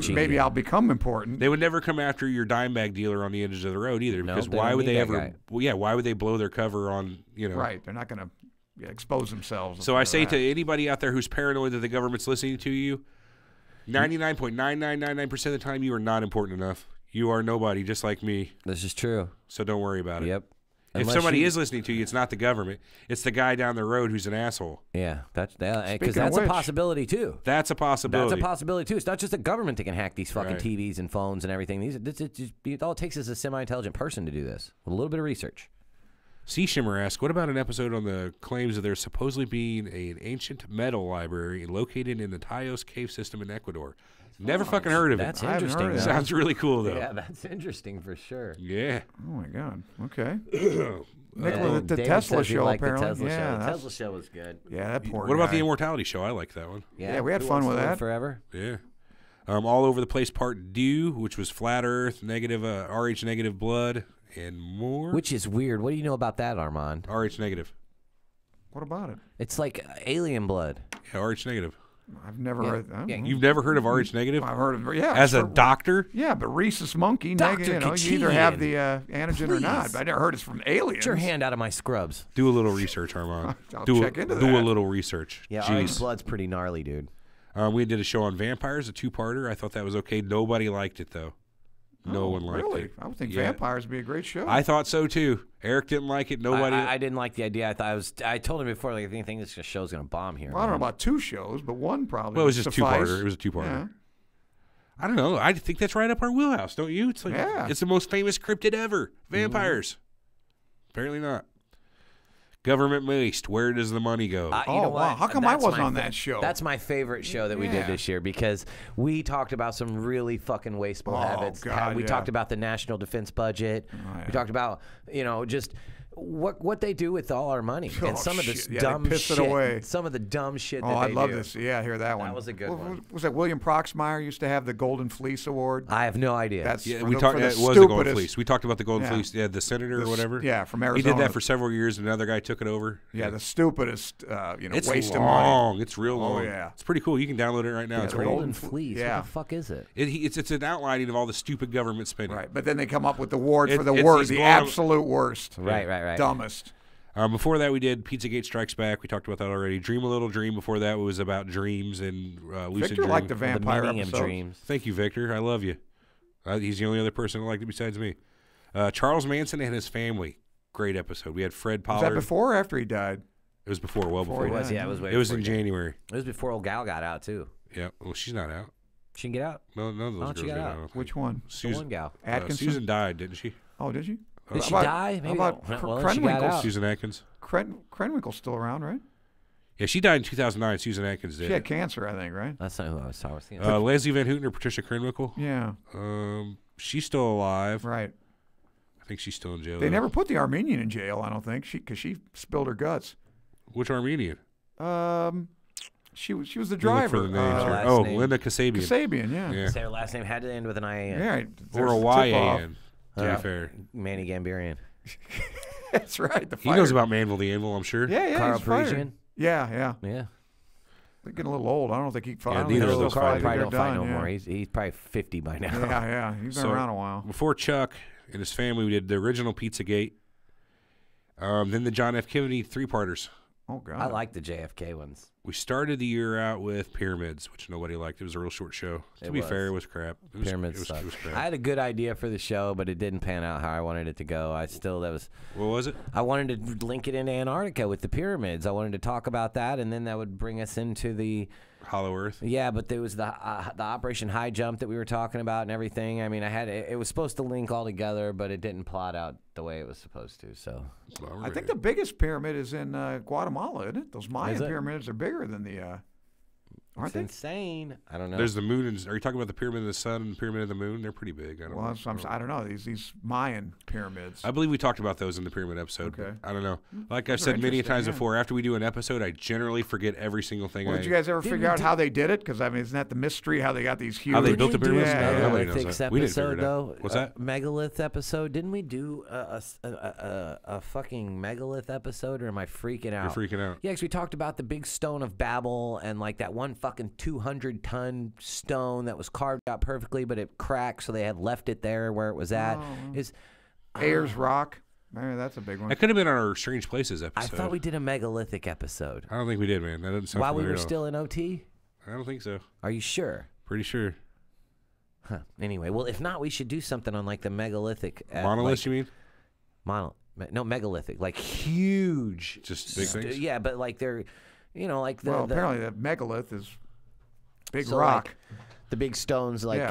Maybe I'll become important. They would never come after your dime bag dealer on the edges of the road either, because why would they ever? Well, yeah, why would they blow their cover on? Right. They're not going to expose themselves. So I say to anybody out there who's paranoid that the government's listening to you, 99.9999% of the time you are not important enough. You are nobody, just like me. This is true. So don't worry about it. Yep. If somebody is listening to you, it's not the government. It's the guy down the road who's an asshole. Yeah, because that's a possibility too. That's a possibility. That's a possibility too. It's not just the government that can hack these fucking TVs and phones and everything. All it takes is a semi-intelligent person to do this with a little bit of research. Sea Shimmer asks, what about an episode on the claims of there supposedly being an ancient metal library located in the Tayos cave system in Ecuador? Never fucking heard of it. That's interesting. Sounds really cool, though. Yeah, that's interesting for sure. Yeah. Oh, my God. Okay. Nicola, the Tesla show, apparently. The Tesla show was good. Yeah, that poor What about the Immortality show? I like that one. Yeah, we had fun with that. Forever. Yeah. All Over the Place Part 2, which was Flat Earth, negative, RH negative blood, and more. Which is weird. What do you know about that, Armand? RH negative. What about it? It's like alien blood. Yeah, RH negative. I've never heard that. Yeah. You've never heard of RH negative? I've heard of it, yeah. As a doctor? Yeah, but rhesus monkey negative. You either have the antigen or not. But I never heard it's from aliens. Get your hand out of my scrubs. Do a little research, Armand. I'll check into that. Do a little research. Yeah, RH blood's pretty gnarly, dude. We did a show on vampires, a two-parter. I thought that was okay. Nobody liked it, though. No one liked it. I would think vampires would be a great show. I thought so, too. Eric didn't like it. Nobody. I didn't like the idea. I told him before, like, I think this show's going to bomb here. Well, I don't know about 2 shows, but one probably. Well, it was just two-parter. It was a two-parter. Yeah. I don't know. I think that's right up our wheelhouse, don't you? It's like, it's the most famous cryptid ever. Vampires. Apparently not. Government waste. Where does the money go? You know what? How come I wasn't on that show? That's my favorite show that we did this year because we talked about some really fucking wasteful habits. God, we talked about the national defense budget. We talked about, just what they do with all our money and some of this dumb shit. Away. Some of the dumb shit that I they love do. this. Yeah, I hear that one. That was a good one. Was that William Proxmire used to have the Golden Fleece Award? I have no idea. That's we talked. It was the Golden Fleece. We talked about the Golden Fleece. Yeah, the senator or whatever. Yeah, from Arizona. He did that for several years, and another guy took it over. Yeah, the stupidest. It's waste long. of money. It's real long. Oh yeah, it's pretty cool. You can download it right now. Yeah, it's the Golden Fleece. Yeah. What the fuck is it? It's an outlining of all the stupid government spending. Right, but then they come up with the award for the worst, the absolute worst. Right. Dumbest. Before that, we did Pizzagate Strikes Back. We talked about that already. Dream a Little Dream. Before that, it was about dreams and lucid Victor dreams. liked the vampire meaning episodes. of dreams. Thank you, Victor. I love you. He's the only other person who liked it besides me. Charles Manson and his family. Great episode. We had Fred Pollard. Was that before or after he died? It was before, well before. It was, yeah. It was. It was in January. It was before old gal got out too. Yeah. Well, she's not out. She can get out. No, none of those girls got out. Which one? The one gal. Atkinson? Susan died, didn't she? Oh, did she? Did she How about- die? Maybe. How about Well, then she got Krenwinkel? out. Susan Atkins. Krenwinkel's still around, right? Yeah, she died in 2009. Susan Atkins did. She had cancer, I think, right? That's not who I was thinking. Leslie Van Houten or Patricia Krenwinkel. Yeah. She's still alive. Right. I think she's still in jail. They though. never put the Armenian in jail, I don't think, because she spilled her guts. Which Armenian? She was the Look driver. for the names here. last Oh, name. Linda Kasabian. Kasabian, yeah. Yeah. Say her last name had to end with an IAN. Yeah, right. Or a There's the tip-off. YAN. To be fair. Manny Gambarian. That's right. He knows about Manville the Anvil, I'm sure. Yeah, yeah. Carl he's fired. Parisian. Yeah. Yeah. They're getting a little old. I don't think he can fight. Yeah, I don't think neither he'll of those still fighters. Probably They're don't fight no done, more. yeah. He's probably 50 by now. Yeah. He's been around a while. Before Chuck and his family, we did the original Pizzagate. Then the John F. Kennedy three-parters. Oh, God. I like the JFK ones. We started the year out with Pyramids, which nobody liked. It was a real short show. To be fair, it was crap. It was, Pyramids it sucked. was crap. I had a good idea for the show, but it didn't pan out how I wanted it to go. What was it? I wanted to link it into Antarctica with the pyramids. I wanted to talk about that, and then that would bring us into the Hollow Earth. Yeah, but there was the Operation High Jump that we were talking about and everything. I mean, it was supposed to link all together, but it didn't plot out the way it was supposed to. So I think the biggest pyramid is in Guatemala, isn't it? Those Mayan pyramids are bigger than the. Aren't they? Insane. I don't know. There's the moon. Are you talking about the Pyramid of the Sun and the Pyramid of the Moon? They're pretty big. I don't know. These Mayan pyramids. I believe we talked about those in the Pyramid episode. Okay. I don't know. Like I've said many times before, after we do an episode, I generally forget every single thing. Did you guys ever figure out how they did it? Because I mean, isn't that the mystery? How they got these huge? How they built the pyramids? Yeah. Nobody knows Megalithics that. We didn't figure episode it out. though. What's that? Megalith episode. Didn't we do a fucking megalith episode? Or am I freaking out? You're freaking out. Yeah, because we talked about the big stone of Babel and like that one fucking 200-ton stone that was carved out perfectly, but it cracked, so they had left it there where it was at. Ayers Rock. Maybe that's a big one. That could have been on our Strange Places episode. I thought we did a megalithic episode. I don't think we did, man. That doesn't sound While we familiar were at all. still in OT? I don't think so. Are you sure? Pretty sure. Huh. Anyway, well, if not, we should do something on like the megalithic. Monoliths, you mean? No, megalithic, like huge. Just big things? Yeah, but like they're, like the. Apparently the megalith is big so rock. Like the big stones, like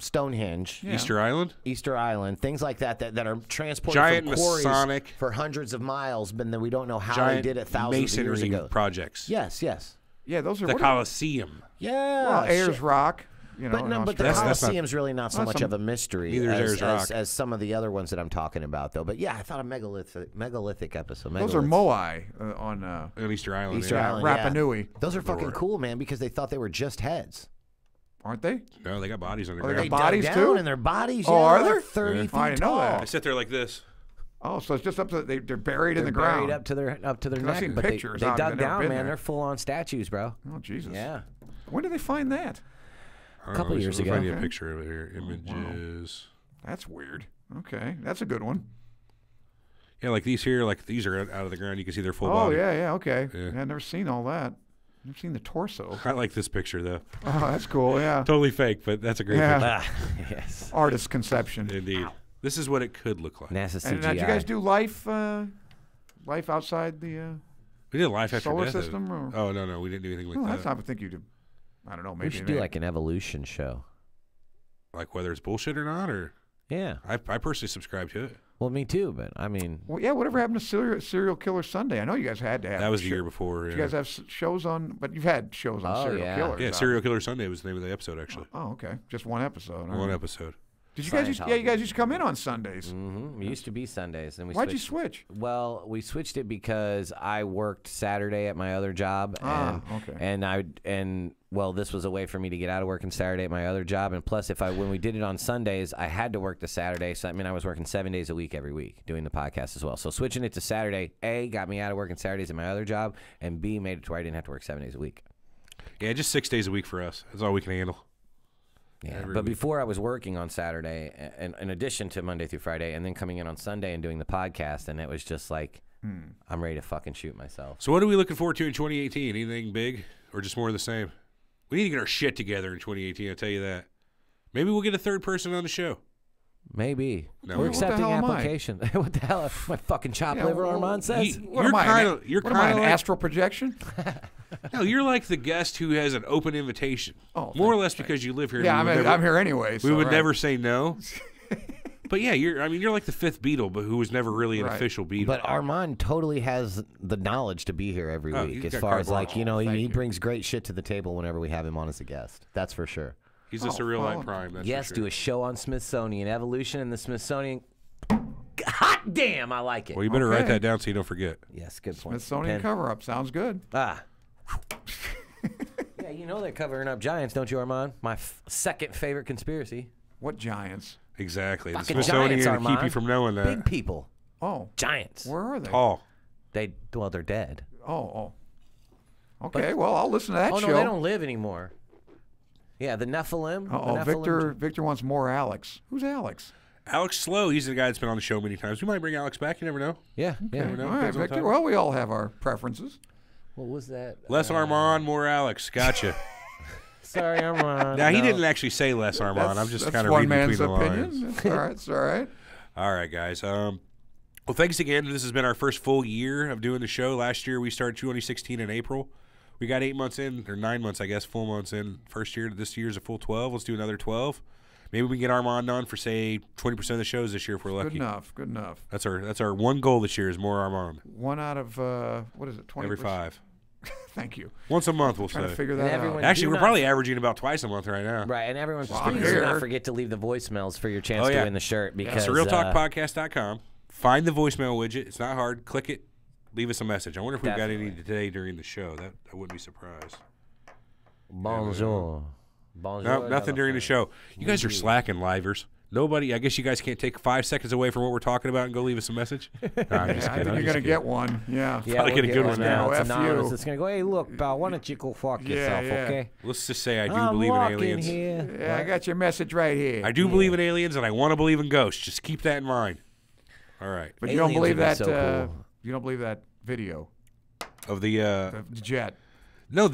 Stonehenge, Easter Island? Easter Island, things like that that are transported Giant from quarries Masonic. for hundreds of miles, but then we don't know how Giant they did it thousands of years masonry ago. projects. Yes. Yeah, those are The Colosseum. Yeah. Well, Ayers shit. Rock. But in but the Australia. Colosseum's really not so much of a mystery Neither is Ayers Rock. as some of the other ones that I'm talking about, though. But yeah, I thought a megalithic episode. Those are megaliths. Moai on On Easter Island. Easter yeah. Island, Rapa yeah. Nui. Those are fucking cool, man, because they thought they were just heads. Aren't they? No, they got bodies they underground. got They bodies dug too? down in their bodies. Oh, yeah, are like there? 30 Yeah. feet I didn't know tall. that. I sit there like this. Oh, so it's just up to they're buried in They're the ground. buried up to their I've neck. seen But pictures. they I've dug never down, been man. there. They're full on statues, bro. Oh Jesus! Yeah. When did they find that? A couple years ago. I'll find you a Okay. picture of it here. Images. That's weird. Okay, that's a good one. Yeah, like these here, like these are out of the ground. You can see their full Oh body. yeah, okay. Yeah. I've never seen all that. Never seen the torso. I like this picture though. Oh, that's cool. Yeah. Totally fake, but that's a great Yeah. picture. Yes. Artist conception. Indeed. This is what it could look like. NASA CGI. And did you guys do life outside the We did life after solar death. system? Or? Oh no, we didn't do anything like Well, that. that's not. I would think you do. I don't know. Maybe we should do like an evolution show. Like whether it's bullshit or not, or Yeah. I personally subscribe to it. Well, me too, but I mean, Well, yeah. Whatever happened to Serial Killer Sunday? I know you guys had to have. That was the show- year before. Did Yeah, you guys have shows on? But you've had shows on Oh, serial yeah. killers. yeah. huh? Serial Killer Sunday was the name of the episode actually. Oh, okay. Just one episode. all One right. episode. Did you guys? You guys used to come in on Sundays. it used to be Sundays, and we. Why'd you switched- switch? Well, we switched it because I worked Saturday at my other job, and okay. well, this was a way for me to get out of working Saturday at my other job, and plus, when we did it on Sundays, I had to work the Saturday, so I mean, I was working 7 days a week every week doing the podcast as well. So switching it to Saturday, A, got me out of working Saturdays at my other job, and B, made it to where I didn't have to work 7 days a week. Yeah, just 6 days a week for us. That's all we can handle. Yeah, Every but week. before I was working on Saturday, and in addition to Monday through Friday, and then coming in on Sunday and doing the podcast, and it was just like I'm ready to fucking shoot myself. So what are we looking forward to in 2018? Anything big or just more of the same? We need to get our shit together in 2018, I'll tell you that. Maybe we'll get a third person on the show. Maybe. No, we're accepting application. What the hell? My fucking chop liver, Armand says. What am I, an astral projection? No, you're like the guest who has an open invitation. Oh, more or less because you live here. Yeah, I'm here anyway. We would never say no. But yeah, you're like the fifth Beatle, but who was never really an official Beatle. But Armand totally has the knowledge to be here every week. As far as he brings great shit to the table whenever we have him on as a guest. That's for sure. He's a Surreal Light Prime. That's yes, for sure. do a show on Smithsonian evolution and the Smithsonian. Hot damn, I like it. Well, you better write that down so you don't forget. Yes, good point. Smithsonian cover-up sounds good. Yeah, you know they're covering up giants, don't you, Armand? My second favorite conspiracy. What giants? Exactly. Fucking the Smithsonian giants, keep you from knowing that. Big people. Oh, giants. Where are they? Tall. They're dead. Oh. Okay, well, I'll listen to that show. Oh no, they don't live anymore. Yeah, the Nephilim. Victor wants more Alex. Who's Alex? Alex Slow. He's the guy that's been on the show many times. We might bring Alex back. You never know. Yeah. Okay. All right, Victor. Well, we all have our preferences. What was that? Less Armand, more Alex. Gotcha. Sorry, Armand. Now, he didn't actually say less Armand. I'm just kind of reading between the lines. All right, it's all right. All right, guys. Well, thanks again. This has been our first full year of doing the show. Last year, we started 2016 in April. We got 8 months in, or 9 months, I guess, full months in. First year, this year's a full 12. Let's do another 12. Maybe we can get Armand on for, say, 20% of the shows this year if we're lucky. Good enough. That's our one goal this year is more Armand. 1 out of, what is it, 20%? Every 5. Thank you. Once a month, we'll say. Trying to figure that out. Actually, we're probably averaging about twice a month right now. Right, and everyone, please do not forget to leave the voicemails for your chance to win the shirt. Because SurrealTalkPodcast.com. Find the voicemail widget. It's not hard. Click it. Leave us a message. I wonder if we've got any today during the show. I wouldn't be surprised. Bonjour. No, nothing during the show. You guys are slacking, livers. Nobody. I guess you guys can't take 5 seconds away from what we're talking about and go leave us a message. No, I think you're going to get one. Yeah. Probably get a good one now. It's anonymous. It's going to go, hey, look, pal, why don't you go fuck yourself, okay? Let's just say I do believe in aliens. Yeah, I got your message right here. I do believe in aliens, and I want to believe in ghosts. Just keep that in mind. All right. But you don't believe that. You don't believe that video of the jet. No,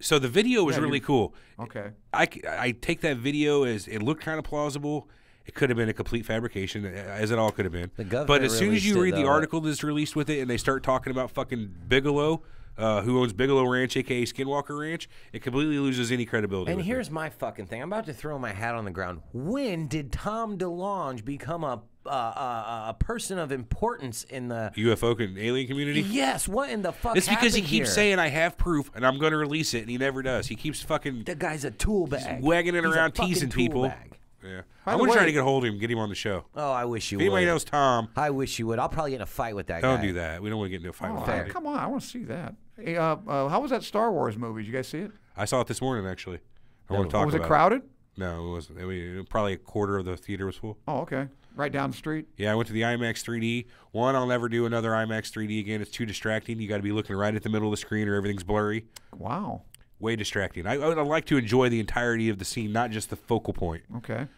so the video was really cool. Okay. I take that video as it looked kind of plausible. It could have been a complete fabrication, as it all could have been. But as soon as you read the article that's released with it and they start talking about fucking Bigelow, who owns Bigelow Ranch, a.k.a. Skinwalker Ranch, it completely loses any credibility. And here's my fucking thing. I'm about to throw my hat on the ground. When did Tom DeLonge become a person of importance in the UFO and alien community? Yes. What in the fuck? It's because he keeps saying, I have proof, and I'm going to release it, and he never does. He keeps fucking... The guy's a tool bag. Wagging it around, teasing people. Bag. Yeah. I'm going to try to get a hold of him, get him on the show. Oh, I wish you would. If anybody knows Tom. I wish you would. I'll probably get in a fight with that guy. Don't do that. We don't want to get into a fight with him. Come on. I want to see that. Hey, how was that Star Wars movie? Did you guys see it? I saw it this morning, actually. I want to talk about it. Was it crowded? No, it wasn't. Probably a quarter of the theater was full. Oh, okay. Right down the street? Yeah, I went to the IMAX 3D. One, I'll never do another IMAX 3D again. It's too distracting. You got to be looking right at the middle of the screen or everything's blurry. Wow. Way distracting. I would like to enjoy the entirety of the scene, not just the focal point. Okay.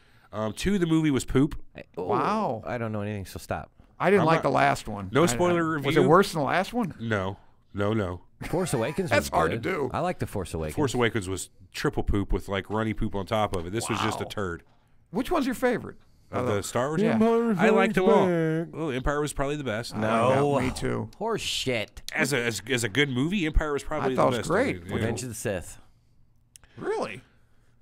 2, the movie was poop. Wow. I don't know anything, so stop. I didn't like the last one. No spoiler review. Was it worse than the last one? No. Force Awakens was That's hard to do. I like the Force Awakens. Force Awakens was triple poop with like runny poop on top of it. This was just a turd. Which one's your favorite? Of the Star Wars? Yeah. I liked them all. Well, Empire was probably the best. No. Me too. Horse shit. As a good movie, Empire was probably the best. I thought it was great. Revenge of the Sith. Really?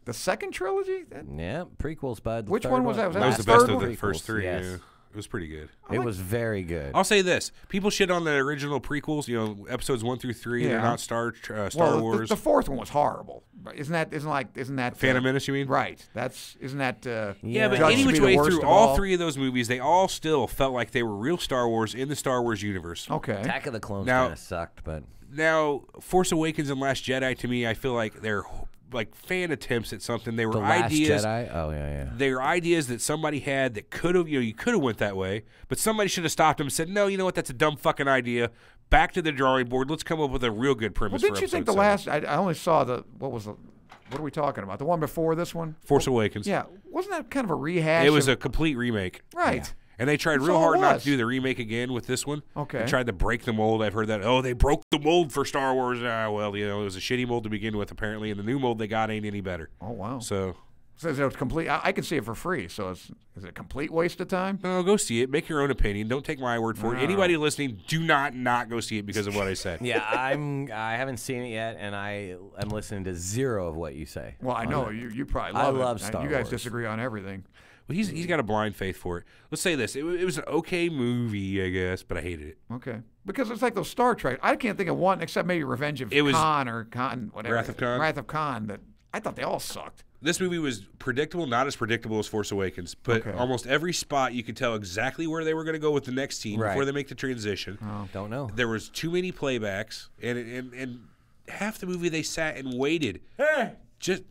The second trilogy? Yeah, prequels, bud. Which one was that? That was the best of the first 3. Yes. Yeah. It was pretty good. It was very good. I'll say this: people shit on the original prequels. You know, episodes 1 through 3. They're not Star Wars. The fourth one was horrible. Isn't that Phantom Menace? You mean? Right. Isn't that? Yeah, but any which way through all 3 of those movies, they all still felt like they were real Star Wars in the Star Wars universe. Okay. Attack of the Clones kind of sucked, but now Force Awakens and Last Jedi to me, I feel like they're like fan attempts at something. They were the ideas. Last Jedi? Oh yeah. They were ideas that somebody had that could have, you could have went that way, but somebody should have stopped them and said, no, you know what? That's a dumb fucking idea. Back to the drawing board. Let's come up with a real good premise. Well, didn't you think the last? I only saw what are we talking about? The one before this one? Force Awakens. Yeah, wasn't that kind of a rehash? It was a complete remake. Right. Yeah. And they tried real hard not to do the remake again with this one. Okay. They tried to break the mold. I've heard that. Oh, they broke the mold for Star Wars. Well, it was a shitty mold to begin with, apparently, and the new mold they got ain't any better. Oh, wow. So it's complete. I can see it for free. So is it a complete waste of time? No, go see it. Make your own opinion. Don't take my word for it. Anybody listening, do not go see it because of what I said. Yeah, I haven't seen it yet, and I am listening to zero of what you say. Well, I know you probably love it. I love Star Wars. You guys disagree on everything. Well, he's got a blind faith for it. Let's say this: it was an okay movie, I guess, but I hated it. Okay, because it's like those Star Trek. I can't think of one except maybe Revenge of Khan or Khan, whatever. Wrath of Khan. Wrath of Khan. That I thought they all sucked. This movie was predictable, not as predictable as Force Awakens, but almost every spot you could tell exactly where they were going to go with the next scene before they make the transition. Oh. Don't know. There was too many playbacks, and half the movie they sat and waited. Just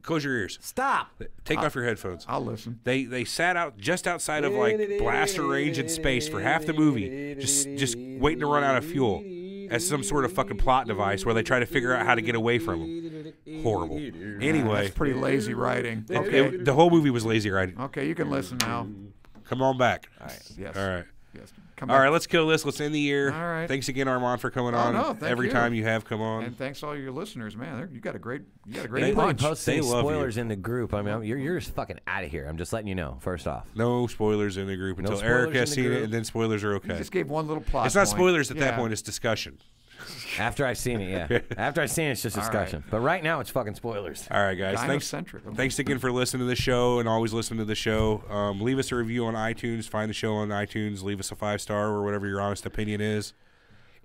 close your ears. Stop. Take off your headphones. I'll listen. They sat out just outside of like blaster range in space for half the movie, just waiting to run out of fuel. As some sort of fucking plot device where they try to figure out how to get away from them. Horrible. Anyway. That's pretty lazy writing. Okay. The whole movie was lazy writing. Okay, you can listen now. Come on back. All right. Yes. All right. Yes. All right, let's kill this. Let's end the year. All right. Thanks again, Armand, for coming on. No, thank Every you. time you have come on. And thanks to all your listeners, man. You got a great They bunch. post They love spoilers you. in the group. I mean, you're just fucking out of here. I'm just letting you know. First off, No spoilers in the group No until Eric spoilers has in the seen it, group. and then spoilers are okay. You just gave one little plot. It's not point. spoilers at that Yeah. point. It's discussion. after I've seen it, yeah. After I've seen it, it's just discussion. But right now, it's fucking spoilers. All right, guys. Gynocentric. Thanks again for listening to the show and always listening to the show. Leave us a review on iTunes. Find the show on iTunes. Leave us a 5-star or whatever your honest opinion is.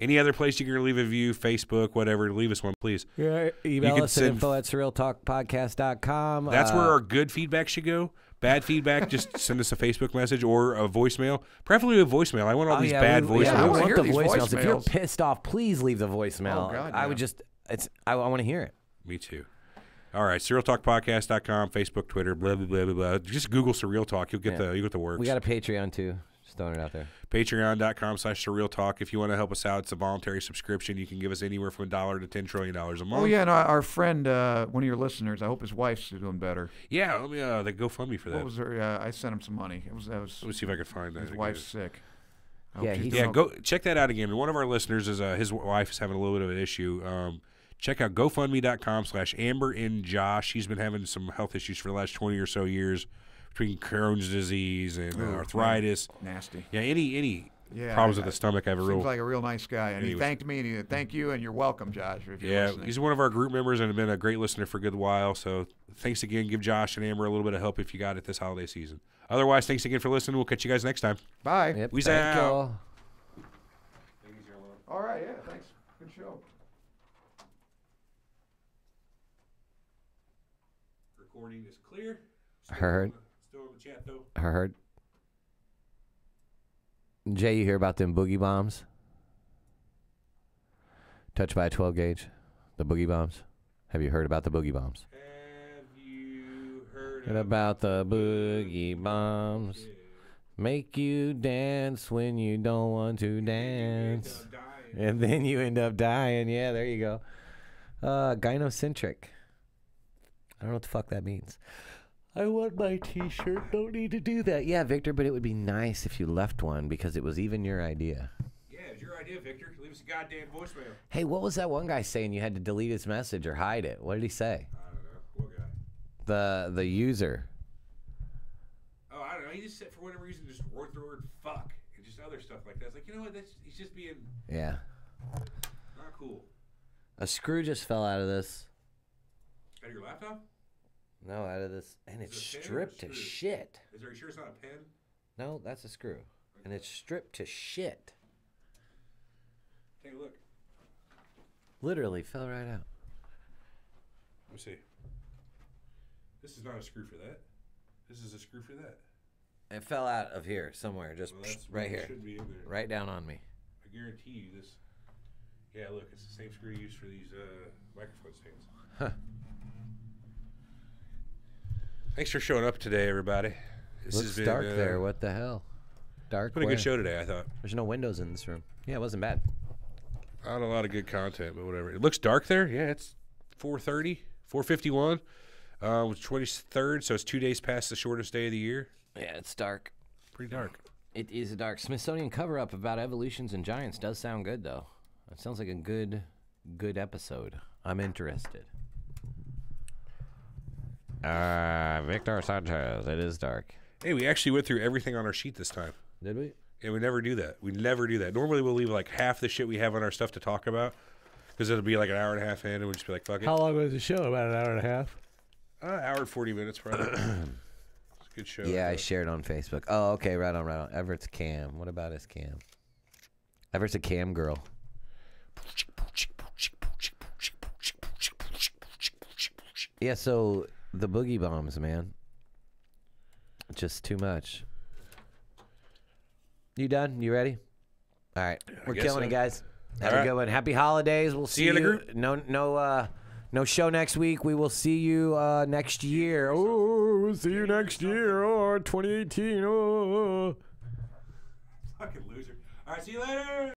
Any other place you can leave a review, Facebook, whatever, leave us one, please. Yeah, email us at info@surrealtalkpodcast.com. That's where our good feedback should go. Bad feedback, just send us a Facebook message or a voicemail. Preferably a voicemail. I want all these bad voicemails. I wanna want hear the these voicemails. If you're voicemails. pissed off, please leave the voicemail. Oh, God, I yeah. would just, I want to hear it. Me too. All right, surrealtalkpodcast.com, Facebook, Twitter, blah, blah, blah, blah, blah. Just Google Surreal Talk. You'll get the works. We got a Patreon, too. Just throwing it out there. Patreon.com/SurrealTalk. If you want to help us out, it's a voluntary subscription. You can give us anywhere from $1 to $10 trillion a month. Oh, yeah, and our friend, one of your listeners, I hope his wife's doing better. Yeah, let me the GoFundMe for that. What was her? I sent him some money. That was. Let me see if I can find that. His wife's sick. Go check that out again. One of our listeners is his wife is having a little bit of an issue. Check out GoFundMe.com/AmberandJosh. She's been having some health issues for the last 20 or so years between Crohn's disease and arthritis. Nasty. Yeah, any problems with the stomach. I have a Seems like a real nice guy, and Anyways. he thanked me. And he thank you, and you're welcome, Josh. If you're Yeah, listening. he's one of our group members and been a great listener for a good while. So thanks again. Give Josh and Amber a little bit of help if you got it this holiday season. Otherwise, thanks again for listening. We'll catch you guys next time. Bye. Yep, We's thank out. y'all. All right. Yeah. Thanks. Good show. Recording is clear. Heard. Still in the chat, though. Heard. Jay, you hear about them boogie bombs? Touched by a 12 gauge? The boogie bombs? Have you heard about the boogie bombs? Have you heard About the boogie bombs. Make you dance when you don't want to dance. And then you end up dying. Yeah, there you go. Gynocentric. I don't know what the fuck that means. I want my t-shirt. Don't need to do that. Yeah, Victor, but it would be nice if you left one because it was even your idea. Yeah, it's your idea, Victor. Leave us a goddamn voicemail. Hey, what was that one guy saying you had to delete his message or hide it? What did he say? I don't know. What guy? The user. Oh, I don't know. He just said for whatever reason just wrote the word fuck and just other stuff like that. It's like, you know what? He's just being Yeah. not cool. A screw just fell out of this. Out of your laptop? No, out of this. And it's Is it a pen or stripped to screw? shit. Are you sure it's not a pen? No, that's a screw. And it's stripped to shit. Take a look. Literally fell right out. Let me see. This is not a screw for that. This is a screw for that. It fell out of here somewhere, just Well, that's right here. Should be in there. Right down on me. I guarantee you this. Yeah, look, it's the same screw used for these microphone stands. Huh. Thanks for showing up today, everybody. This Looks has been, dark there. What the hell? Dark. Been a where? good show today, I thought. There's no windows in this room. Yeah, it wasn't bad. Not a lot of good content, but whatever. It looks dark there. Yeah, it's 4:30, 4:51. It's 23rd, so it's 2 days past the shortest day of the year. Yeah, it's dark. Pretty dark. It is a dark Smithsonian cover-up about evolutions and giants. Does sound good, though. It sounds like a good episode. I'm interested. Victor Sanchez. It is dark. Hey, we actually went through everything on our sheet this time. Did we? Yeah, we never do that. We never do that. Normally, we'll leave like half the shit we have on our stuff to talk about because it'll be like an hour and a half in, and we'll just be like, fuck it. How long was the show? About an hour and a half? Hour and 40 minutes, probably. It's a good show. Yeah, I shared on Facebook. Oh, okay, right on. Everett's cam. What about his cam? Everett's a cam girl. Yeah, so the boogie bombs, man. Just too much. You done? You ready? All right. We're killing it, guys. Have a good one. Happy holidays. We'll see you in the group. No show next week. We will see you next year. Oh, we'll see you next year. Oh, 2018. Oh. Fucking loser. All right, see you later.